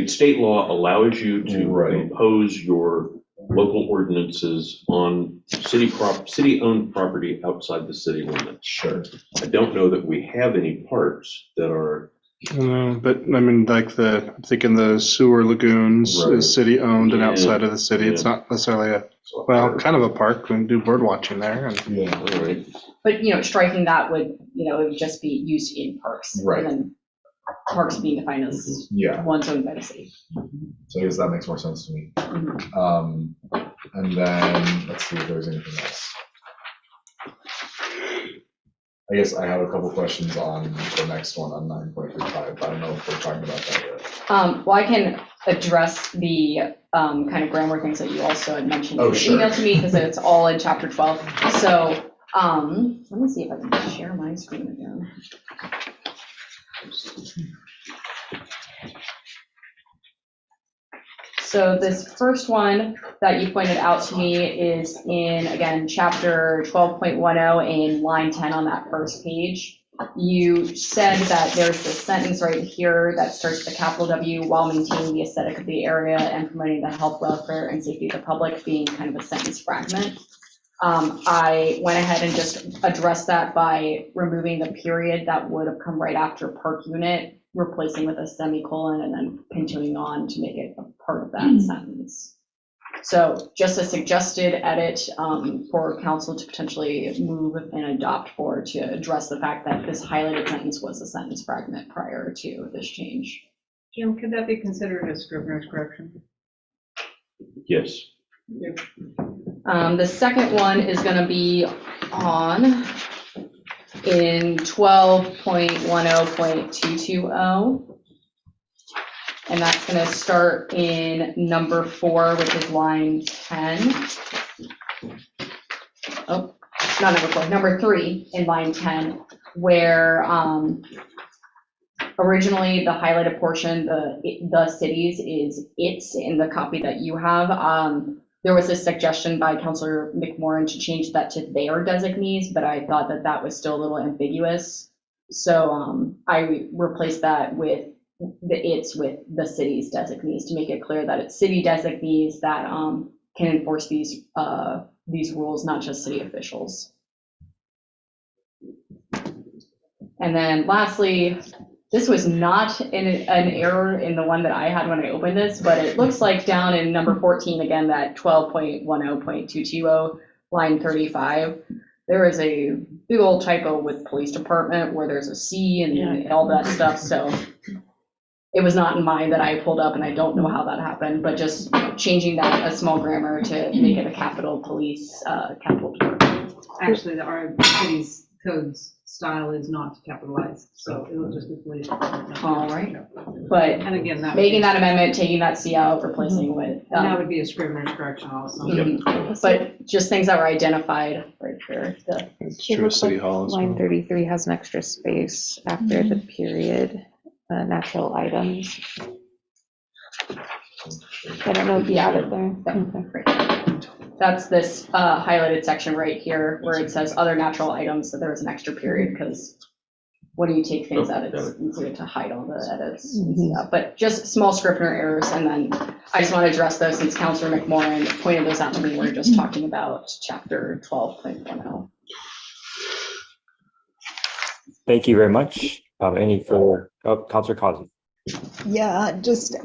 state law allows you to impose your local ordinances on city-owned property outside the city limits. Sure. I don't know that we have any parks that are. But I mean, like I'm thinking the sewer lagoons is city-owned and outside of the city. It's not necessarily kind of a park. We can do bird watching there. And all right. But, striking that would, it would just be used in parks. Right. And then parks being defined as ones owned by the city. So I guess that makes more sense to me. And then let's see if there's anything else. I guess I have a couple questions on the next one on 9.35, but I don't know if we're talking about that yet. Well, I can address the kind of grammar things that you also had mentioned in the sure. email to me, because it's all in chapter 12. So let me see if I can share my screen again. So this first one that you pointed out to me is in, again, chapter 12.10 in line 10 on that first page. You said that there's this sentence right here that starts with a capital W, while maintaining the aesthetic of the area and promoting the health, welfare, and safety of the public, being kind of a sentence fragment. I went ahead and just addressed that by removing the period that would have come right after park unit, replacing with a semicolon, and then continuing on to make it a part of that sentence. So just a suggested edit for council to potentially move and adopt for, to address the fact that this highlighted sentence was a sentence fragment prior to this change. Jim, could that be considered a Scrivener's correction? Yes. The second one is going to be on in 12.10.220. And that's going to start in number 4, which is line 10. Oh, not number 4, number 3 in line 10, where originally the highlighted portion, the cities, is it's in the copy that you have. There was a suggestion by Councilor McMorrin to change that to their designees, but I thought that that was still a little ambiguous. So I replaced that with with the city's designees to make it clear that it's city designees that can enforce these rules, not just city officials. And then lastly, this was not an error in the one that I had when I opened this, but it looks like down in number 14, again, that 12.10.220, line 35, there is a big old typo with police department where there's a C and all that stuff. So it was not in mine that I pulled up, and I don't know how that happened, but just changing that, a small grammar, to make it a capital police, capital department. Actually, our city's codes style is not to capitalize, so it will just be police department. All right, but and again, making that amendment, taking that C out, replacing with. And that would be a Scrivener's correction also. But just things that were identified right here. City Hall as Line well. 33 has an extra space after the period, natural items. I don't know if you have it there. That's this highlighted section right here where it says other natural items, so there was an extra period, because when you take things out, it's easier to hide all the edits. But just small Scrivener errors, and then I just want to address those since Councilor McMorrin pointed those out to me. We're just talking about chapter 12.10. Thank you very much. Any further, Councilor Causey? Yeah, just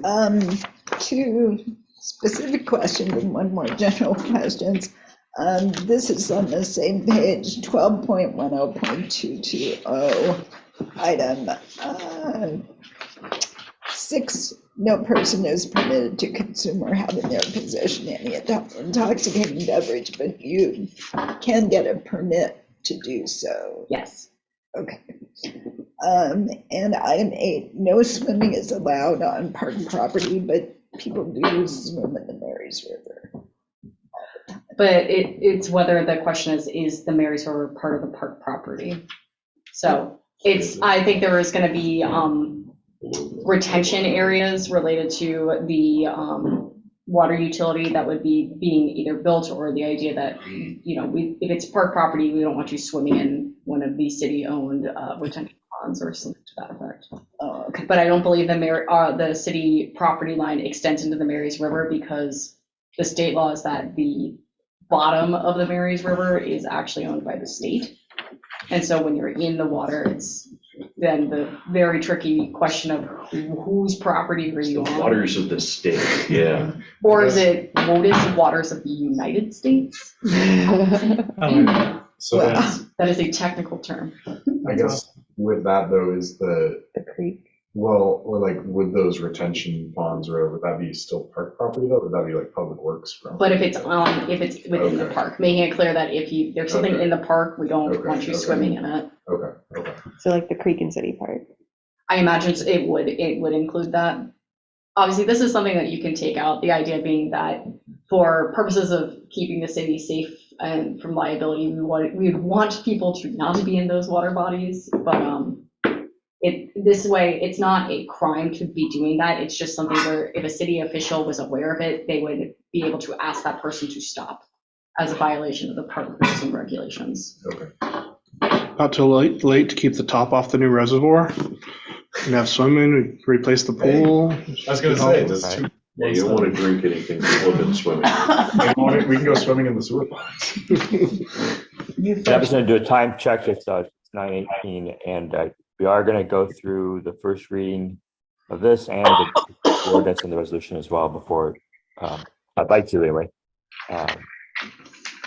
two specific questions and one more general questions. This is on the same page, 12.10.220, item 6. No person is permitted to consume or have in their possession any intoxicating beverage, but you can get a permit to do so. Yes. Okay. And item 8, no swimming is allowed on park property, but people do swim in the Marys River. But it's whether the question is the Marys River part of the park property? So I think there is going to be retention areas related to the water utility that would be being either built, or the idea that, if it's park property, we don't want you swimming in one of these city-owned retention ponds or something to that effect. Oh, okay. But I don't believe the city property line extends into the Marys River, because the state law is that the bottom of the Marys River is actually owned by the state. And so when you're in the water, it's then the very tricky question of whose property are you on? Waters of the state, yeah. Or is it waters of the United States? So That is a technical term. I guess with that though, is the creek. Well, or like, would those retention ponds, or would that be still park property though? Would that be like public works? But if it's within the park, making it clear that if there's something in the park, we don't want you swimming in it. Okay. So like the creek and city park. I imagine it would include that. Obviously, this is something that you can take out, the idea being that for purposes of keeping the city safe and from liability, we would want people to not be in those water bodies, but this way, it's not a crime to be doing that. It's just something where if a city official was aware of it, they would be able to ask that person to stop as a violation of the park rules and regulations. Okay. Not too late to keep the top off the new reservoir and have swimming, replace the pool. I was gonna say, Yeah, you don't want to drink anything before then swimming. We can go swimming in the sewer ponds. I'm just going to do a time check. It's 9:18, and we are going to go through the first reading of this and the ordinance and the resolution as well before, I'd like to anyway.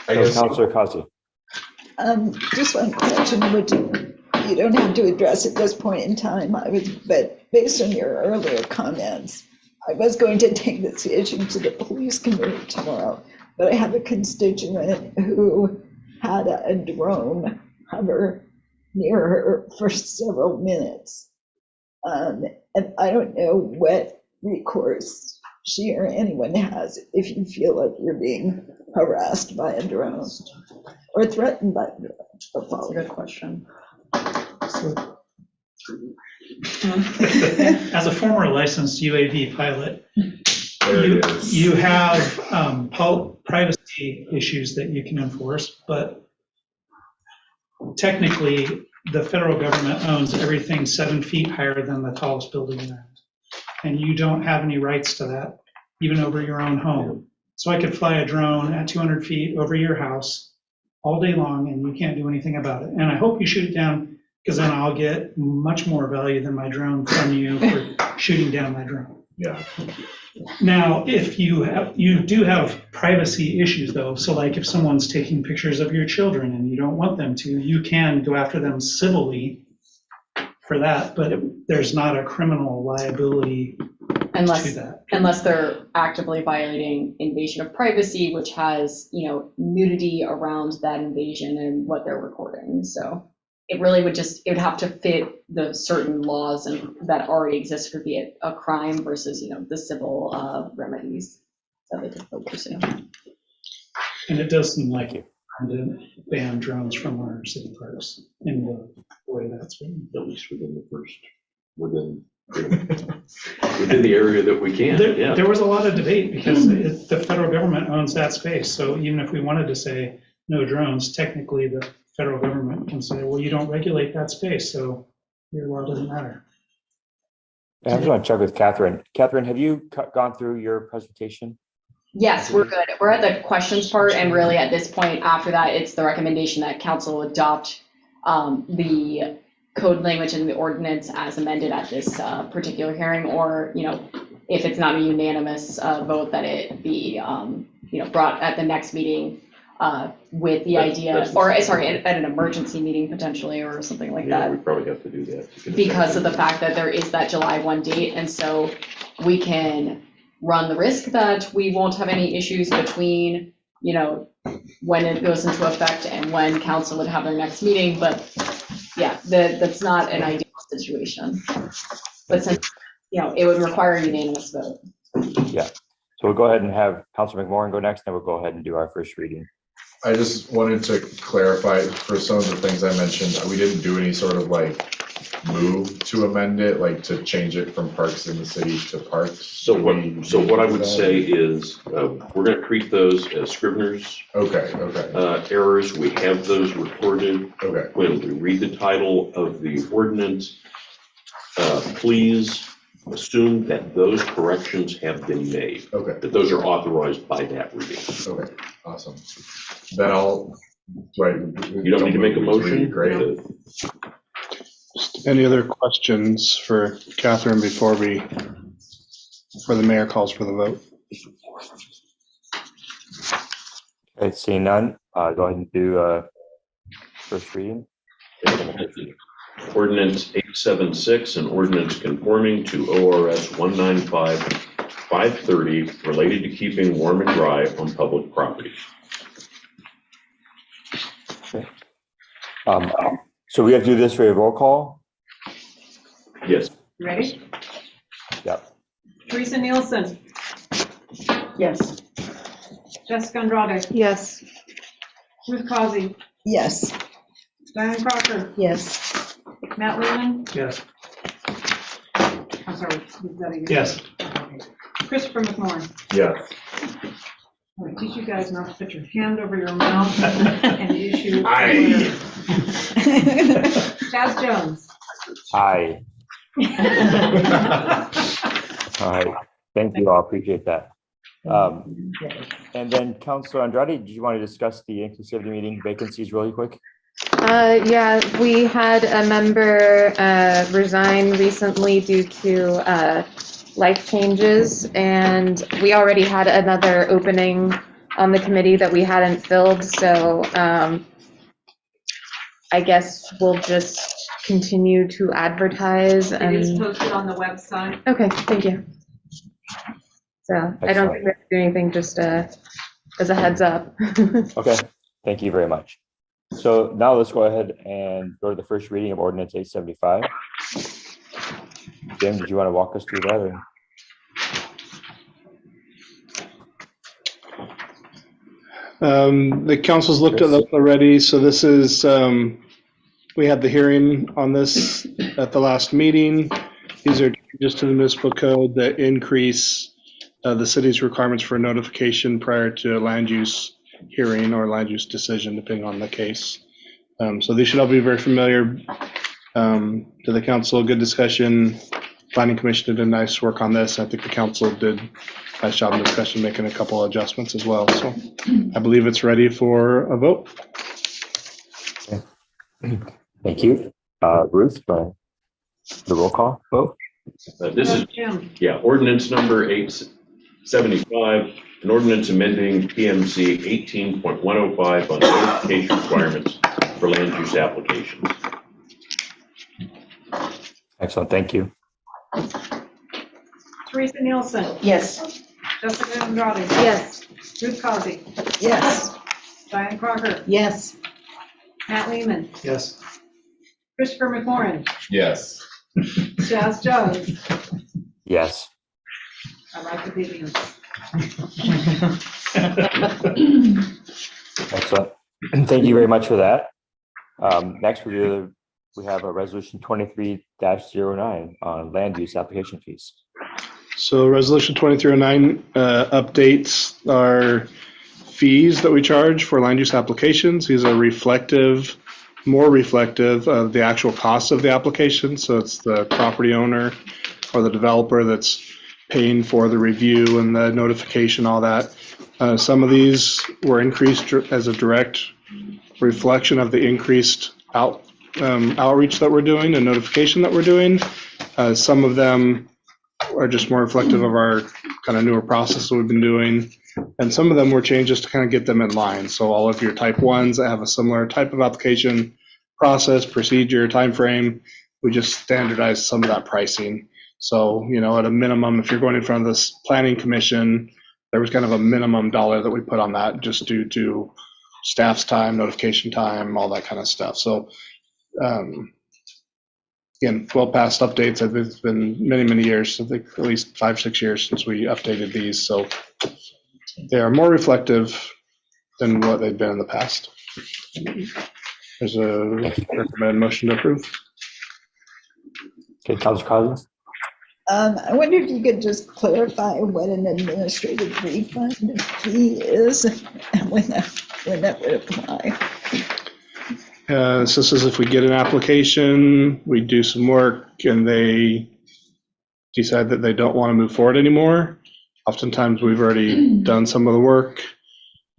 Councilor Causey. Just one question, which you don't have to address at this point in time. But based on your earlier comments, I was going to take this issue to the police committee tomorrow, but I have a constituent who had a drone hover near her for several minutes. And I don't know what recourse she or anyone has if you feel like you're being harassed by a drone or threatened by a drone. That's a good question. As a former licensed UAV pilot, you have privacy issues that you can enforce, but technically the federal government owns everything 7 feet higher than the tallest building around. And you don't have any rights to that, even over your own home. So I could fly a drone at 200 feet over your house all day long and you can't do anything about it. And I hope you shoot it down, because then I'll get much more value than my drone from you for shooting down my drone. Yeah. Now, if you do have privacy issues though, so like if someone's taking pictures of your children and you don't want them to, you can go after them civilly for that, but there's not a criminal liability to that. Unless they're actively violating invasion of privacy, which has, nudity around that invasion and what they're recording. So it really would have to fit the certain laws and that already exist for be a crime versus, the civil remedies that they could pursue. And it does seem like trying to ban drones from our city parks in the way that's been. At least within the area that we can. There was a lot of debate because the federal government owns that space. So even if we wanted to say no drones, technically the federal government can say, well, you don't regulate that space, so your law doesn't matter. I just want to check with Catherine. Catherine, have you gone through your presentation? Yes, we're good. We're at the questions part, and really at this point, after that, it's the recommendation that council adopt the code language in the ordinance as amended at this particular hearing, or, if it's not a unanimous vote, that it be, brought at the next meeting with the idea, or sorry, at an emergency meeting potentially, or something like Yeah, that. we probably have to do that. Because of the fact that there is that July 1 date, and so we can run the risk that we won't have any issues between, when it goes into effect and when council would have their next meeting, but yeah, that's not an ideal situation. But since, it would require a unanimous vote. Yeah. So we'll go ahead and have Councilor McMorrin go next, then we'll go ahead and do our first reading. I just wanted to clarify for some of the things I mentioned, we didn't do any sort of move to amend it, to change it from parks in the city to parks. So what I would say is, we're gonna treat those as Scrivener's Okay. errors. We have those recorded. Okay. When we read the title of the ordinance, please assume that those corrections have been made. Okay. That those are authorized by that reading. Okay, awesome. Then You don't need to make a motion. Great. Any other questions for Catherine before the mayor calls for the vote? Okay, seeing none, go ahead and do first reading. Ordinance 876, an ordinance conforming to ORS 195-530 related to keeping warm and dry on public property. Okay. So we have to do this for a roll call? Yes. Ready? Yep. Teresa Nielsen, Yes. Jessica Andrade, Yes. Ruth Causey, Yes. Diane Crocker, Yes. Matt Lehman, Yes. I'm sorry, we've got to. Yes. Christopher McMorrin. Yes. I'm going to teach you guys not to put your hand over your mouth and issue. Aye. Chaz Jones. Aye. All right. Thank you all. Appreciate that. And then Councilor Andrade, did you want to discuss the inclusivity meeting vacancies really quick? Yeah, we had a member resign recently due to life changes, and we already had another opening on the committee that we hadn't filled, so I guess we'll just continue to advertise. It is posted on the website. Okay, thank you. So I don't think we have to do anything, just as a heads up. Okay, thank you very much. So now let's go ahead and go to the first reading of Ordinance 875. Jim, did you want to walk us through that? Or? The council's looked at this already, so this is, we had the hearing on this at the last meeting. These are just to the municipal code that increase the city's requirements for notification prior to a land use hearing or land use decision, depending on the case. So these should all be very familiar to the council. Good discussion. Planning Commission did nice work on this. I think the council did a nice job in discussion, making a couple of adjustments as well. So I believe it's ready for a vote. Okay. Thank you. Ruth, the roll call vote? This is, ordinance number 875, an ordinance amending PMC 18.105 on notification requirements for land use applications. Excellent, thank you. Teresa Nielsen. Yes. Jessica Andrade. Yes. Ruth Causey. Yes. Diane Crocker. Yes. Matt Lehman. Yes. Christopher McMorrin. Yes. Chaz Jones. Yes. I like the videos. Excellent. Thank you very much for that. Next, we have a resolution 23-09 on land use application fees. So resolution 2309 updates our fees that we charge for land use applications. These are more reflective of the actual cost of the application. So it's the property owner or the developer that's paying for the review and the notification, all that. Some of these were increased as a direct reflection of the increased outreach that we're doing and notification that we're doing. Some of them are just more reflective of our kind of newer process that we've been doing. And some of them were changes to kind of get them in line. So all of your type 1s that have a similar type of application process, procedure, time frame, we just standardized some of that pricing. So, at a minimum, if you're going in front of this planning commission, there was kind of a minimum dollar that we put on that just due to staff's time, notification time, all that kind of stuff. So again, well past updates. It's been many, many years, I think at least 5, 6 years since we updated these. So they are more reflective than what they've been in the past. There's a recommend motion to approve. Okay, Councilor Collins? I wonder if you could just clarify what an administrative refund fee is and when that would apply. So this is if we get an application, we do some work, and they decide that they don't want to move forward anymore. Oftentimes, we've already done some of the work,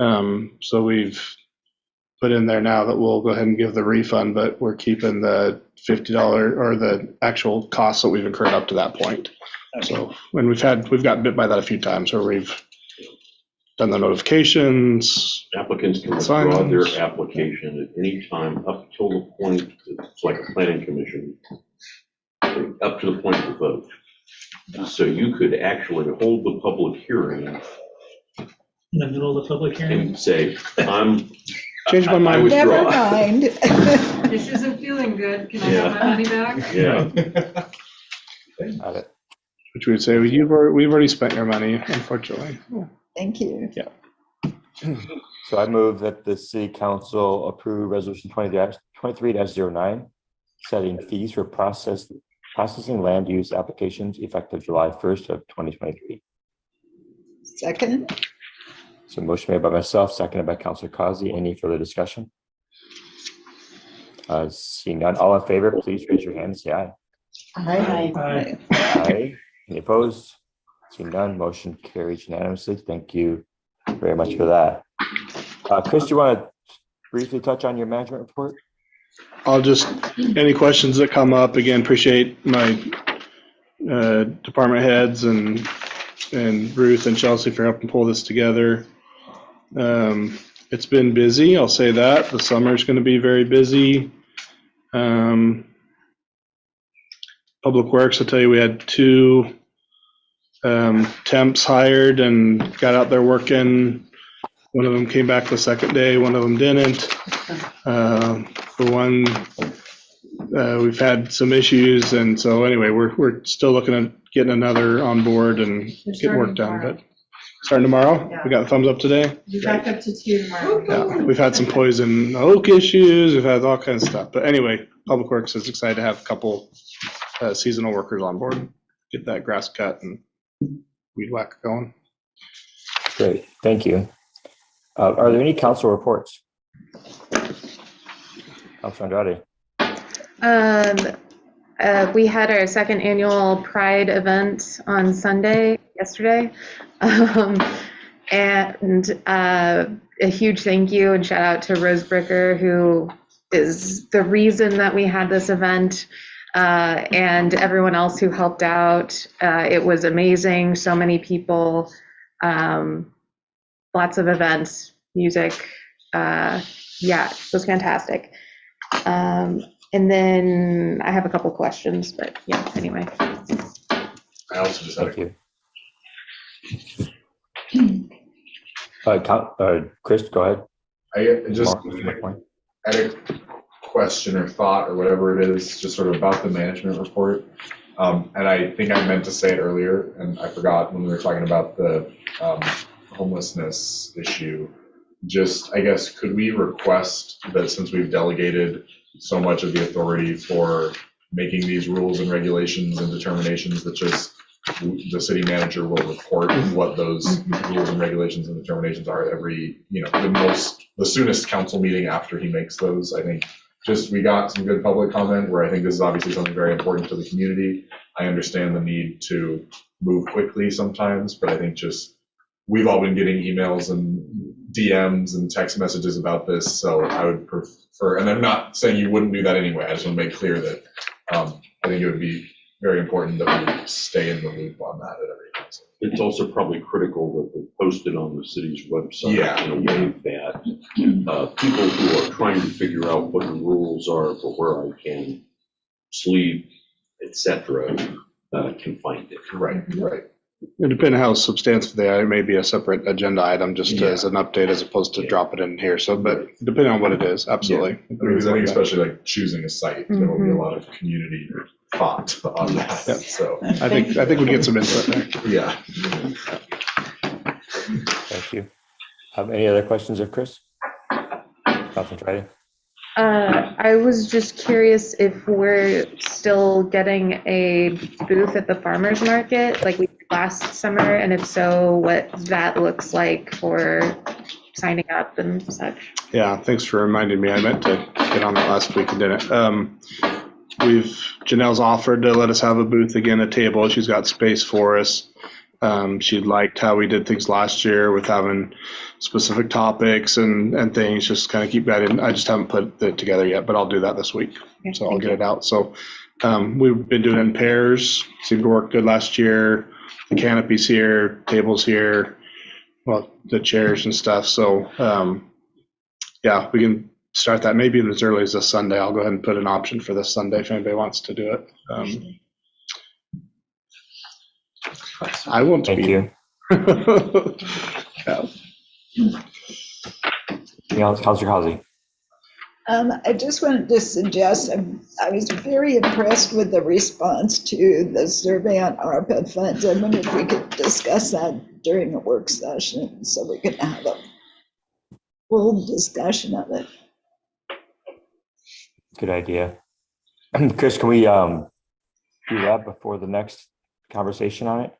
so we've put in there now that we'll go ahead and give the refund, but we're keeping the $50 or the actual costs that we've incurred up to that point. Okay. So when we've gotten bit by that a few times where we've done the notifications. Applicants can withdraw their application at any time up till the point, it's like a planning commission, up to the point of the vote. So you could actually hold the public hearing In the middle of the public hearing? and say, Change my mind. Never mind. This isn't feeling good. Can I have my money back? Yeah. Got it. Which we would say, we've already spent your money, unfortunately. Thank you. Yeah. So I move that the city council approve resolution 23-09, setting fees for processing land use applications effective July 1st of 2023. Second. So motion made by myself, seconded by Councilor Causey. Any further discussion? Seeing none, all in favor, please raise your hand and say aye. Aye. Aye. Aye. Any opposed? Seeing none, motion carries unanimously. Thank you very much for that. Chris, do you want to briefly touch on your management report? I'll just, any questions that come up, again, appreciate my department heads and Ruth and Chelsea for helping pull this together. It's been busy, I'll say that. The summer is going to be very busy. Public Works, I'll tell you, we had 2 temps hired and got out there working. One of them came back the second day, one of them didn't. For one, we've had some issues, and so anyway, we're still looking at getting another on board and getting work done. But starting tomorrow, Yeah. we got thumbs up today. We're back up to 2 tomorrow. Yeah, we've had some poison oak issues, we've had all kinds of stuff. But anyway, Public Works is excited to have a couple seasonal workers on board, get that grass cut and weed whack going. Great, thank you. Are there any council reports? Councilor Andrade. We had our second annual Pride event on Sunday, yesterday. And a huge thank you and shout out to Rose Bricker, who is the reason that we had this event, and everyone else who helped out. It was amazing. So many people, lots of events, music. Yeah, it was fantastic. And then I have a couple questions, but yeah, anyway. I also just had Thank you. Chris, go ahead. I just had a question or thought or whatever it is, just sort of about the management report. And I think I meant to say it earlier, and I forgot when we were talking about the homelessness issue. Just, I guess, could we request that since we've delegated so much of the authority for making these rules and regulations and determinations, that just the city manager will report what those rules and regulations and determinations are every, the soonest council meeting after he makes those. I think just, we got some good public comment where I think this is obviously something very important to the community. I understand the need to move quickly sometimes, but I think just, we've all been getting emails and DMs and text messages about this, so I would prefer, and I'm not saying you wouldn't do that anyway, I just want to make clear that I think it would be very important that we stay in the loop on that at every council. It's also probably critical that they post it on the city's website in a way that people who are trying to figure out what the rules are for where I can sleep, etc., can find it. Right. And depending on how substantive they are, it may be a separate agenda item just as an update as opposed to drop it in here. So, but depending on what it is, absolutely. Because I think especially like choosing a site, there will be a lot of community thought on that. So I think we get some input there. Yeah. Thank you. Any other questions of Chris? Concentrating. I was just curious if we're still getting a booth at the farmer's market like we did last summer, and if so, what that looks like for signing up and such. Yeah, thanks for reminding me. I meant to get on that last week and didn't. Janelle's offered to let us have a booth again, a table. She's got space for us. She liked how we did things last year with having specific topics and things, just kind of keep that in. I just haven't put it together yet, but I'll do that this week. Okay, so I'll get it out. So we've been doing it in pairs. Seemed to work good last year. The canopy's here, tables here, well, the chairs and stuff. So yeah, we can start that maybe as early as this Sunday. I'll go ahead and put an option for this Sunday if anybody wants to do it. I won't Thank you. Yeah. Councilor Causey. I just wanted to suggest, I was very impressed with the response to the survey on ARPA funds. I wonder if we could discuss that during a work session so we can have a full discussion of it. Good idea. Chris, can we do that before the next conversation on it?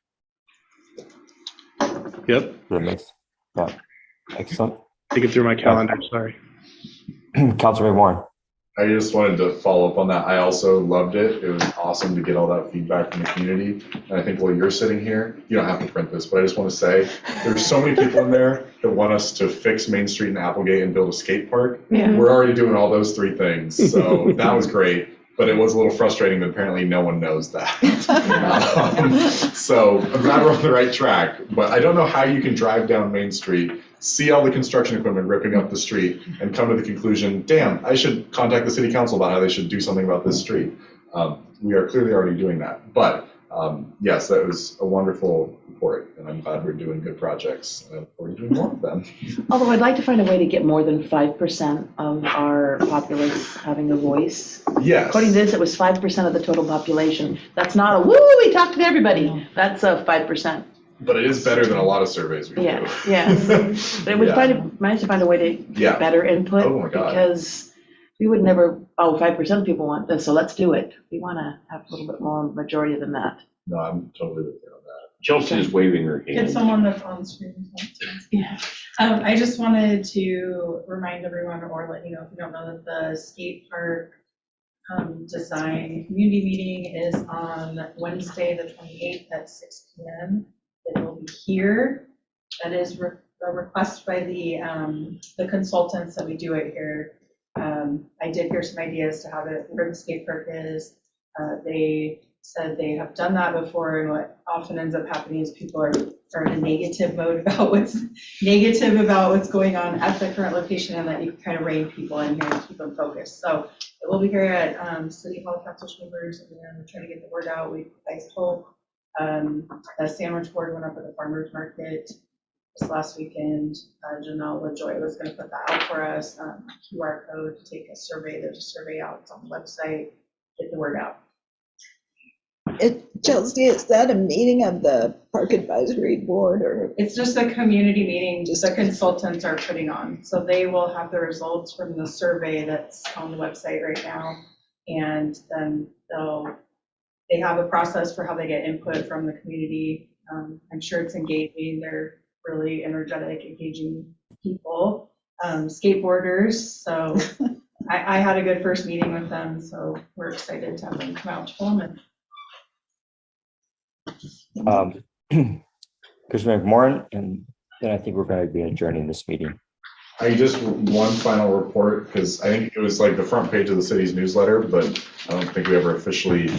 Yep. That makes, yeah, excellent. Take it through my calendar, sorry. Councilor Warren. I just wanted to follow up on that. I also loved it. It was awesome to get all that feedback from the community. And I think while you're sitting here, you don't have to print this, but I just want to say there's so many people in there that want us to fix Main Street and Applegate and build a skate park. Yeah. We're already doing all those three things. So that was great. But it was a little frustrating that apparently no one knows that. So I'm glad we're on the right track. But I don't know how you can drive down Main Street, see all the construction equipment ripping up the street, and come to the conclusion, damn, I should contact the city council about how they should do something about this street. We are clearly already doing that. But yes, that was a wonderful report, and I'm glad we're doing good projects. I look forward to doing more of them. Although I'd like to find a way to get more than 5% of our populace having a voice. Yes. According to this, it was 5% of the total population. That's not a, woo, we talked to everybody. That's a 5%. But it is better than a lot of surveys we do. Yeah. But it was managed to find a way to get better input. Oh my God. Because we would never, 5% of people want this, so let's do it. We want to have a little bit more majority than that. No, I'm totally with you on that. Chelsea is waving her hand. Get someone that's on screen. Yeah. I just wanted to remind everyone, or let you know if you don't know, that the skate park design community meeting is on Wednesday, the 28th at 6 p.m. It will be here. That is a request by the consultants that we do it here. I did hear some ideas to have it where the skate park is. They said they have done that before, and what often ends up happening is people are in a negative mode about what's going on at the current location, and that you can kind of rein people in here and keep them focused. So it will be here at City Hall Council Chambers, and we're trying to get the word out. I hope a sandwich board went up at the farmers market this last weekend. Janelle LaJoy was going to put that out for us. QR code to take a survey. There's a survey out. It's on the website. Get the word out. Chelsea, is that a meeting of the Park Advisory Board, or? It's just a community meeting just the consultants are putting on. So they will have the results from the survey that's on the website right now. And then they have a process for how they get input from the community. I'm sure it's engaging. They're really energetic, engaging people, skateboarders. So I had a good first meeting with them. So we're excited to have them come out to Pullman. Commissioner McMorrin and Then I think we're going to be adjourning this meeting. I just, one final report, because I think it was like the front page of the city's newsletter, but I don't think we ever officially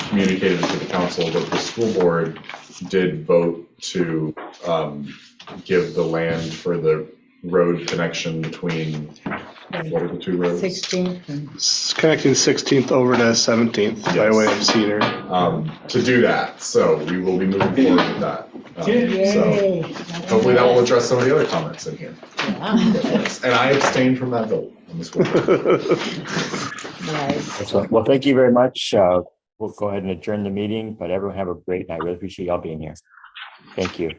communicated it to the council, but the school board did vote to give the land for the road connection between, what are the two roads? 16th and It's connecting 16th over to 17th by way of Cedar. To do that, so we will be moving forward with that. So yay. hopefully that will address some of the other comments in here. Yeah. And I abstained from that vote on the school board. Nice. Excellent. Well, thank you very much. We'll go ahead and adjourn the meeting, but everyone have a great night. Really appreciate y'all being here. Thank you.